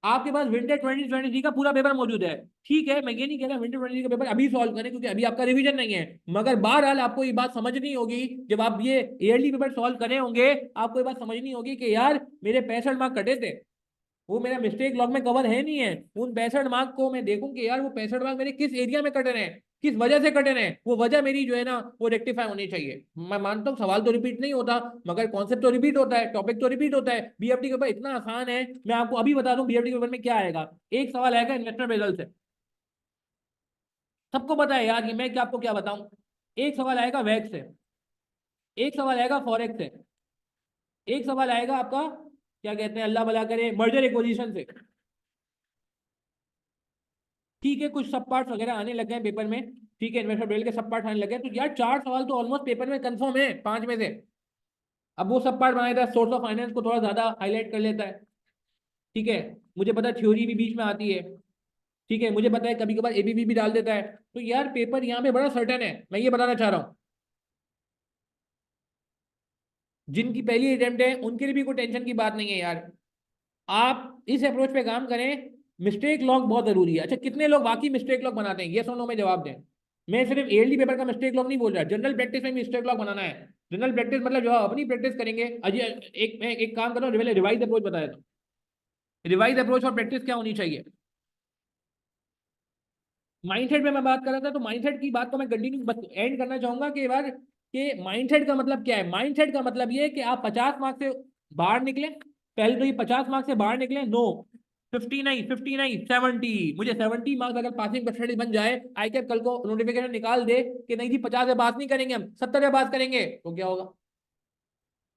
आपके पास विंटर 2023 का पूरा पेपर मौजूद है, ठीक है, मैं ये नहीं कह रहा विंटर 20 का पेपर अभी सॉल्व करें क्योंकि अभी आपका रिवीजन नहीं है। मगर बहरहाल आपको ये बात समझनी होगी, जब आप ये ईयरली पेपर सॉल्व करे होंगे, आपको ये बात समझनी होगी कि यार मेरे 65 मार्क कटे थे, वो मेरा मिस्टेक लॉग में कवर है नहीं है। उन 65 मार्क को मैं देखूं कि यार वो 65 मार्क मेरे किस एरिया में कटे रहे हैं, किस वजह से कटे रहे हैं, वो वजह मेरी जो है ना वो रेक्टिफाई होनी चाहिए। मैं मानता हूँ सवाल तो रिपीट नहीं होता, मगर कॉन्सेप्ट तो रिपीट होता है, टॉपिक तो रिपीट होता है। बीएफडी के ऊपर इतना आसान है, मैं आपको अभी बता दूं बीएफडी के ऊपर में क्या आएगा। एक सवाल आएगा इन्वेस्टर बेजल से, सबको पता है यार, ये मैं क्या आपको क्या बताऊं। एक सवाल आएगा वैक से, एक सवाल आएगा फॉरेक्स से, एक सवाल आएगा आपका क्या कहते हैं, अल्लाह भला करे, मर्जर एक्विजिशन से। ठीक है, कुछ सब पार्ट्स वगैरह आने लगे हैं पेपर में, ठीक है, इन्वेस्टर बेल के सब पार्ट आने लगे हैं, तो यार 4 सवाल तो ऑलमोस्ट पेपर में कंफर्म है 5 में से। अब वो सब पार्ट बनाया था, सोर्स ऑफ फाइनेंस को थोड़ा ज्यादा हाईलाइट कर लेता है, ठीक है, मुझे पता है थ्योरी भी बीच में आती है, ठीक है, मुझे पता है कभी कभार एबीबी भी डाल देता है। तो यार पेपर यहाँ पे बड़ा सर्टेन है, मैं ये बताना चाह रहा हूँ। जिनकी पहली अटेम्प्ट है उनके लिए भी कोई टेंशन की बात नहीं है यार, आप इस अप्रोच पे काम करें। मिस्टेक लॉग बहुत जरूरी है। अच्छा, कितने लोग वाकई मिस्टेक लॉग बनाते हैं, ये सुनो में जवाब दें। मैं सिर्फ ईयरली पेपर का मिस्टेक लॉग नहीं बोल रहा, जनरल प्रैक्टिस में मिस्टेक लॉग बनाना है। जनरल प्रैक्टिस मतलब जो आप अपनी प्रैक्टिस करेंगे। अजय एक मैं एक काम कर रहा हूँ, रिवाइज अप्रोच बताया था। रिवाइज अप्रोच और प्रैक्टिस क्या होनी चाहिए। माइंडसेट में मैं बात कर रहा था, तो माइंडसेट की बात को मैं कंटिन्यू एंड करना चाहूंगा कि यार कि माइंडसेट का मतलब क्या है। माइंडसेट का मतलब ये है कि आप 50 मार्क्स से बाहर निकले, पहले तो ये 50 मार्क्स से बाहर निकले, नो 50 नहीं, 50 नहीं, 70, मुझे 70 मार्क्स अगर पासिंग परसेंटेज बन जाए, आई कैप कल को नोटिफिकेशन निकाल दे कि नहीं जी 50 से बात नहीं करेंगे, हम 70 से बात करेंगे, तो क्या होगा?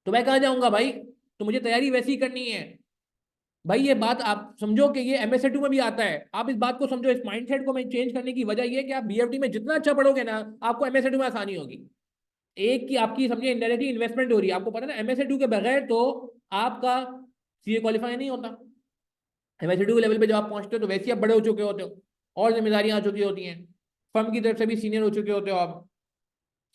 तो मैं कहाँ जाऊंगा भाई? तो मुझे तैयारी वैसी ही करनी है भाई। ये बात आप समझो कि ये MSc2 में भी आता है, आप इस बात को समझो। इस माइंडसेट को मैं चेंज करने की वजह ये है कि आप BFD में जितना अच्छा पढ़ोगे ना, आपको MSc2 में आसानी होगी। एक की आपकी समझिए इंडायरेक्टली इन्वेस्टमेंट हो रही है, आपको पता है ना, MSc2 के बगैर तो आपका CA क्वालिफाई नहीं होता। MSc2 के लेवल पे जब आप पहुंचते हो तो वैसे ही आप बड़े हो चुके होते हो, और जिम्मेदारियां आ चुकी होती हैं, फर्म की तरफ से भी सीनियर हो चुके होते हो आप,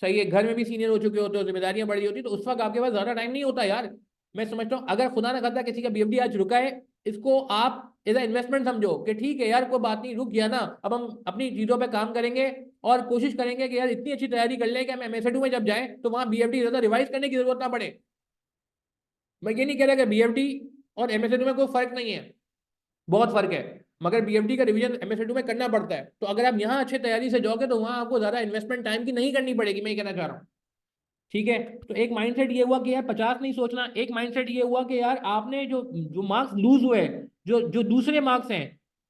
सही है, घर में भी सीनियर हो चुके होते हो, जिम्मेदारियां बढ़ी होती है, तो उस वक्त आपके पास ज्यादा टाइम नहीं होता यार। मैं समझता हूँ अगर खुदा ना करता किसी का BFD आज रुका है, इसको आप एज ए इन्वेस्टमेंट समझो कि ठीक है यार कोई बात नहीं, रुक गया ना, अब हम अपनी चीजों पे काम करेंगे और कोशिश करेंगे कि यार इतनी अच्छी तैयारी कर लें कि हम MSc2 में जब जाए तो वहाँ BFD ज्यादा रिवाइज करने की जरूरत ना पड़े। मैं ये नहीं कह रहा कि BFD और MSc2 में कोई फर्क नहीं है, बहुत फर्क है, मगर BFD का रिवीजन MSc2 में करना पड़ता है। तो अगर आप यहाँ अच्छे तैयारी से जाओगे तो वहाँ आपको ज्यादा इन्वेस्टमेंट टाइम की नहीं करनी पड़ेगी, मैं ये कहना चाह रहा हूँ। ठीक है, तो एक माइंडसेट ये हुआ कि यार 50 नहीं सोचना, एक माइंडसेट ये हुआ कि यार आपने जो जो मार्क्स लूज हुए, जो जो दूसरे मार्क्स हैं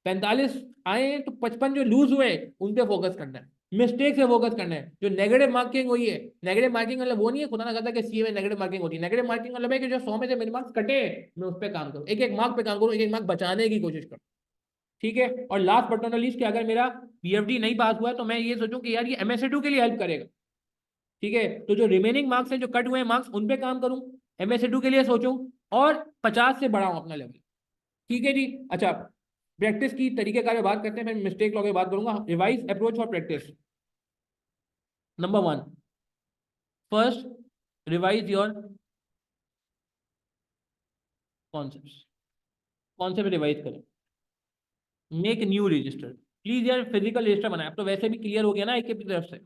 45 आए हैं, तो 55 जो लूज हुए उन पे फोकस करना है, मिस्टेक से फोकस करना है। जो नेगेटिव मार्किंग हुई है, नेगेटिव मार्किंग मतलब वो नहीं है, खुदा ना करता कि CA में नेगेटिव मार्किंग होती है। नेगेटिव मार्किंग मतलब है कि जो 100 में से मेरे मार्क्स कटे, मैं उस पर काम करूँ, एक एक मार्क पे काम करूँ, एक एक मार्क बचाने की कोशिश करूँ। ठीक है, और लास्ट बट नॉट लीस्ट कि अगर मेरा BFD नहीं पास हुआ तो मैं ये सोचूं कि यार ये MSc2 के लिए हेल्प करेगा। ठीक है, तो जो रिमेनिंग मार्क्स हैं, जो कट हुए हैं मार्क्स, उन पे काम करूं, MSc2 के लिए सोचूं, और 50 से बढ़ाऊं अपना लेवल। ठीक है जी। अच्छा, प्रैक्टिस की तरीके कार बात करते हैं, मैं मिस्टेक लॉ की बात करूंगा। Revise approach for practice. Number 1, first revise your concept, concept revise करें। मेक न्यू रजिस्टर, प्लीज यार फिजिकल रजिस्टर बनाए। अब तो वैसे भी क्लियर हो गया ना एक की तरफ से,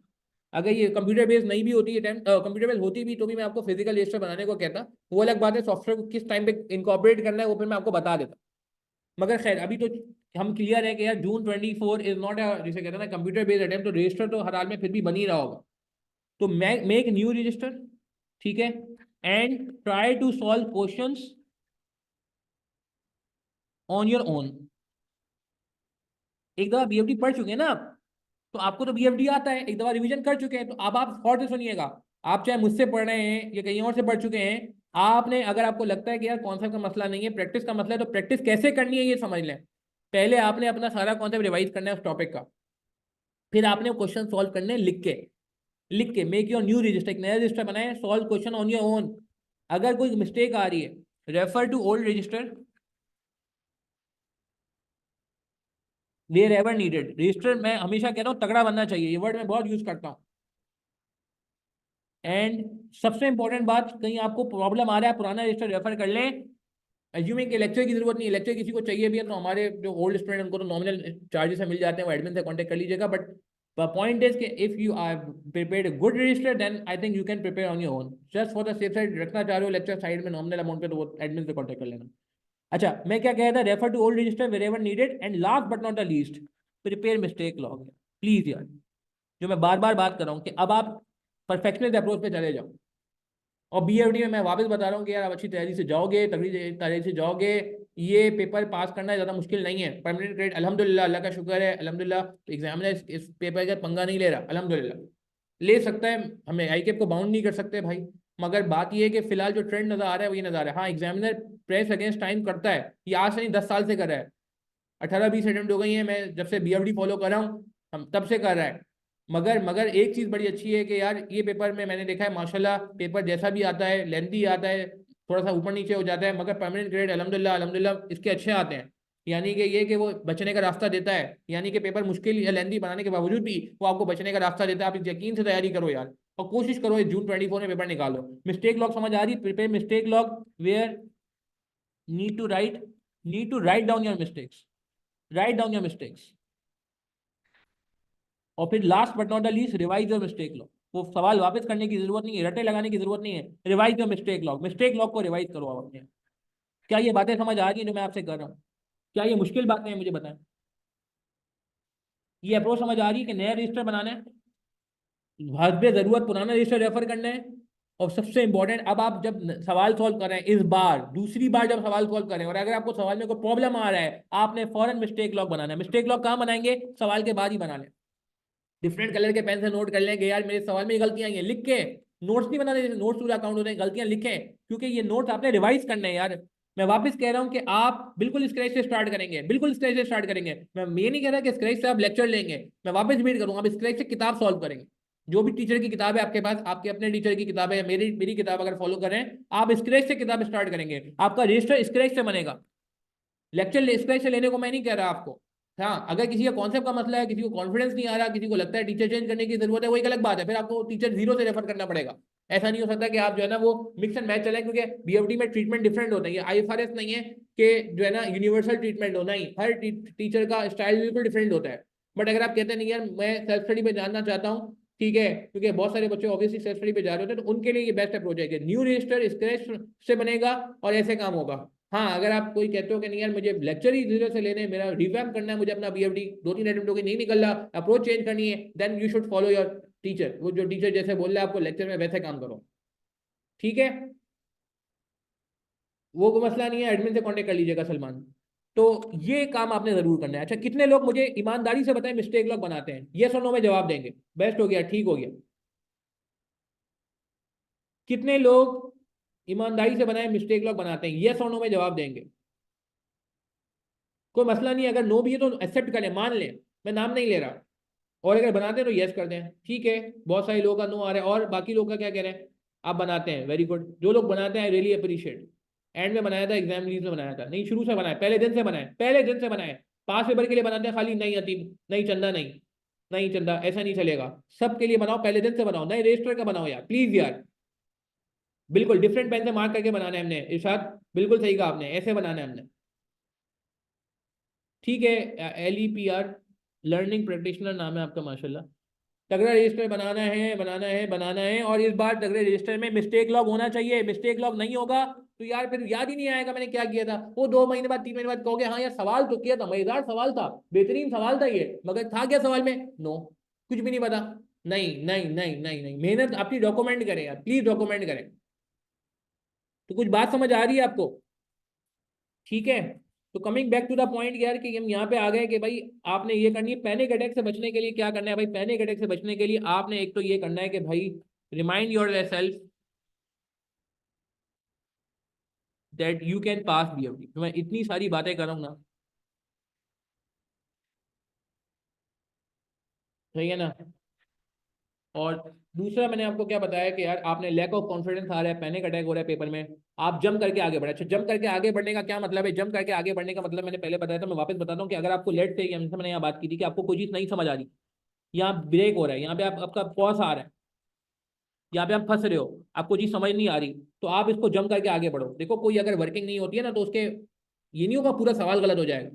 अगर ये कंप्यूटर बेस्ड नहीं भी होती है टाइम, कंप्यूटर बेस्ड होती भी तो भी मैं आपको फिजिकल रजिस्टर बनाने को कहता, वो अलग बात है, सॉफ्टवेयर को किस टाइम पे इनकॉर्पोरेट करना है वो फिर मैं आपको बता देता। मगर खैर अभी तो हम क्लियर है कि यार जून 24 इज नॉट जिसे कहते हैं ना कंप्यूटर बेस्ड अटेम्प्ट, तो रजिस्टर तो हर हाल में फिर भी बन ही रहा होगा। तो मेक न्यू रजिस्टर, ठीक है, and try to solve questions on your own. एक दफा BFD पढ़ चुके हैं ना आप, तो आपको तो BFD आता है, एक दफा रिवीजन कर चुके हैं, तो अब आप गौर से सुनिएगा। आप चाहे मुझसे पढ़ रहे हैं या कहीं और से पढ़ चुके हैं, आपने अगर आपको लगता है कि यार कॉन्सेप्ट का मसला नहीं है, प्रैक्टिस का मसला है, तो प्रैक्टिस कैसे करनी है ये समझ लें। पहले आपने अपना सारा कॉन्सेप्ट रिवाइज करना है उस टॉपिक का, फिर आपने क्वेश्चन सॉल्व करने हैं लिख के मेक योर न्यू रजिस्टर, एक नया रजिस्टर बनाए, solve question on your own. अगर कोई मिस्टेक आ रही है, refer to old register wherever needed. Register मैं हमेशा कहता हूँ तगड़ा बनना चाहिए, ये वर्ड मैं बहुत यूज करता हूँ। एंड सबसे इंपॉर्टेंट बात, कहीं आपको प्रॉब्लम आ रहा है, पुराना रजिस्टर रेफर कर लें। एज्यूमिंग के लेक्चर की जरूरत नहीं है, लेक्चर किसी को चाहिए भी है तो हमारे जो ओल्ड स्टूडेंट उनको तो नॉमिनल चार्जेस से मिल जाते हैं, वो एडमिन से कांटेक्ट कर लीजिएगा। बट पॉइंट इज कि if you are prepared a good register then I think you can prepare on your own. Just for the safe side रखना चाह रहे हो लेक्चर साइड में नॉमिनल अमाउंट पे, तो वो एडमिन से कांटेक्ट कर लेना। अच्छा, मैं क्या कह रहा था, refer to old register wherever needed, and last but not the least, prepare mistake log. Please यार, जो मैं बार बार बात कर रहा हूँ कि अब आप परफेक्शनिस्ट अप्रोच पे चले जाओ। और BFD में मैं वापस बता रहा हूँ कि यार आप अच्छी तैयारी से जाओगे, तगड़ी तैयारी से जाओगे, ये पेपर पास करना ज़्यादा मुश्किल नहीं है। परमानेंट ग्रेड अल्हम्दुलिल्लाह, अल्लाह का शुक्र है, अल्हम्दुलिल्लाह, तो एग्जामिनर इस पेपर का पंगा नहीं ले रहा, अल्हम्दुलिल्लाह। ले सकता है, हमें ICAP को बाउंड नहीं कर सकते भाई, मगर बात ये है कि फिलहाल जो ट्रेंड नजर आ रहा है वो ये नजर आ रहा है। हाँ, एग्जामिनर प्रेस अगेंस्ट टाइम करता है, ये आज से नहीं 10 साल से कर रहा है, 18-20 अटेम्प्ट हो गई हैं, मैं जब से BFD फॉलो कर रहा हूँ, हम तब से कर रहा है। मगर एक चीज़ बड़ी अच्छी है कि यार ये पेपर में मैंने देखा है माशाल्लाह, पेपर जैसा भी आता है, लेंथी आता है, थोड़ा सा ऊपर नीचे हो जाता है, मगर परमानेंट ग्रेड अल्हम्दुलिल्लाह अल्हम्दुलिल्लाह इसके अच्छे आते हैं। यानी कि ये कि वो बचने का रास्ता देता है, यानी कि पेपर मुश्किल या लेंथी बनाने के बावजूद भी वो आपको बचने का रास्ता देता है। आप इस यकीन से तैयारी करो यार, और कोशिश करो जून 24 में पेपर निकालो। मिस्टेक लॉग समझ आ रही? Prepare mistake log where need to write, need to write down your mistakes, write down your mistakes. और फिर last but not the least, revise your mistake log. वो सवाल वापस करने की जरूरत नहीं है, रटे लगाने की जरूरत नहीं है, revise your mistake log, mistake log को रिवाइज करो आप अपने। क्या ये बातें समझ आ रही हैं जो मैं आपसे कर रहा हूँ? क्या ये मुश्किल बातें हैं? मुझे बताएं। ये अप्रोच समझ आ रही है कि नया रजिस्टर बनाना है? हस्बे जरूरत पुराना रजिस्टर रेफर करना है। और सबसे इंपॉर्टेंट, अब आप जब सवाल सॉल्व कर रहे हैं, इस बार दूसरी बार जब सवाल सॉल्व करें और अगर आपको सवाल में कोई प्रॉब्लम आ रहा है, आपने फौरन मिस्टेक लॉग बनाना है। मिस्टेक लॉग कहाँ बनाएंगे? सवाल के बाद ही बना लें। डिफरेंट कलर के पेन से नोट कर लेंगे, यार मेरे सवाल में ये गलतियां आई हैं, लिख के। नोट्स नहीं बनाने, जैसे नोट्स पूरा अकाउंट होते हैं, गलतियां लिखें, क्योंकि ये नोट्स आपने रिवाइज करने हैं यार। मैं वापस कह रहा हूं कि आप बिल्कुल स्क्रैच से स्टार्ट करेंगे, बिल्कुल स्क्रैच से स्टार्ट करेंगे। मैं ये नहीं कह रहा कि स्क्रैच से आप लेक्चर लेंगे, मैं वापस रिपीट करूंगा, आप स्क्रैच से किताब सॉल्व करेंगे। जो भी टीचर की किताब है आपके पास, आपके अपने टीचर की किताब है या मेरी मेरी किताब अगर फॉलो करें, आप स्क्रैच से किताब स्टार्ट करेंगे, आपका रजिस्टर स्क्रैच से बनेगा। लेक्चर स्क्रैच से लेने को मैं नहीं कह रहा आपको। हाँ, अगर किसी का कॉन्सेप्ट का मसला है, किसी को कॉन्फिडेंस नहीं आ रहा, किसी को लगता है टीचर चेंज करने की जरूरत है, वो एक अलग बात है, फिर आपको टीचर जीरो से रेफर करना पड़ेगा। ऐसा नहीं हो सकता कि आप जो है ना वो मिक्स एंड मैच चले, क्योंकि बीएफडी में ट्रीटमेंट डिफरेंट होता है। ये आईएफआरएस नहीं है कि जो है ना यूनिवर्सल ट्रीटमेंट हो, नहीं, हर टीचर का स्टाइल बिल्कुल डिफरेंट होता है। बट अगर आप कहते हैं नहीं यार मैं सेल्फ स्टडी पे जानना चाहता हूँ, ठीक है, क्योंकि बहुत सारे बच्चे ऑब्वियसली सेल्फ स्टडी पे जा रहे होते हैं, तो उनके लिए ये बेस्ट अप्रोच है कि न्यू रजिस्टर स्क्रैच से बनेगा और ऐसे काम होगा। हाँ, अगर आप कोई कहते हो कि नहीं यार मुझे लेक्चर ही जीरो से लेने, मेरा रिवैम्प करना है, मुझे अपना बीएफडी 2-3 अटेम्प्ट हो गई नहीं निकल रहा, अप्रोच चेंज करनी है, then you should follow your teacher. वो जो टीचर जैसे बोल रहा है आपको लेक्चर में, वैसे काम करो, ठीक है। वो कोई मसला नहीं है, एडमिन से कांटेक्ट कर लीजिएगा सलमान। तो ये काम आपने जरूर करना है। अच्छा, कितने लोग मुझे ईमानदारी से बताएं मिस्टेक लोग बनाते हैं? ये और नो में जवाब देंगे। बेस्ट हो गया, ठीक हो गया। कितने लोग ईमानदारी से बनाए मिस्टेक लोग बनाते हैं? ये और नो में जवाब देंगे। कोई मसला नहीं है, अगर नो भी है तो एक्सेप्ट करें, मान लें, मैं नाम नहीं ले रहा। और अगर बनाते हैं तो यस कर दें, ठीक है। बहुत सारे लोगों का नो आ रहा है, और बाकी लोग का क्या कह रहे हैं? आप बनाते हैं, वेरी गुड। जो लोग बनाते हैं आई रियली अप्रिशिएट। एंड में बनाया था, एग्जाम लीव में बनाया था, नहीं शुरू से बनाए, पहले दिन से बनाए, पहले दिन से बनाए। पास पेपर के लिए बनाते हैं खाली? नहीं अतीब, नहीं चंदा, नहीं, नहीं चंदा, ऐसा नहीं चलेगा। सबके लिए बनाओ, पहले दिन से बनाओ, नए रजिस्टर का बनाओ यार, प्लीज यार। बिल्कुल डिफरेंट पेन से मार्क करके बनाना है हमने, इरशाद बिल्कुल सही कहा आपने, ऐसे बनाना है हमने, ठीक है। LEPR, लर्निंग प्रैक्टिशनर नाम है आपका, माशाल्लाह। तगड़ा रजिस्टर बनाना है, बनाना है, बनाना है। और इस बार तगड़े रजिस्टर में मिस्टेक लॉग होना चाहिए। मिस्टेक लॉग नहीं होगा तो यार फिर याद ही नहीं आएगा मैंने क्या किया था। वो 2 महीने बाद, 3 महीने बाद कहोगे हाँ यार सवाल तो किया था, मजेदार सवाल था, बेहतरीन सवाल था ये, मगर था क्या सवाल में? नो, कुछ भी नहीं पता। नहीं नहीं नहीं नहीं नहीं, मेहनत अपनी डॉक्यूमेंट करें यार, प्लीज डॉक्यूमेंट करें। तो कुछ बात समझ आ रही है आपको? ठीक है। तो coming back to the point यार, कि हम यहाँ पे आ गए कि भाई आपने ये करनी है। पैनिक अटैक से बचने के लिए क्या करना है भाई? पैनिक अटैक से बचने के लिए आपने एक तो ये करना है कि भाई remind your self that you can pass BFD. तो मैं इतनी सारी बातें कर रहा हूँ ना, सही है ना। और दूसरा मैंने आपको क्या बताया कि यार आपने लैक ऑफ कॉन्फिडेंस आ रहा है, पैनिक अटैक हो रहा है पेपर में, आप जंप करके आगे बढ़े। अच्छा, जंप करके आगे बढ़ने का क्या मतलब है? जंप करके आगे बढ़ने का मतलब मैंने पहले बताया था, मैं वापस बताता हूँ कि अगर आपको लेट से, मैंने यहाँ बात की थी कि आपको कोई चीज़ नहीं समझ आ रही, यहाँ ब्रेक हो रहा है, यहाँ पे आपका पॉज आ रहा है, यहाँ पे आप फंस रहे हो, आपको चीज समझ नहीं आ रही, तो आप इसको जम करके आगे बढ़ो। देखो कोई अगर वर्किंग नहीं होती है ना, तो उसके ये नहीं होगा पूरा सवाल गलत हो जाएगा।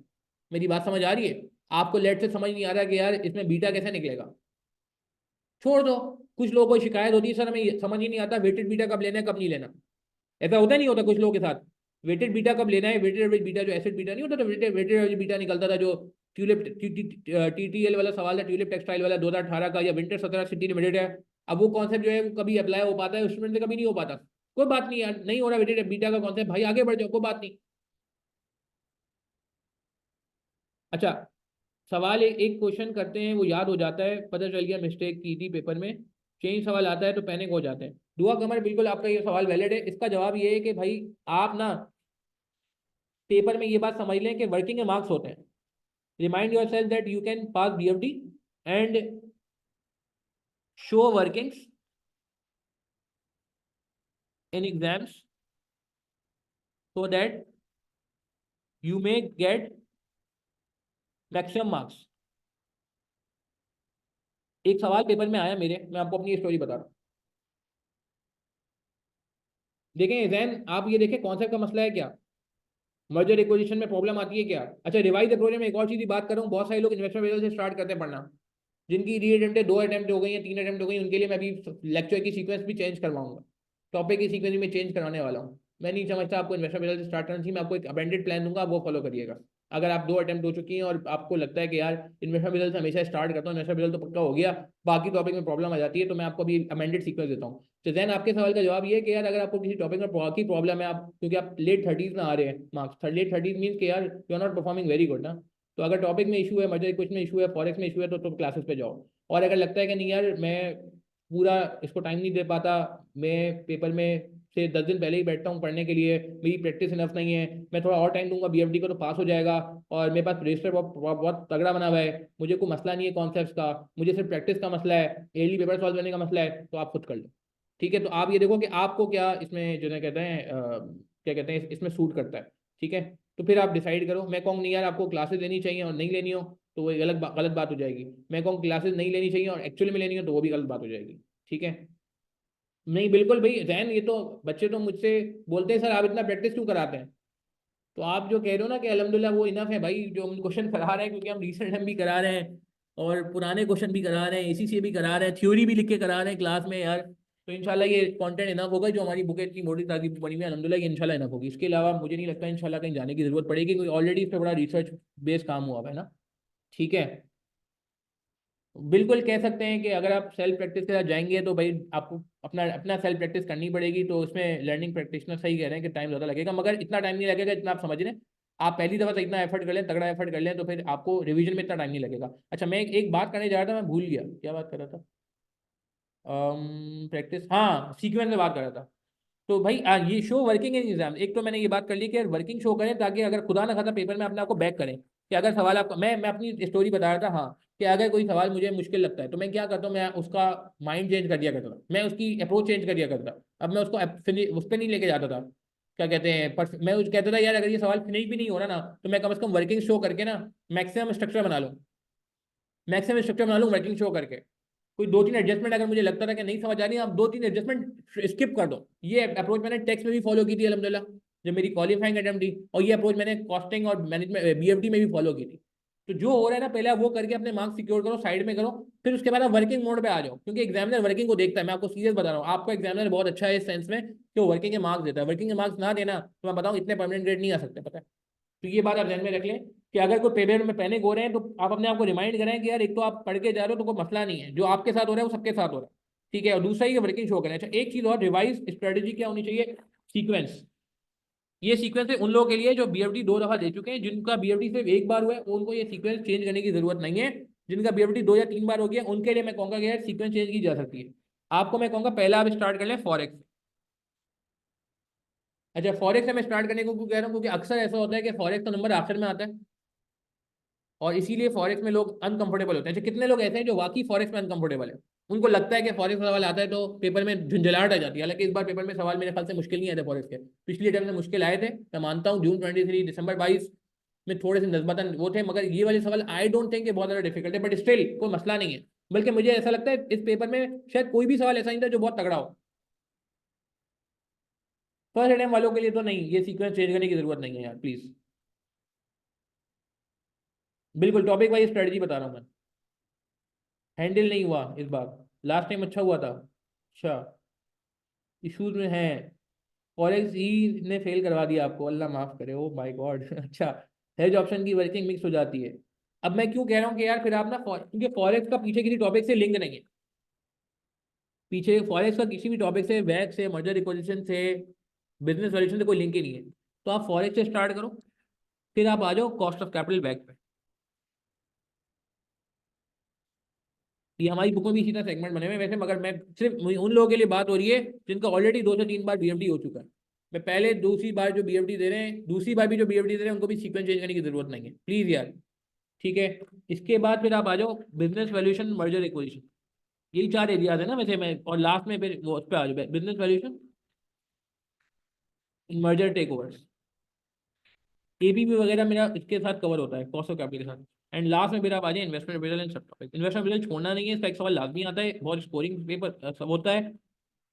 मेरी बात समझ आ रही है? आपको लेट से समझ नहीं आ रहा कि यार इसमें बीटा कैसे निकलेगा, छोड़ दो। कुछ लोगों को शिकायत होती है, सर हमें समझ ही नहीं आता वेटेड बीटा कब लेना है कब नहीं लेना। ऐसा होता नहीं होता कुछ लोगों के साथ? वेटेड बीटा कब लेना है? वेटेड एवरेज बीटा, जो एसिड बीटा नहीं होता, तो वेटेड वेटेड एवरेज बीटा निकलता था, जो ट्यूलिप TTL वाला सवाल था, ट्यूलिप टेक्सटाइल वाला 2018 का, या विंटर 17 सिटी लिमिटेड है। अब वो कॉन्सेप्ट जो है वो कभी अप्लाई हो पाता है स्टूडेंट से, कभी नहीं हो पाता। कोई बात नहीं यार, नहीं हो रहा वेटेड बीटा का कॉन्सेप्ट, भाई आगे बढ़ जाओ, कोई बात नहीं। अच्छा, सवाल एक क्वेश्चन करते हैं, वो याद हो जाता है, पता चल गया मिस्टेक की थी पेपर में, चेंज सवाल आता है तो पैनिक हो जाते हैं। दुआ कमर, बिल्कुल आपका ये सवाल वैलिड है। इसका जवाब ये है कि भाई आप ना पेपर में ये बात समझ लें कि वर्किंग के मार्क्स होते हैं। Remind your self that you can pass BFD and show workings in exams so that you may get maximum marks. एक सवाल पेपर में आया मेरे, मैं आपको अपनी स्टोरी बता रहा हूँ। देखें जैन, आप ये देखें कॉन्सेप्ट का मसला है क्या, मर्जर एक्विजिशन में प्रॉब्लम आती है क्या? अच्छा, रिवाइज अप्रोच में एक और चीज की बात कर रहा हूँ, बहुत सारे लोग इन्वेस्टमेंट वेरिएबल से स्टार्ट करते हैं पढ़ना, जिनकी री अटेम्प्ट 2 अटेम्प्ट हो गई या 3 अटेम्प्ट हो गई, उनके लिए मैं अभी लेक्चर की सीक्वेंस भी चेंज करवाऊंगा, टॉपिक की सीक्वेंस भी मैं चेंज कराने वाला हूँ। मैं नहीं समझता आपको इन्वेस्टमेंट वेरिएबल से स्टार्ट करना चाहिए, मैं आपको एक अबेंडेड प्लान दूंगा, वो फॉलो करिएगा। अगर आप 2 अटेम्प्ट हो चुकी हैं और आपको लगता है कि यार इन्वेस्टमेंट रिजल्ट हमेशा स्टार्ट करता हूँ, इन्वेस्टमेंट रिजल्ट तो पक्का हो गया, बाकी टॉपिक में प्रॉब्लम आ जाती है, तो मैं आपको अभी अमेंडेड सीक्वेंस देता हूँ। तो जैन आपके सवाल का जवाब ये है कि यार अगर आपको किसी टॉपिक में बहुत ही प्रॉब्लम है, आप क्योंकि आप लेट 30s में आ रहे हैं मार्क्स, लेट 30s मीन कि यार you are not performing very good ना, तो अगर टॉपिक में इशू है, मर्जर कुछ में इशू है, फॉरेक्स में इशू है, तो क्लासेस पे जाओ। और अगर लगता है कि नहीं यार मैं पूरा इसको टाइम नहीं दे पाता, मैं पेपर में से 10 दिन पहले ही बैठता हूँ पढ़ने के लिए, मेरी प्रैक्टिस इनफ नहीं है, मैं थोड़ा और टाइम दूंगा बीएफडी को तो पास हो जाएगा, और मेरे पास रजिस्टर बहुत तगड़ा बना हुआ है, मुझे कोई मसला नहीं है कॉन्सेप्ट का, मुझे सिर्फ प्रैक्टिस का मसला है, एयरली पेपर सॉल्व करने का मसला है, तो आप खुद कर लो। ठीक है, तो आप ये देखो कि आपको क्या इसमें जो है कहते हैं क्या कहते हैं इसमें सूट करता है। ठीक है, तो फिर आप डिसाइड करो। मैं कहूँ नहीं यार आपको क्लासेस लेनी चाहिए और नहीं लेनी हो, तो वो गलत बात हो जाएगी। मैं कहूँ क्लासेस नहीं लेनी चाहिए और एक्चुअली में लेनी हो, तो वो भी गलत बात हो जाएगी। ठीक है, नहीं बिल्कुल भाई जैन, ये तो बच्चे तो मुझसे बोलते हैं सर आप इतना प्रैक्टिस क्यों कराते हैं, तो आप जो कह रहे हो ना कि अल्हम्दुलिल्लाह वो इनफ है भाई, जो हम क्वेश्चन करा रहे हैं, क्योंकि हम रिसेंट हम भी करा रहे हैं और पुराने क्वेश्चन भी करा रहे हैं, इसी से भी करा रहे हैं, थ्योरी भी लिख के करा रहे हैं क्लास में यार, तो इंशाल्लाह ये कंटेंट इनफ होगा। जो हमारी बुक इतनी मोटी ताजी बनी हुई है अल्हम्दुलिल्लाह, ये इंशाल्लाह इनफ होगी। इसके अलावा मुझे नहीं लगता इंशाल्लाह कहीं जाने की जरूरत पड़ेगी, क्योंकि ऑलरेडी इस पर बड़ा रिसर्च बेस्ड काम हुआ है ना। ठीक है, बिल्कुल कह सकते हैं कि अगर आप सेल्फ प्रैक्टिस के साथ जाएंगे तो भाई आपको अपना अपना सेल्फ प्रैक्टिस करनी पड़ेगी, तो उसमें लर्निंग प्रैक्टिशनर सही कह रहे हैं कि टाइम ज़्यादा लगेगा, मगर इतना टाइम नहीं लगेगा जितना आप समझ रहे हैं। आप पहली दफ़ा से इतना एफर्ट कर लें, तगड़ा एफर्ट कर लें, तो फिर आपको रिवीजन में इतना टाइम नहीं लगेगा। अच्छा, मैं एक बात करने जा रहा था, मैं भूल गया क्या बात कर रहा था। प्रैक्टिस, हाँ सीक्वेंस में बात कर रहा था। तो भाई ये शो वर्किंग इन एग्जाम, एक तो मैंने ये बात कर ली कि वर्किंग शो करें, ताकि अगर खुदा ना खाता पेपर में अपने आपको बैक करें, कि अगर सवाल आपका, मैं अपनी स्टोरी बता रहा था हाँ, कि अगर कोई सवाल मुझे मुश्किल लगता है तो मैं क्या करता हूँ, मैं उसका माइंड चेंज कर दिया करता था, मैं उसकी अप्रोच चेंज कर दिया करता। अब मैं उसको उस पर नहीं लेके जाता था, क्या कहते हैं, पर मैं उस कहता था यार अगर ये सवाल फिनिश भी नहीं हो रहा ना, तो मैं कम से कम वर्किंग शो करके ना मैक्सिमम स्ट्रक्चर बना लूँ, मैक्सिमम स्ट्रक्चर बना लूँ वर्किंग शो करके। कोई 2-3 एडजस्टमेंट अगर मुझे लगता था कि नहीं समझ आ रही, आप 2-3 एडजस्टमेंट स्किप कर दो। ये अप्रोच मैंने टेक्स्ट में भी फॉलो की थी अल्हम्दुलिल्लाह, जब मेरी क्वालिफाइंग अटेम्प्ट थी, और ये अप्रोच मैंने कॉस्टिंग और मैनेजमेंट बीएफडी में भी फॉलो की थी। तो जो हो रहा है ना, पहले आप वो करके अपने मार्क्स सिक्योर करो, साइड में करो, फिर उसके बाद आप वर्किंग मोड पे आ जाओ, क्योंकि एग्जामिनर वर्किंग को देखता है। मैं आपको सीरियस बता रहा हूँ, आपका एग्जामिनर बहुत अच्छा है इस सेंस में कि वो वर्किंग के मार्क्स देता है। वर्किंग के मार्क्स ना देना तो मैं बताऊँ इतने परमानेंट ग्रेड नहीं आ सकते, पता है। तो ये बात आप ध्यान में रख लें कि अगर कोई पेपर में पैनिक हो रहे हैं, तो आप अपने आप को रिमाइंड करें कि यार एक तो आप पढ़ के जा रहे हो, तो कोई मसला नहीं है, जो आपके साथ हो रहा है वो सबके साथ हो रहा है। ठीक है, और दूसरा ये वर्किंग शो करें। अच्छा, एक चीज और, रिवाइज स्ट्रेटेजी क्या होनी चाहिए, सीक्वेंस। ये सीक्वेंस है उन लोगों के लिए जो बीएफडी 2 दफा दे चुके हैं, जिनका बीएफडी सिर्फ एक बार हुआ है उनको ये सीक्वेंस चेंज करने की जरूरत नहीं है। जिनका बीएफडी 2 या 3 बार हो गया, उनके लिए मैं कहूंगा कि यार सीक्वेंस चेंज की जा सकती है। आपको मैं कहूंगा पहला आप स्टार्ट कर लें फॉरेक्स। अच्छा, फॉरेक्स से मैं स्टार्ट करने को क्यों कह रहा हूँ, क्योंकि अक्सर ऐसा होता है कि फॉरेक्स का नंबर आखिर में आता है, और इसीलिए फॉरेक्स में लोग अनकंफर्टेबल होते हैं। अच्छा, कितने लोग ऐसे हैं जो वाकई फॉरेक्स में अनकंफर्टेबल है, उनको लगता है कि फॉरेक्स का सवाल आता है तो पेपर में झंझलाहट आ जाती है। हालांकि इस बार पेपर में सवाल मेरे ख्याल से मुश्किल नहीं आए थे फॉरेक्स के, पिछली टाइम से मुश्किल आए थे, मैं मानता हूँ जून 23 दिसंबर 22 में थोड़े से नस्बतन वो थे, मगर ये वाले सवाल आई डोंट थिंक बहुत ज़्यादा डिफिकल्ट है, बट स्टिल कोई मसला नहीं है। बल्कि मुझे ऐसा लगता है इस पेपर में शायद कोई भी सवाल ऐसा नहीं था जो बहुत तगड़ा हो। फर्स्ट अटेम्प्ट वालों के लिए तो नहीं, ये सीक्वेंस चेंज करने की जरूरत नहीं है यार प्लीज। बिल्कुल टॉपिक वाइज स्ट्रेटजी बता रहा हूँ मैं। हैंडल नहीं हुआ इस बार, लास्ट टाइम अच्छा हुआ था। अच्छा, इश्यूज में है, फॉरेक्स ही ने फेल करवा दिया आपको, अल्लाह माफ करे, ओ माय गॉड। अच्छा, हेज ऑप्शन की वर्किंग मिक्स हो जाती है। अब मैं क्यों कह रहा हूँ कि यार फिर आप ना क्योंकि फॉरेक्स का पीछे किसी टॉपिक से लिंक नहीं है, पीछे फॉरेक्स का किसी भी टॉपिक से, वैक से, मर्जर रिक्वेजिशन से, बिजनेस वैल्यूएशन से कोई लिंक ही नहीं है। तो आप फॉरेक्स से स्टार्ट करो, फिर आप आ जाओ कॉस्ट ऑफ कैपिटल बैक पे। ये हमारी बुक में भी इसी तरह सेगमेंट बने हुए हैं वैसे, मगर मैं सिर्फ उन लोगों के लिए बात हो रही है जिनका ऑलरेडी 2 से 3 बार बीएफडी हो चुका है। मैं पहले दूसरी बार जो बीएफडी दे रहे हैं, दूसरी बार भी जो बीएफडी दे रहे हैं, उनको भी सीक्वेंस चेंज करने की जरूरत नहीं है प्लीज यार। ठीक है, इसके बाद फिर आप आ जाओ बिजनेस वैल्यूएशन, मर्जर एक्विजिशन, यही 4 एरियाज है ना वैसे। मैं और लास्ट में फिर वो उस पर आ जाओ, business valuation, merger takeovers, ABB वगैरह मेरा इसके साथ कवर होता है, कॉस्ट ऑफ कैपिटल के साथ। एंड लास्ट में फिर आप आ जाए इन्वेस्टमेंट अप्रेजल एंड सब टॉपिक। इन्वेस्टमेंट अप्रेजल छोड़ना नहीं है, इसका एक सवाल लाजमी आता है, बहुत स्कोरिंग पेपर सब होता है।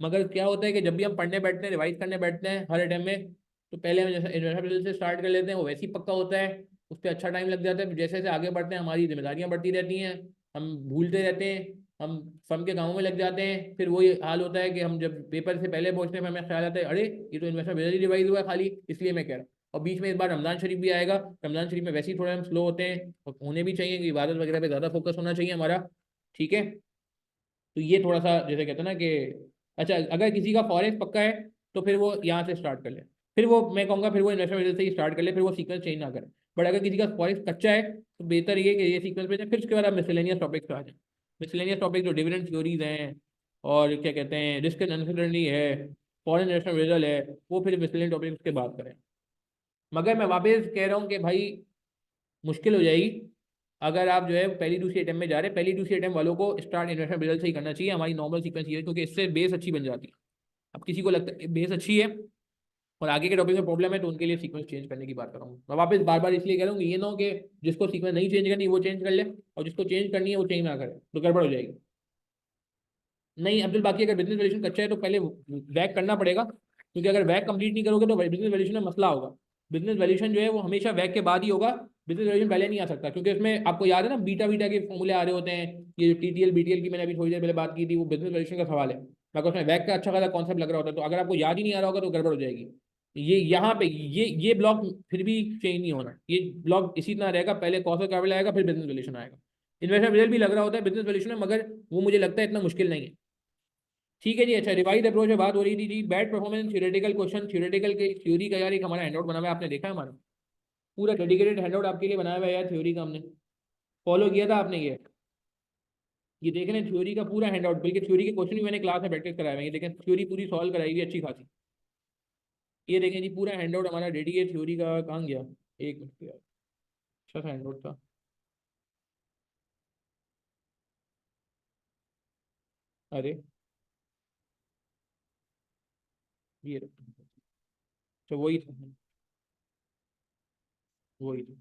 मगर क्या होता है कि जब भी हम पढ़ने बैठते हैं, रिवाइज करने बैठते हैं हर अटेम्प्ट में, तो पहले हम जैसे इन्वेस्टमेंट अप्रेजल से स्टार्ट कर लेते हैं, वो वैसे ही पक्का होता है, उस पर अच्छा टाइम लग जाता है। जैसे जैसे आगे बढ़ते हैं हमारी जिम्मेदारियां बढ़ती रहती हैं, हम भूलते रहते हैं, हम फर्म के कामों में लग जाते हैं, फिर वही हाल होता है कि हम जब पेपर से पहले पहुंचते हैं हमें ख्याल आता है अरे ये तो इन्वेस्टमेंट अप्रेजल ही रिवाइज हुआ है खाली, इसलिए मैं कह रहा हूँ। और बीच में इस बार रमज़ान शरीफ भी आएगा। रमज़ान शरीफ में वैसे ही थोड़ा हम स्लो होते हैं, और होने भी चाहिए कि इबादत वगैरह पे ज़्यादा फोकस होना चाहिए हमारा। ठीक है, तो ये थोड़ा सा जैसे कहते हैं ना कि अच्छा, अगर किसी का फॉरेक्स पक्का है तो फिर वो यहाँ से स्टार्ट कर ले, फिर वो मैं कहूँगा फिर वो इन्वेस्टमेंट से ही स्टार्ट कर ले, फिर वो सीक्वेंस चेंज ना करे। बट अगर किसी का फॉरेक्स कच्चा है तो बेहतर ये कि ये सीक्वेंस पे जाए, फिर उसके बाद आप मिसलेनियस टॉपिक्स पे आ जाए। मिसलेनियस टॉपिक जो डिविडेंड थ्योरीज हैं और क्या कहते हैं रिस्क एंड अनसर्टेनिटी है, फॉरेन इन्वेस्टमेंट रिजल्ट है, वो फिर मिसलेनियस टॉपिक्स के बात करें। मगर मैं वापस कह रहा हूँ कि भाई मुश्किल हो जाएगी अगर आप जो है पहली दूसरी अटेम्प्ट में जा रहे हैं। पहली दूसरी अटेम्प्ट वालों को स्टार्ट इन्वेस्टमेंट रिजल्ट से ही करना चाहिए, हमारी नॉर्मल सीक्वेंस ये है, क्योंकि इससे बेस अच्छी बन जाती है। अब किसी को लगता है बेस अच्छी है और आगे के टॉपिक में प्रॉब्लम है, तो उनके लिए सीक्वेंस चेंज करने की बात कर रहा हूँ। मैं वापस बार बार इसलिए कह रहा हूँ कि ये ना हो कि जिसको सीक्वेंस नहीं चेंज करनी वो चेंज कर ले, और जिसको चेंज करनी है वो चेंज ना करे, तो गड़बड़ हो जाएगी। नहीं अब्दुल, बाकी अगर बिजनेस वैल्यूशन कच्चा है तो पहले वैक करना पड़ेगा, क्योंकि अगर वैक कंप्लीट नहीं करोगे तो बिजनेस वैल्यूशन में मसला होगा। बिजनेस वैल्यूशन जो है वो हमेशा वैक के बाद ही होगा, बिजनेस वैल्यूशन पहले नहीं आ सकता, क्योंकि उसमें आपको याद है ना बीटा बीटा के फॉर्मूले आ रहे होते हैं। ये जो टीटीएल बीटीएल की मैंने अभी थोड़ी देर पहले बात की थी, वो बिजनेस वैल्यूशन का सवाल है, मगर उसमें वैक का अच्छा खासा कॉन्सेप्ट लग रहा होता है। तो अगर आपको याद ही नहीं आ रहा होगा तो गड़बड़ हो जाएगी। ये यहाँ पे ये ब्लॉक फिर भी चेंज नहीं होना, ये ब्लॉक इसी तरह रहेगा, पहले कॉस्ट ऑफ कैपिटल आएगा फिर बिजनेस वैल्यूशन आएगा। इन्वेस्टमेंट रिजल्ट भी लग रहा होता है बिजनेस वैल्यूशन में, मगर वो मुझे लगता है इतना मुश्किल नहीं है। ठीक है जी। अच्छा, रिवाइज अप्रोच में बात हो रही थी जी, bad performance theoretical question, theoretical के थ्योरी का यार एक हमारा हैंडआउट बना हुआ है, आपने देखा है हमारा पूरा डेडिकेटेड हैंडआउट आपके लिए बनाया हुआ है यार, थ्योरी का हमने फॉलो किया था आपने ये देख लें थ्योरी का पूरा हैंडआउट, बल्कि थ्योरी के क्वेश्चन भी मैंने क्लास में प्रैक्टिस कराए हुए हैं। ये देखें थ्योरी पूरी सॉल्व कराई हुई है अच्छी खासी। ये देखें जी पूरा हैंडआउट हमारा रेडी है थ्योरी का। कहाँ गया, एक मिनट यार, अच्छा सा हैंडआउट था। अरे ये रखो। तो वही था, वही था।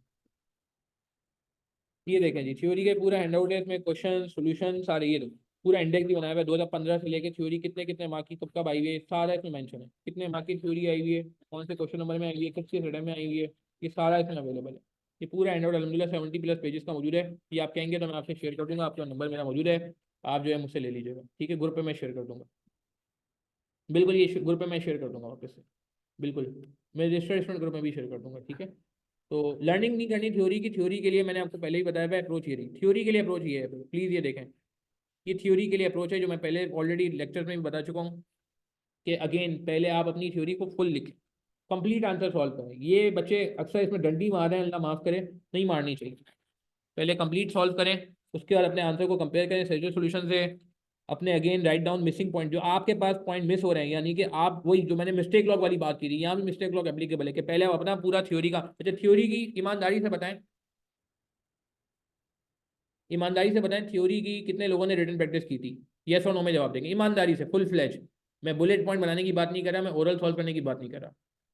ये देखें जी थ्योरी के पूरा हैंडआउट है, इसमें क्वेश्चन सोल्यूशन सारे ये देखो, पूरा इंडेक्स भी बनाया हुआ है 2015 से लेके थ्योरी कितने कितने मार्क की कब कब आई हुई है, सारा इसमें मेंशन है। कितने मार्क की थ्योरी आई हुई है, कौन से क्वेश्चन नंबर में आई हुई है, किस रिटर्न में आई हुई है, ये सारा इसमें अवेलेबल है। ये पूरा हैंडआउट अलहमदिल्ला 70+ पेजेस का मौजूद है। ये आप कहेंगे तो मैं आपसे शेयर कर दूंगा, आपका नंबर मेरा मौजूद है, आप जो है मुझसे ले लीजिएगा। ठीक है, ग्रुप पे मैं शेयर कर दूंगा। बिल्कुल, ये ग्रुप पे मैं शेयर कर दूंगा वापस से। बिल्कुल, मैं रजिस्टर्ड स्टूडेंट ग्रुप में भी शेयर कर दूंगा। ठीक है, तो लर्निंग नहीं करनी थ्योरी की, थ्योरी के लिए मैंने आपको पहले ही बताया था अप्रोच, ये थ्योरी के लिए अप्रोच ये है। प्लीज़ ये देखें, ये थ्योरी के लिए अप्रोच है जो मैं पहले ऑलरेडी लेक्चर में भी बता चुका हूँ कि अगेन पहले आप अपनी थ्योरी को फुल लिखें, कंप्लीट आंसर सॉल्व करें। ये बच्चे अक्सर इसमें डंडी मार रहे हैं, अल्लाह माफ़ करे, नहीं मारनी चाहिए। पहले कंप्लीट सॉल्व करें, उसके बाद अपने आंसर को कंपेयर करें सजेस्टेड सॉल्यूशन से, अपने again write down missing point, जो आपके पास पॉइंट मिस हो रहे हैं, यानी कि आप वही जो मैंने मिस्टेक लॉग वाली बात की थी, यहाँ भी मिस्टेक लॉग एप्लीकेबल है कि पहले आप अपना पूरा थ्योरी का, अच्छा थ्योरी की ईमानदारी से बताएं, ईमानदारी से बताएं थ्योरी की कितने लोगों ने रिटन प्रैक्टिस की थी, यस और नो में जवाब देंगे ईमानदारी से, फुल फ्लैज। मैं बुलेट पॉइंट बनाने की बात नहीं कर रहा, मैं ओरल सॉल्व करने की बात नहीं कर रहा,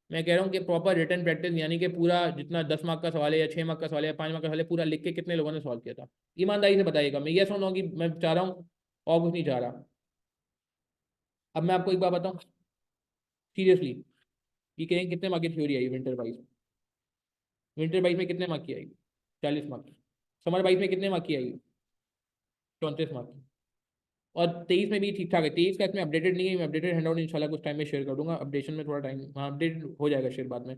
मैं कह रहा हूँ कि प्रॉपर रिटन प्रैक्टिस, यानी कि पूरा जितना 10 मार्क का सवाल है या 6 मार्क का सवाल है या 5 मार्क का सवाल है, पूरा लिख के कितने लोगों ने सॉल्व किया था। ईमानदारी से बताइएगा, मैं यस और नो की मैं चाह रहा हूँ और कुछ नहीं चाह रहा। अब मैं आपको एक बात बताऊँ सीरियसली, ये कहें कितने मार्क की थ्योरी आई विंटर वाइज, विंटर वाइज में कितने मार्क की आई, 40 मार्क की। समर वाइज में कितने मार्क की आई, 34 मार्क की। और 23 में भी ठीक ठाक है, 23 का इसमें अपडेटेड नहीं है, मैं अपडेटेड हैंडआउट इंशाल्लाह कुछ टाइम में शेयर कर दूंगा, अपडेशन में थोड़ा टाइम, हाँ अपडेट हो जाएगा शेयर बाद में।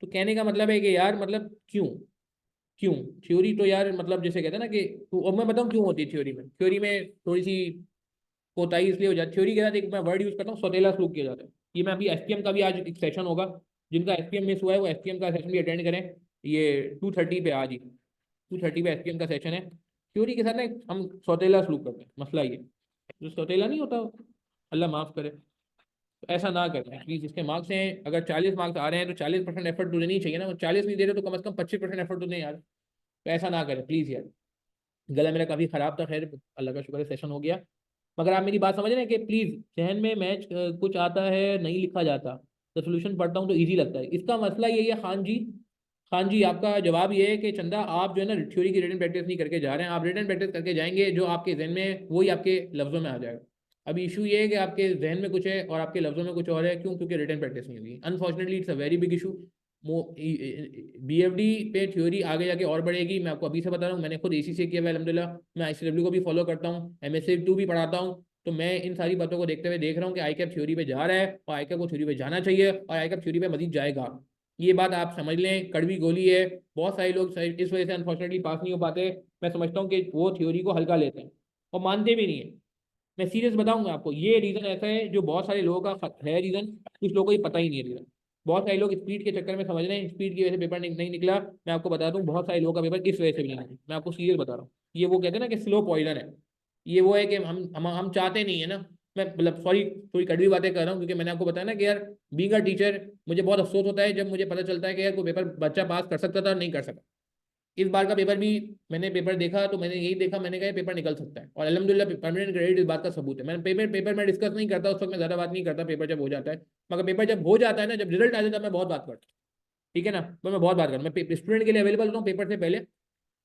तो कहने का मतलब है कि यार मतलब क्यों, क्यों थ्योरी तो यार मतलब जैसे कहते हैं ना कि, तो अब मैं बताऊँ क्यों होती है थ्योरी में, थ्योरी में थोड़ी सी कोताही इसलिए हो जाती है थ्योरी के साथ, एक मैं वर्ड यूज करता हूँ सौतेला सलूक किया जाता है। ये मैं अभी एसपीएम का भी आज एक सेशन होगा, जिनका एसपीएम मिस हुआ है वो एसपीएम का सेशन भी अटेंड करें। ये 2:30 पे आज ही 2:30 पे एसपीएम का सेशन है। थ्योरी के साथ ना हम सौतेला सलूक करते हैं, मसला ये जो सौतेला नहीं होता, अल्लाह माफ़ करे, तो ऐसा ना करें प्लीज़। इसके मार्क्स हैं, अगर 40 मार्क्स आ रहे हैं तो 40% एफर्ट तो देनी ही चाहिए ना, 40 नहीं दे रहे तो कम से कम 25% एफर्ट तो दें यार। तो ऐसा ना करें प्लीज़ यार। गला मेरा काफ़ी ख़राब था, खैर अल्लाह का शुक्र है सेशन हो गया। मगर आप मेरी बात समझ रहे हैं कि प्लीज़, जहन में मैच कुछ आता है नहीं लिखा जाता, तो सोल्यूशन पढ़ता हूँ तो ईजी लगता है। इसका मसला यही है खान जी, खान जी आपका जवाब ये है कि चंदा आप जो है ना थ्योरी की रिटन प्रैक्टिस नहीं करके जा रहे हैं, आप रिटन प्रैक्टिस करके जाएंगे, जो आपके जहन में वही आपके लफ्ज़ों में आ जाएगा। अब इशू ये है कि आपके जहन में कुछ है और आपके लफ्ज़ों में कुछ और है, क्यों? क्योंकि रिटन प्रैक्टिस नहीं हुई। Unfortunately it's a very big issue. BFD पे थ्योरी आगे जाके और बढ़ेगी, मैं आपको अभी से बता रहा हूँ, मैंने खुद एसी से किया हुआ है अल्हम्दुलिल्लाह, मैं आईसीडब्ल्यू को भी फॉलो करता हूँ, एमएससी 2 भी पढ़ाता हूँ। तो मैं इन सारी बातों को देखते हुए देख रहा हूँ कि आई कैप थ्योरी पे जा रहा है, और आई कैप को थ्योरी पे जाना चाहिए, और आई कैप थ्योरी पे मजीद जाएगा। ये बात आप समझ लें, कड़वी गोली है। बहुत सारे लोग इस वजह से अनफॉर्चुनेटली पास नहीं हो पाते। मैं समझता हूँ कि वो थ्योरी को हल्का लेते हैं और मानते भी नहीं है। मैं सीरियस बताऊंगा आपको, ये रीज़न ऐसा है जो बहुत सारे लोगों का है रीज़न, कुछ लोगों को ये पता ही नहीं है रीज़न। बहुत सारे लोग स्पीड के चक्कर में समझ रहे हैं, स्पीड की वजह से पेपर नहीं निकला। मैं आपको बता दूं, बहुत सारे लोगों का पेपर इस वजह से भी नहीं निकला। मैं आपको सीरियस बता रहा हूँ। ये वो कहते हैं ना कि स्लो पॉइजन है। ये वो है कि हम चाहते नहीं है ना। मैं मतलब सॉरी, थोड़ी कड़वी बातें कर रहा हूँ, क्योंकि मैंने आपको बताया ना कि यार बीइंग अ टीचर मुझे बहुत अफसोस होता है जब मुझे पता चलता है कि यार कोई पेपर बच्चा पास कर सकता था और नहीं कर सका। इस बार का पेपर भी मैंने पेपर देखा तो मैंने यही देखा, मैंने कहा पेपर निकल सकता है, और अल्हम्दुलिल्लाह परमानेंट क्रेडिट इस बात का सबूत है। मैंने पेपर पेपर में डिस्कस नहीं करता उस वक्त, मैं ज़्यादा बात नहीं करता पेपर जब हो जाता है। मगर पेपर जब हो जाता है ना, जब रिजल्ट आ जाता है, मैं बहुत बात करता हूँ। ठीक है ना, तो मैं बहुत बात करता हूँ। मैं स्टूडेंट के लिए अवेलेबल होता हूँ पेपर से पहले।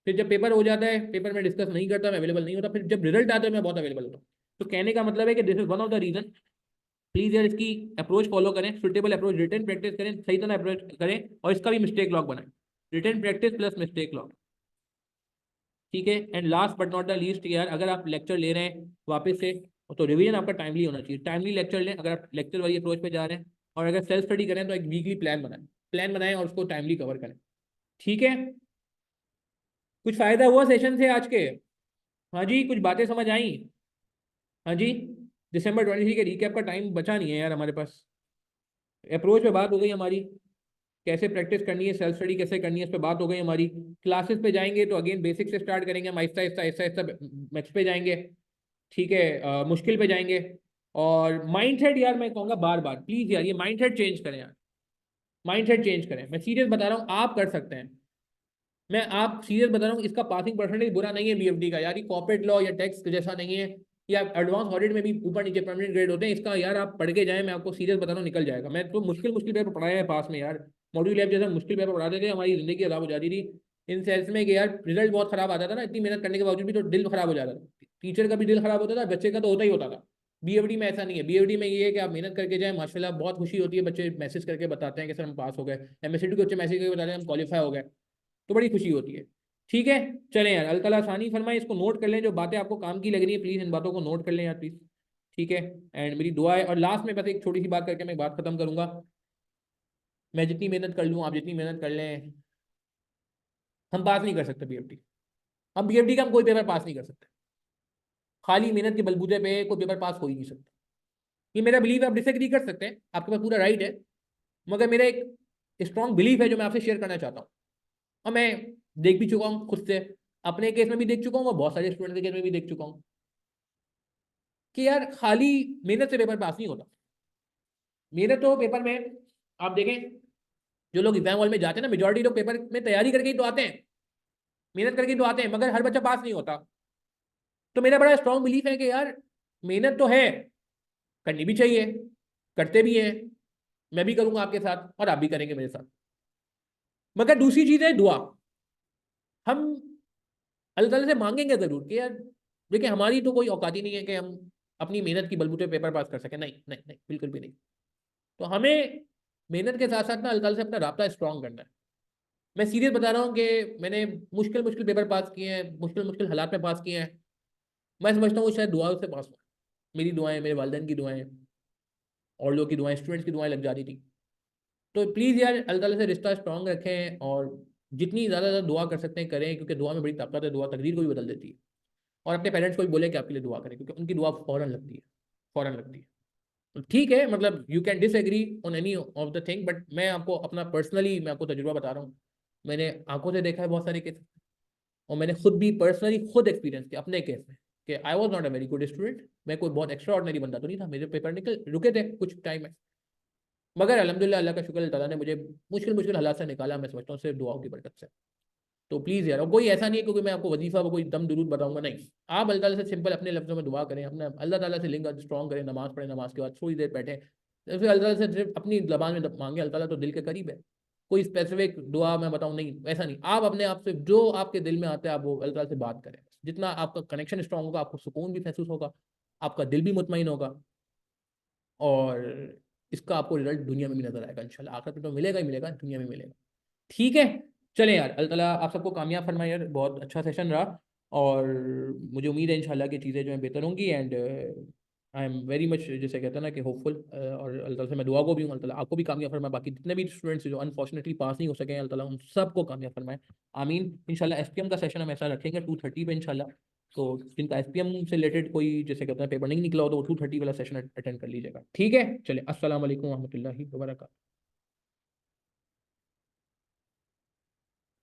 फिर जब पेपर हो जाता है, पेपर में डिस्कस नहीं करता, मैं अवेलेबल नहीं होता। फिर जब रिजल्ट आता है, मैं बहुत अवेलेबल होता हूँ। तो कहने का मतलब है कि this is one of the reason. Please यार इसकी अप्रोच फॉलो करें, सुटेबल अप्रोच, रिटर्न प्रैक्टिस करें, सही तरह अप्रोच करें, और इसका भी मिस्टेक लॉग बनाएं। Return practice plus mistake log. ठीक है। And last but not the least यार, अगर आप लेक्चर ले रहे हैं वापस से, तो रिवीजन आपका टाइमली होना चाहिए। टाइमली लेक्चर लें अगर आप लेक्चर वाली अप्रोच पे जा रहे हैं। और अगर सेल्फ स्टडी करें तो एक वीकली प्लान बनाएं और उसको टाइमली कवर करें। ठीक है। कुछ फायदा हुआ सेशन से आज के? हाँ जी, कुछ बातें समझ आई? हाँ जी। दिसंबर 23 के रिकैप का टाइम बचा नहीं है यार हमारे पास। अप्रोच पे बात हो गई हमारी, कैसे प्रैक्टिस करनी है, सेल्फ स्टडी कैसे करनी है, इस पे बात हो गई हमारी। क्लासेस पे जाएंगे तो अगेन बेसिक से स्टार्ट करेंगे हम, आहिस्ता आहिस्ता आहिस्ता आहिस्ता मैथ्स पे जाएंगे। ठीक है, मुश्किल पे जाएंगे। और माइंडसेट यार मैं कहूँगा बार बार प्लीज यार ये माइंडसेट चेंज करें यार। माइंडसेट चेंज करें, मैं सीरियस बता रहा हूँ, आप कर सकते हैं। मैं आप सीरियस बता रहा हूँ, इसका पासिंग परसेंटेज बुरा नहीं है बीएफडी का यार, ये कॉर्पोरेट लॉ या टैक्स जैसा नहीं है, या एडवांस ऑडिट में भी ऊपर नीचे परमानेंट ग्रेड होते हैं इसका। यार आप पढ़ के जाए, मैं आपको सीरियस बता रहा हूँ निकल जाएगा। मैं तो मुश्किल मुश्किल पेपर पढ़ाया है पास में यार। मॉड्यूल लैब जैसा मुश्किल पेपर पढ़ाते थे, हमारी जिंदगी खराब हो जाती थी इन सेल्स में कि यार रिजल्ट बहुत खराब आता था ना, इतनी मेहनत करने के बावजूद भी तो दिल खराब हो जाता था। टीचर का भी दिल खराब होता था, बच्चे का तो होता ही होता था। बीएफडी में ऐसा नहीं है। बीएफडी में ये है कि आप मेहनत करके जाए, माशाल्लाह बहुत खुशी होती है, बच्चे मैसेज करके बताते हैं कि सर हम पास हो गए। एमएससीटी के बच्चे मैसेज करके बताते हैं हम क्वालिफाई हो गए, तो बड़ी खुशी होती है। ठीक है। चलें यार, अल्लाह ताला आसानी फरमाए, इसको नोट कर लें, जो बातें आपको काम की लग रही है प्लीज़ इन बातों को नोट कर लें यार प्लीज़। ठीक है। एंड मेरी दुआ है, और लास्ट में बस एक छोटी सी बात करके मैं बात खत्म करूंगा। मैं जितनी मेहनत कर लूँ, आप जितनी मेहनत कर लें, हम पास नहीं कर सकते बीएफडी। हम बीएफडी का हम कोई पेपर पास नहीं कर सकते। खाली मेहनत के बलबूते पे कोई पेपर पास हो ही नहीं सकता। ये मेरा बिलीव है, आप डिसएग्री कर सकते हैं, आपके पास पूरा राइट है। मगर मेरा एक स्ट्रॉन्ग बिलीफ है जो मैं आपसे शेयर करना चाहता हूँ। और मैं देख भी चुका हूँ खुद से, अपने केस में भी देख चुका हूँ और बहुत सारे स्टूडेंट के केस में भी देख चुका हूँ कि यार खाली मेहनत से पेपर पास नहीं होता। मेहनत तो पेपर में आप देखें, जो लोग एग्जाम हॉल में जाते हैं ना, मेजोरिटी लोग पेपर में तैयारी करके ही तो आते हैं, मेहनत करके ही तो आते हैं, मगर हर बच्चा पास नहीं होता। तो मेरा बड़ा स्ट्रॉन्ग बिलीफ है कि यार मेहनत तो है, करनी भी चाहिए, करते भी हैं। मैं भी करूंगा आपके साथ और आप भी करेंगे मेरे साथ। मगर दूसरी चीज है दुआ। हम अल्लाह ताला से मांगेंगे जरूर कि यार देखिए हमारी तो कोई औकात ही नहीं है कि हम अपनी मेहनत की बलबूते पे पेपर पास कर सकें, नहीं नहीं नहीं, बिल्कुल भी नहीं। तो हमें मेहनत के साथ साथ ना अल्लाह ताला से अपना राब्ता स्ट्रांग करना है। मैं सीरियस बता रहा हूँ कि मैंने मुश्किल मुश्किल पेपर पास किए हैं, मुश्किल मुश्किल हालात में पास किए हैं। मैं समझता हूँ शायद दुआओं से पास हुआ। मेरी दुआएं, मेरे वालिदैन की दुआएं, और लोगों की दुआएं, स्टूडेंट्स की दुआएं लग जाती थी। तो प्लीज़ यार अल्लाह ताला से रिश्ता स्ट्रांग रखें, और जितनी ज़्यादा दुआ कर सकते हैं करें, क्योंकि दुआ में बड़ी ताकत है, दुआ तकदीर को भी बदल देती है। और अपने पेरेंट्स को भी बोले कि आपके लिए दुआ करें, क्योंकि उनकी दुआ फ़ौरन लगती है, फ़ौरन लगती है। तो ठीक है, मतलब you can disagree on any of the thing, but मैं आपको अपना पर्सनली मैं आपको तजुर्बा बता रहा हूँ। मैंने आंखों से देखा है बहुत सारे केस, और मैंने खुद भी पर्सनली खुद एक्सपीरियंस किया अपने केस में कि I was not a very good student. मैं कोई बहुत एक्स्ट्रा ऑर्डनरी बंदा तो नहीं था, मेरे पेपर निकल रुके थे कुछ टाइम में। मगर अल्हम्दुलिल्लाह अल्लाह का शुक्र, अल्लाह ताला ने मुझे मुश्किल मुश्किल हालात से निकाला, मैं समझता हूँ सिर्फ दुआओं की बरकत से। तो प्लीज़ यार, और कोई ऐसा नहीं है क्योंकि मैं आपको वजीफा कोई दम दुरूद बताऊंगा, नहीं। आप अल्लाह ताला से सिंपल अपने लफ्ज़ों में दुआ करें, अपने अल्लाह ताला से लिंक स्ट्रॉन्ग करें, नमाज पढ़ें, नमाज के बाद थोड़ी देर बैठे, तो फिर अल्लाह ताला से सिर्फ अपनी ज़बान में मांगे, अल्लाह ताला तो दिल के करीब है। कोई स्पेसिफिक दुआ मैं बताऊँ, नहीं ऐसा नहीं। आप अपने आप से जो आपके दिल में आता है आप वो अल्लाह ताला से बात करें। जितना आपका कनेक्शन स्ट्रॉन्ग होगा, आपको सुकून भी महसूस होगा, आपका दिल भी मुतमईन होगा, और इसका आपको रिजल्ट दुनिया में भी नजर आएगा इंशाल्लाह। आखिरत में तो मिलेगा ही मिलेगा, दुनिया में मिलेगा। ठीक है। चलें यार, अल्लाह ताला आप सबको कामयाब फरमाए यार, बहुत अच्छा सेशन रहा। और मुझे उम्मीद है इंशाल्लाह कि चीज़ें जो है बेहतर होंगी। And I am very much, जैसे कहते हैं ना कि होपफुल, और अल्लाह ताला से मैं दुआ को भी हूँ, अल्लाह ताला आपको भी कामयाब फरमाए, बाकी जितने भी स्टूडेंट्स जो अनफॉर्चुनेटली पास नहीं हो सके हैं, अल्लाह ताला उन सबको कामयाब फरमाए, आमीन। इंशाल्लाह एसपीएम का सेशन हम ऐसा रखेंगे 2:30 पे इंशाल्लाह। तो जिनका एसपीएम से रिलेटेड कोई जैसे कहते हैं पेपर नहीं निकला हो तो वो 2:30 वाला सेशन अटेंड कर लीजिएगा, ठीक है। चलिए, अस्सलाम वालेकुम रहमतुल्लाहि व बरकातहू।